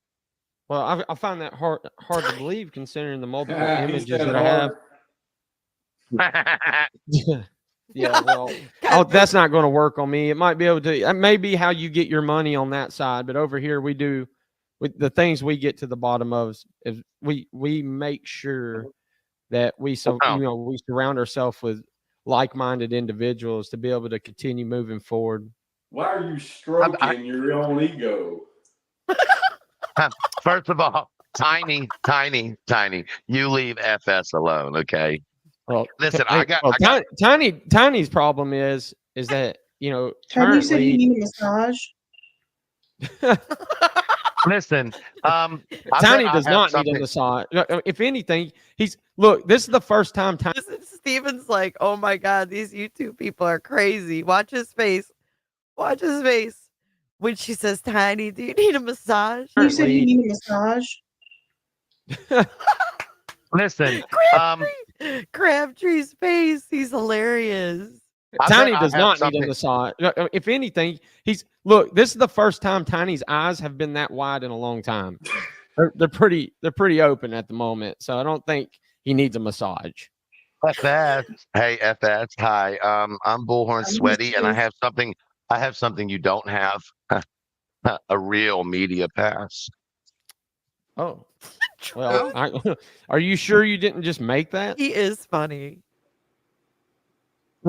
Speaker 3: Well, I find that hard to believe considering the multiple
Speaker 23: He
Speaker 3: images
Speaker 23: said
Speaker 3: that I have. Yeah, well, that's not going to work on me. It might be able to. It may be how you get your money on that side, but over here we do. With the things we get to the bottom of is we make sure that we surround ourselves with like-minded individuals to be able to continue moving forward.
Speaker 23: Why are you stroking your own ego?
Speaker 21: First of all, Tiny, you leave FS alone, okay?
Speaker 3: Well,
Speaker 21: listen,
Speaker 3: Tiny's problem is that
Speaker 20: Have you said you
Speaker 3: currently.
Speaker 20: need a massage?
Speaker 21: Listen,
Speaker 3: Tiny does not need a massage. If anything, this is the first time Tiny.
Speaker 1: Steven's like, oh my God, these YouTube people are crazy. Watch his face. Watch his face. When she says, Tiny, do you need a massage?
Speaker 20: You said you need a massage?
Speaker 21: Listen,
Speaker 1: Crabtree's face. He's hilarious.
Speaker 3: Tiny does not need a massage. If anything, this is the first time Tiny's eyes have been that wide in a long time. They're pretty open at the moment, so I don't think he needs a massage.
Speaker 21: FS, hey FS, hi. I'm Bullhorn Sweaty, and I have something you don't have. A real media pass.
Speaker 3: Oh, well, are you sure you didn't just make that?
Speaker 1: He is funny.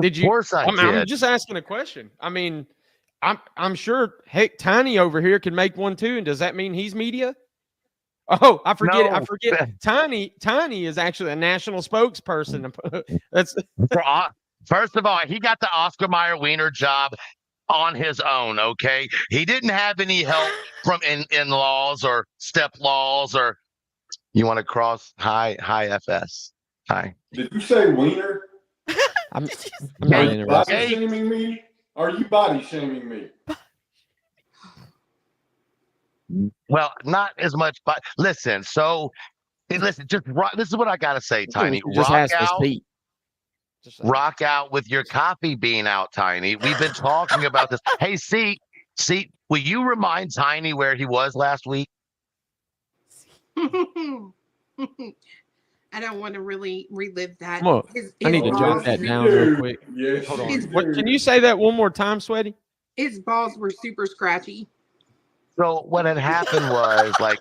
Speaker 3: Did you?
Speaker 21: Of course I did.
Speaker 3: I'm just asking a question. I mean, I'm sure. Hey, Tiny over here can make one too, and does that mean he's media? Oh, I forget.
Speaker 21: No.
Speaker 3: I forget. Tiny is actually a national spokesperson. That's
Speaker 21: first of all, he got the Oscar Mayer Wiener job on his own. Okay, he didn't have any help from in-laws or step-laws or. You want to cross? Hi, FS. Hi.
Speaker 23: Did you say wiener?
Speaker 3: I'm not interested.
Speaker 23: Body shaming me? Are you body shaming me?
Speaker 21: Well, not as much, but listen. So, listen. Just this is what I gotta say, Tiny. Rock out with your coffee bean out, Tiny. We've been talking about this. Hey, see. Will you remind Tiny where he was last week?
Speaker 22: I don't want to really relive that.
Speaker 3: I need to jot that down real quick.
Speaker 23: Yes,
Speaker 3: hold on. Can you say that one more time, Sweaty?
Speaker 22: His balls were super scratchy.
Speaker 21: So what had happened was, like,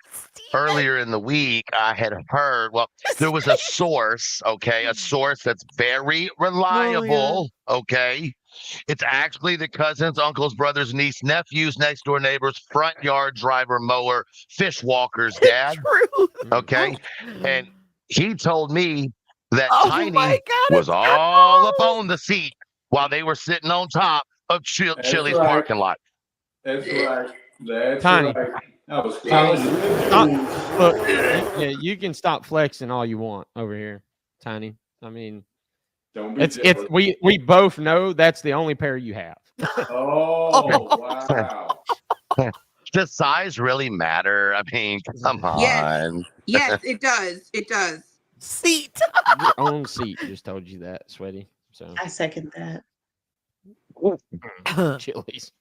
Speaker 21: earlier in the week, I had heard, there was a source, okay, a source that's very reliable, okay? It's actually the cousins, uncles, brothers, niece, nephews, next door neighbors, front yard driver, mower, fish walker's dad, okay? And he told me that Tiny was all up on the seat while they were sitting on top of Chili's parking lot.
Speaker 23: That's right. That's
Speaker 3: Tiny.
Speaker 23: right. I was
Speaker 3: Look, you can stop flexing all you want over here, Tiny. I mean,
Speaker 23: don't be jealous.
Speaker 3: We both know that's the only pair you have.
Speaker 23: Oh, wow.
Speaker 21: Does size really matter? I mean, come on.
Speaker 22: Yes, it does. It does.
Speaker 1: Seat.
Speaker 3: Your own seat just told you that, Sweaty. So
Speaker 20: I second that.
Speaker 3: Chili's.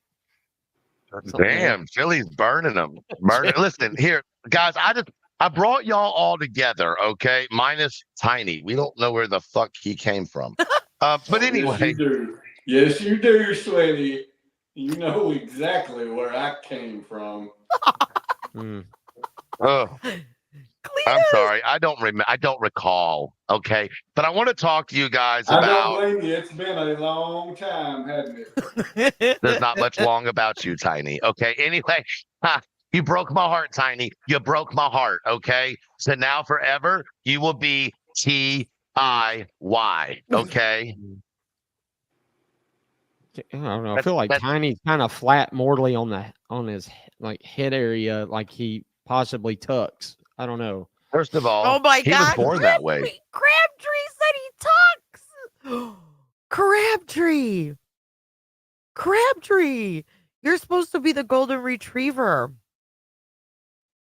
Speaker 21: Damn, Chili's burning them. Listen, here, guys, I brought y'all all together, okay? Minus Tiny. We don't know where the fuck he came from. But anyway.
Speaker 23: Yes, you do, Sweaty. You know exactly where I came from.
Speaker 21: I'm sorry. I don't remember. I don't recall. Okay, but I want to talk to you guys
Speaker 23: I don't
Speaker 21: about.
Speaker 23: blame you. It's been a long time, hasn't it?
Speaker 21: There's not much long about you, Tiny. Okay. Anyway, you broke my heart, Tiny. You broke my heart. Okay. So now forever, you will be TIY. Okay.
Speaker 3: I don't know. I feel like Tiny's kind of flat mortally on his like head area, like he possibly tucks. I don't know.
Speaker 21: First of all,
Speaker 1: Oh my
Speaker 21: he
Speaker 1: God,
Speaker 21: was born that way.
Speaker 1: Crabtree said he talks. Crabtree, you're supposed to be the golden retriever.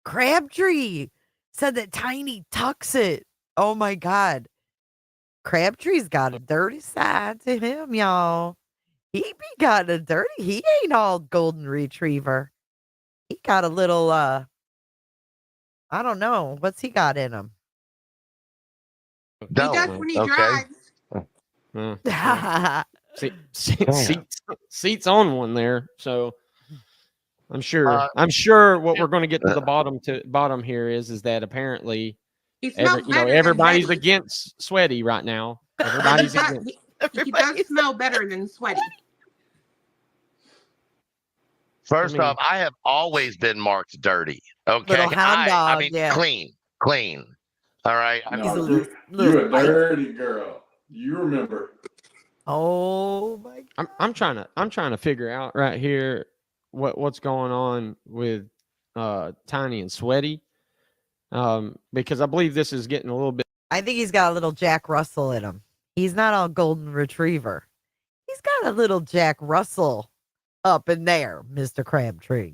Speaker 1: Crabtree said that Tiny tucks it. Oh my God. Crabtree's got a dirty side to him, y'all. He be got a dirty. He ain't all golden retriever. He got a little I don't know. What's he got in him?
Speaker 22: He does when he drives.
Speaker 3: Seats on one there. So I'm sure what we're going to get to the bottom here is that apparently everybody's against Sweaty right now. Everybody's against.
Speaker 22: He does smell better than Sweaty.
Speaker 21: First off, I have always been marked dirty. Okay.
Speaker 1: Little hound dog,
Speaker 21: I mean,
Speaker 1: yeah.
Speaker 21: clean. All right.
Speaker 23: You're a dirty girl. You remember.
Speaker 1: Oh my God.
Speaker 3: I'm trying to figure out right here what's going on with Tiny and Sweaty. Because I believe this is getting a little bit.
Speaker 1: I think he's got a little Jack Russell in him. He's not all golden retriever. He's got a little Jack Russell up in there, Mr. Crabtree.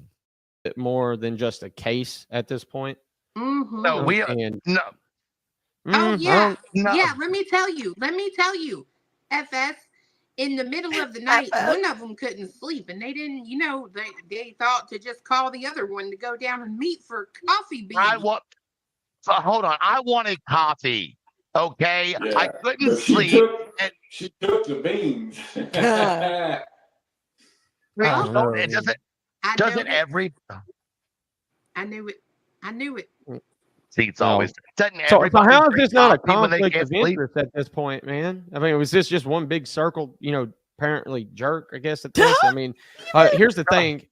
Speaker 3: More than just a case at this point.
Speaker 22: Mm-hmm.
Speaker 21: No, we are no.
Speaker 22: Oh yeah, yeah. Let me tell you, FS. In the middle of the night, one of them couldn't sleep, and they didn't. They thought to just call the other one to go down and meet for coffee beans.
Speaker 21: Hold on. I wanted coffee. Okay,
Speaker 23: Yeah,
Speaker 21: I couldn't sleep.
Speaker 23: She took the beans.
Speaker 21: Doesn't every?
Speaker 22: I knew it.
Speaker 21: Seats always. Doesn't
Speaker 3: So
Speaker 21: everybody?
Speaker 3: how is this not a
Speaker 21: when they
Speaker 3: conflict
Speaker 21: can't
Speaker 3: of
Speaker 21: sleep?
Speaker 3: interest at this point, man? I mean, was this just one big circle? Apparently jerk. I guess at this. I mean, here's the thing.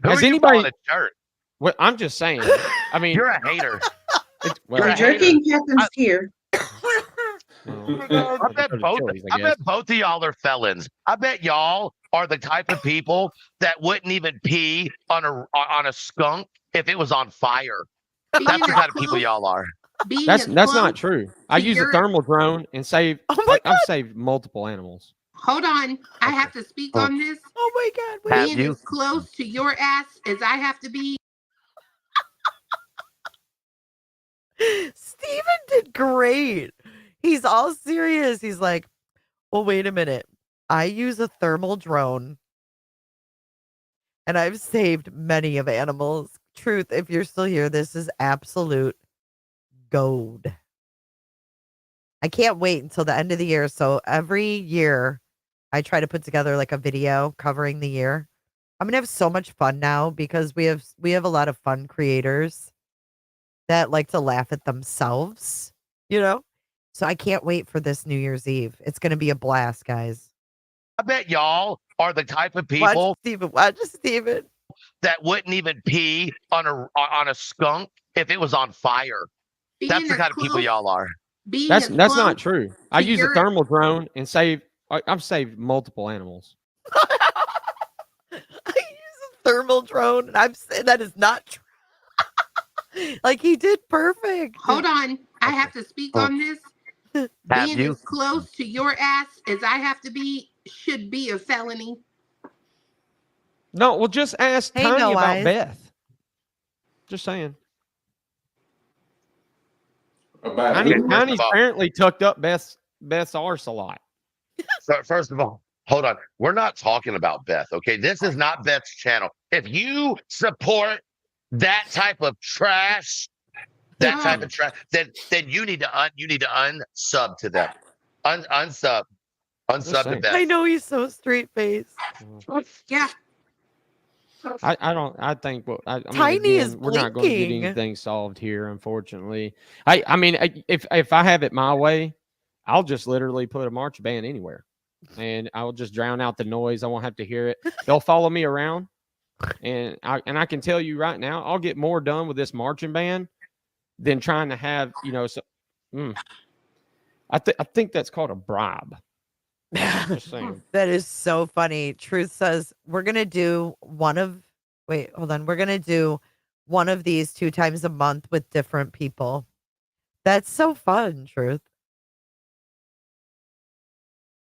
Speaker 21: Who
Speaker 3: Has
Speaker 21: are you
Speaker 3: anybody?
Speaker 21: calling a jerk?
Speaker 3: Well, I'm just saying. I mean,
Speaker 21: You're a hater.
Speaker 20: The jerking happens here.
Speaker 21: I bet both of y'all are felons. I bet y'all are the type of people that wouldn't even pee on a skunk if it was on fire. That's the kind of people y'all are.
Speaker 3: That's not true. I use a thermal drone and save. I've saved multiple animals.
Speaker 22: Hold on, I have to speak on this.
Speaker 1: Oh my God!
Speaker 22: Being as close to your ass as I have to be.
Speaker 1: Steven did great. He's all serious. He's like, well, wait a minute. I use a thermal drone and I've saved many of animals. Truth, if you're still here, this is absolute gold. I can't wait until the end of the year. So every year I try to put together like a video covering the year. I'm gonna have so much fun now because we have a lot of fun creators that like to laugh at themselves, So I can't wait for this New Year's Eve. It's going to be a blast, guys.
Speaker 21: I bet y'all are the type of people
Speaker 1: Watch Steven.
Speaker 21: that wouldn't even pee on a skunk if it was on fire. That's the kind of people y'all are.
Speaker 3: That's not true. I use a thermal drone and I've saved multiple animals.
Speaker 1: I use a thermal drone and I'm saying that is not true. Like he did perfect.
Speaker 22: Hold on, I have to speak on this. Being as close to your ass as I have to be should be a felony.
Speaker 3: No, well, just ask Tiny about Beth. Just saying. Tiny's apparently tucked up Beth's arse a lot.
Speaker 21: So first of all, hold on. We're not talking about Beth, okay? This is not Beth's channel. If you support that type of trash, then you need to unsub to them. Unsub to Beth.
Speaker 1: I know he's so straight faced.
Speaker 22: Yeah.
Speaker 3: I think. Well, I mean,
Speaker 1: Tiny is
Speaker 3: again, we're not going to get
Speaker 1: blinking.
Speaker 3: anything solved here, unfortunately. I mean, if I have it my way, I'll just literally put a march band anywhere, and I'll just drown out the noise. I won't have to hear it. They'll follow me around, and I can tell you right now, I'll get more done with this marching band than trying to have I think that's called a bribe. Just saying.
Speaker 1: That is so funny. Truth says we're gonna do one of wait, hold on. We're gonna do one of these 2 times a month with different people. That's so fun, Truth.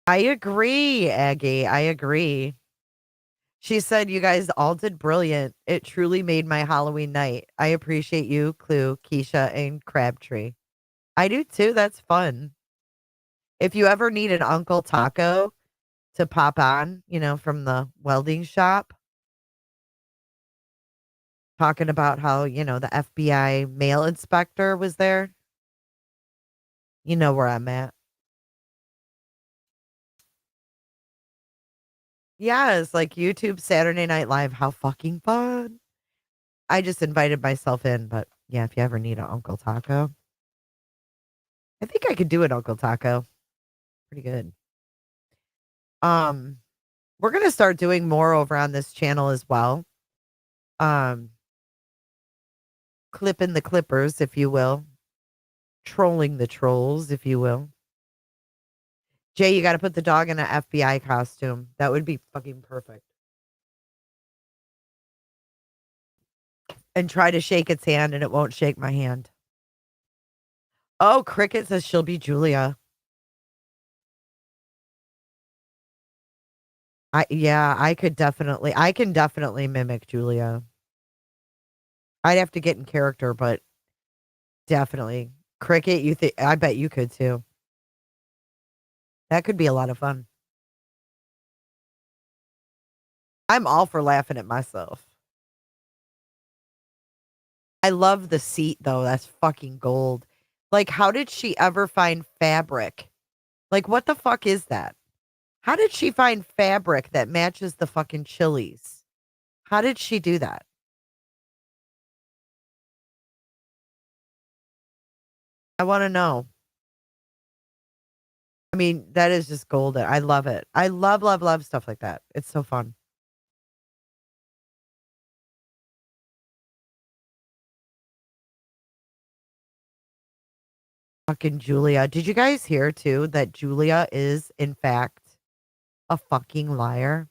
Speaker 1: I agree, Aggie. I agree. She said you guys all did brilliant. It truly made my Halloween night. I appreciate you, Clue, Keisha, and Crabtree. I do too. That's fun. If you ever need an Uncle Taco to pop on, from the welding shop, talking about how, the FBI mail inspector was there. You know where I'm at. Yes, like YouTube Saturday Night Live. How fucking fun. I just invited myself in, but yeah, if you ever need an Uncle Taco. I think I could do an Uncle Taco. Pretty good. We're gonna start doing more over on this channel as well. Clipping the clippers, if you will. Trolling the trolls, if you will. Jay, you got to put the dog in an FBI costume. That would be fucking perfect. And try to shake its hand, and it won't shake my hand. Oh, Cricket says she'll be Julia. I can definitely mimic Julia. I'd have to get in character, but definitely. Cricket, I bet you could too. That could be a lot of fun. I'm all for laughing at myself. I love the seat though. That's fucking gold. Like, how did she ever find fabric? Like, what the fuck is that? How did she find fabric that matches the fucking chilies? How did she do that? I want to know. I mean, that is just golden. I love it. I love, love, love stuff like that. It's so fun. Fucking Julia. Did you guys hear too that Julia is, in fact, a fucking liar?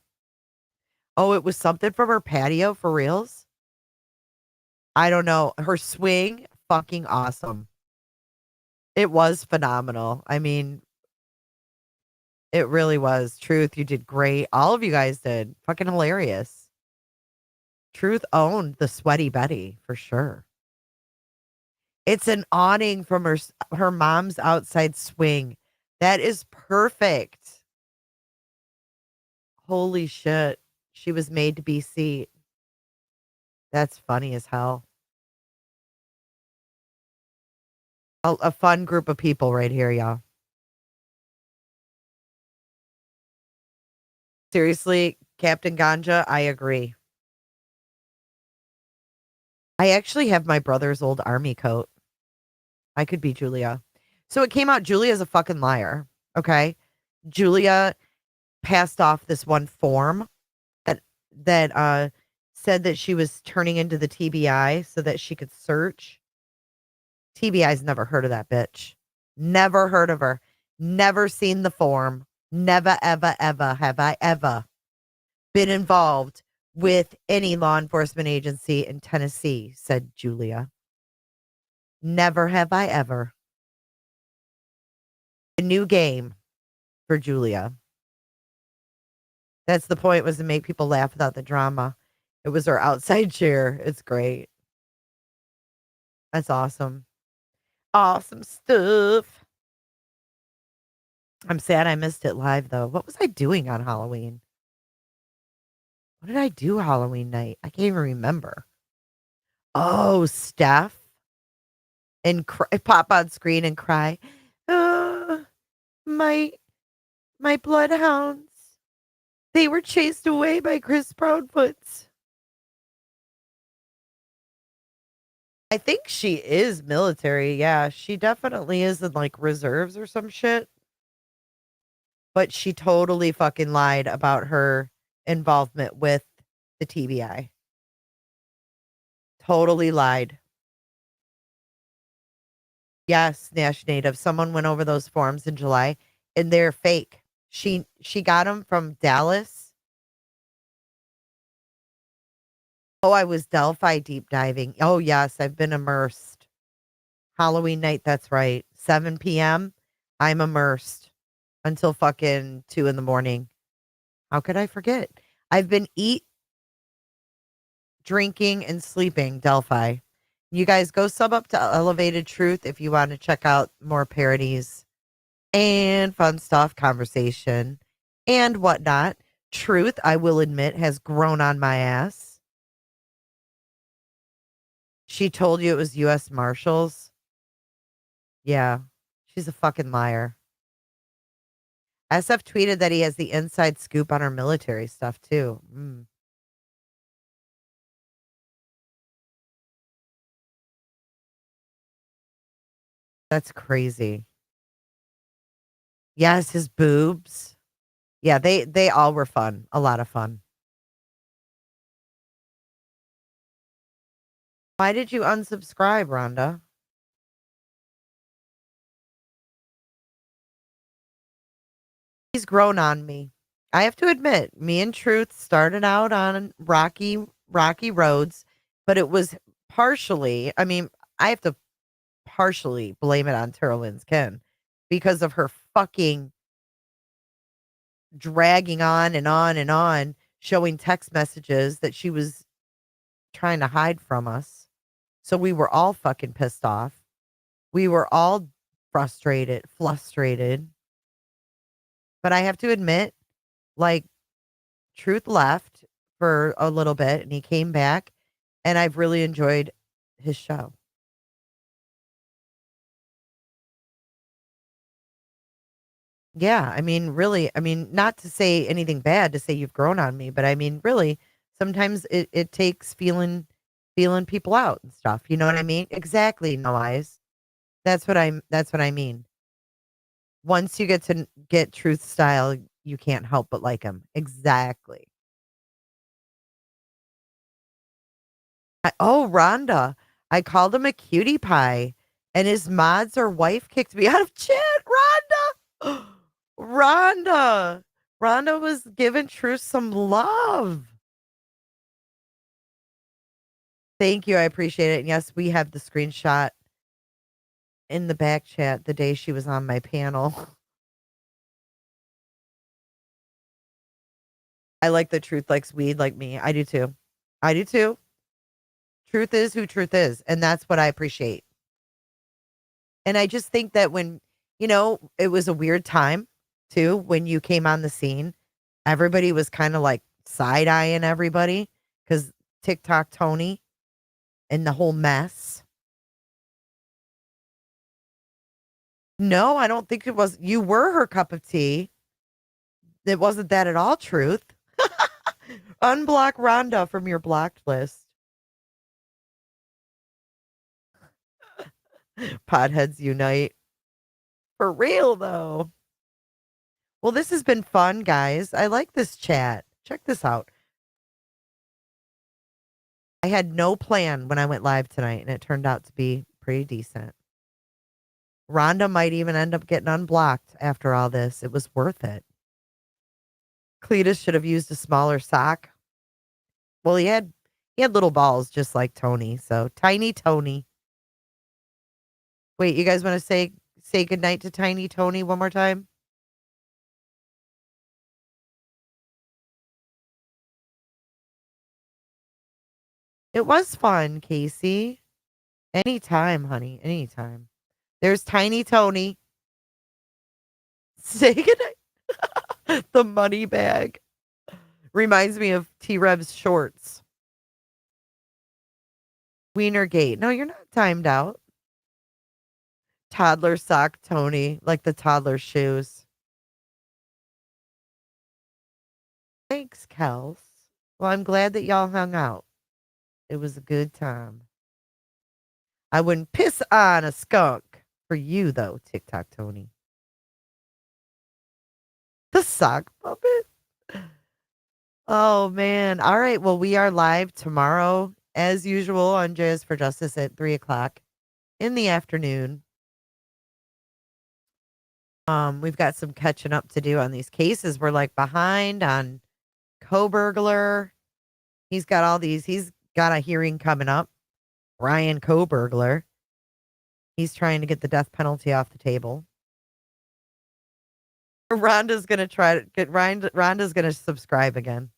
Speaker 1: Oh, it was something from her patio for reals? I don't know. Her swing, fucking awesome. It was phenomenal. I mean, it really was. Truth, you did great. All of you guys did. Fucking hilarious. Truth owned the Sweaty Betty for sure. It's an awning from her mom's outside swing. That is perfect. Holy shit. She was made to be seat. That's funny as hell. A fun group of people right here, y'all. Seriously, Captain Ganja, I agree. I actually have my brother's old army coat. I could be Julia. So it came out Julia's a fucking liar. Okay. Julia passed off this one form that said that she was turning into the TBI so that she could search. TBI's never heard of that bitch. Never heard of her. Never seen the form. Never, ever, ever have I ever been involved with any law enforcement agency in Tennessee, said Julia. Never have I ever. A new game for Julia. That's the point, was to make people laugh without the drama. It was her outside chair. It's great. That's awesome. Awesome stuff. I'm sad I missed it live, though. What was I doing on Halloween? What did I do Halloween night? I can't even remember. Oh, Steph. And pop on screen and cry. Oh, my bloodhounds. They were chased away by Chris Brownfoots. I think she is military. Yeah, she definitely is in like reserves or some shit. But she totally fucking lied about her involvement with the TBI. Totally lied. Yes, Nash Native. Someone went over those forms in July and they're fake. She got them from Dallas. Oh, I was Delphi deep diving. Oh, yes, I've been immersed. Halloween night, that's right. 7 p.m. I'm immersed until fucking 2 in the morning. How could I forget? I've been drinking, and sleeping Delphi. You guys go sub up to Elevated Truth if you want to check out more parodies and fun stuff, conversation, and whatnot. Truth, I will admit, has grown on my ass. She told you it was U.S. Marshals. Yeah, she's a fucking liar. SF tweeted that he has the inside scoop on our military stuff, too. That's crazy. Yes, his boobs. Yeah, they all were fun. A lot of fun. Why did you unsubscribe, Rhonda? He's grown on me. I have to admit, me and Truth started out on rocky roads, but it was partially, I mean, I have to partially blame it on Terrellyn's Ken because of her fucking dragging on and on and on, showing text messages that she was trying to hide from us. So we were all fucking pissed off. We were all frustrated. But I have to admit, like, Truth left for a little bit and he came back, and I've really enjoyed his show. Yeah, I mean, really, I mean, not to say anything bad, to say you've grown on me, but I mean, really, sometimes it takes feeling people out and stuff. You know what I mean? Exactly, no eyes. That's what I mean. Once you get to get Truth style, you can't help but like him. Exactly. Oh, Rhonda. I called him a cutie pie, and his mods or wife kicked me out of chat. Rhonda. Rhonda. Rhonda was giving Truth some love. Thank you. I appreciate it. And yes, we have the screenshot in the back chat the day she was on my panel. I like that Truth likes weed like me. I do too. I do too. Truth is who Truth is. And that's what I appreciate. And I just think that when, it was a weird time too, when you came on the scene, everybody was kind of like side eyeing everybody because TikTok Tony and the whole mess. No, I don't think it was. You were her cup of tea. It wasn't that at all, Truth. Unblock Rhonda from your blocked list. Potheads unite. For real, though. Well, this has been fun, guys. I like this chat. Check this out. I had no plan when I went live tonight, and it turned out to be pretty decent. Rhonda might even end up getting unblocked after all this. It was worth it. Cletus should have used a smaller sock. Well, he had little balls just like Tony, so Tiny Tony. Wait, you guys want to say goodnight to Tiny Tony one more time? It was fun, Casey. Anytime, honey. Anytime. There's Tiny Tony. Say goodnight. The money bag. Reminds me of T-Rev's shorts. Wienergate. No, you're not timed out. Toddler sock Tony, like the toddler shoes. Thanks, Kels. Well, I'm glad that y'all hung out. It was a good time. I wouldn't piss on a skunk for you, though, TikTok Tony. The sock puppet. Oh, man. All right. Well, we are live tomorrow, as usual, on Jazz for Justice at 3 o'clock in the afternoon. We've got some catching up to do on these cases. We're like behind on co-burglar. He's got all these. He's got a hearing coming up. Ryan co-burglar. He's trying to get the death penalty off the table. Rhonda's going to try to get Rhonda's going to subscribe again.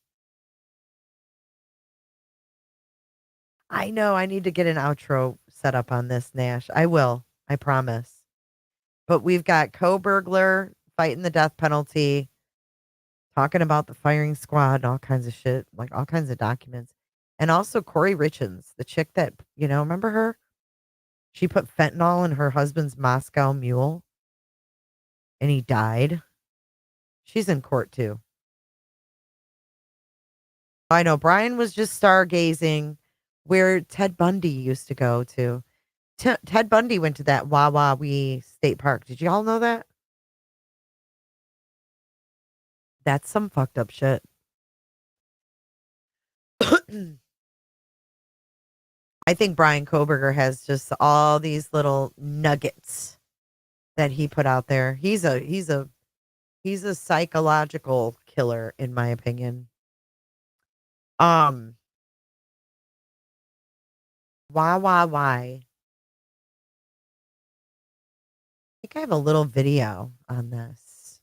Speaker 1: I know I need to get an outro set up on this, Nash. I will. I promise. But we've got co-burglar fighting the death penalty, talking about the firing squad and all kinds of shit, like all kinds of documents. And also Corey Richens, the chick that, remember her? She put fentanyl in her husband's Moscow Mule and he died. She's in court too. I know Brian was just stargazing where Ted Bundy used to go to. Ted Bundy went to that Wee State Park. Did y'all know that? That's some fucked up shit. I think Brian Koberger has just all these little nuggets that he put out there. He's a psychological killer, in my opinion. Why? I think I have a little video on this.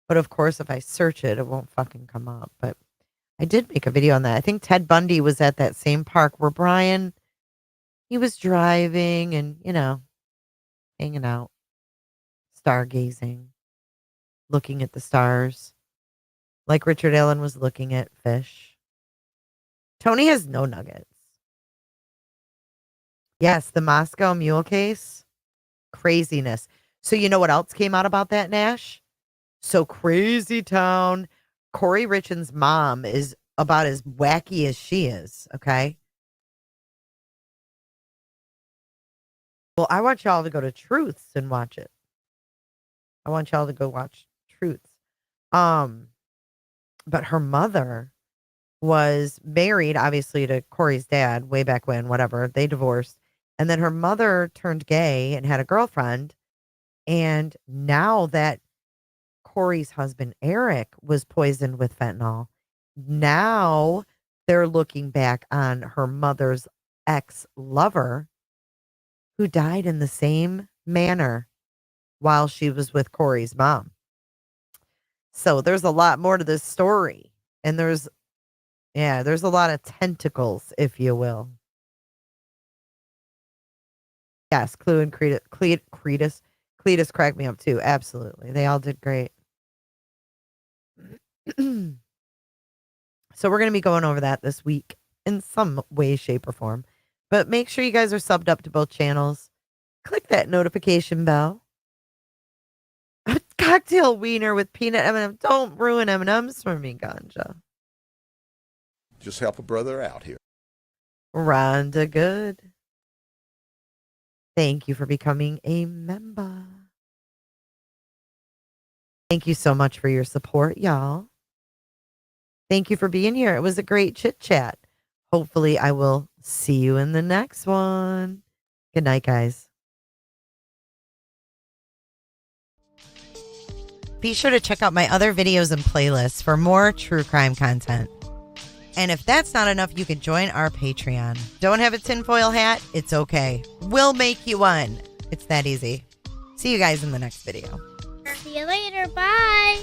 Speaker 1: But of course, if I search it, it won't fucking come up. But I did make a video on that. I think Ted Bundy was at that same park where Brian, he was driving and, hanging out, stargazing, looking at the stars, like Richard Allen was looking at fish. Tony has no nuggets. Yes, the Moscow Mule case. Craziness. So you know what else came out about that, Nash? So Crazy Town. Corey Richens' mom is about as wacky as she is, okay? Well, I want y'all to go to Truths and watch it. I want y'all to go watch Truths. But her mother was married, obviously, to Corey's dad way back when, whatever. They divorced. And then her mother turned gay and had a girlfriend. And now that Corey's husband, Eric, was poisoned with fentanyl, now they're looking back on her mother's ex-lover who died in the same manner while she was with Corey's mom. So there's a lot more to this story. And there's a lot of tentacles, if you will. Yes, Clue and Cletus cracked me up too. Absolutely. They all did great. So we're going to be going over that this week in some way, shape, or form. But make sure you guys are subbed up to both channels. Click that notification bell. A cocktail wiener with peanut M&M. Don't ruin M&Ms for me, Ganja.
Speaker 2: Just help a brother out here.
Speaker 1: Rhonda Good. Thank you for becoming a member. Thank you so much for your support, y'all. Thank you for being here. It was a great chit chat. Hopefully, I will see you in the next one. Good night, guys. Be sure to check out my other videos and playlists for more true crime content. And if that's not enough, you can join our Patreon. Don't have a tinfoil hat? It's okay. We'll make you one. It's that easy. See you guys in the next video.
Speaker 4: See you later. Bye.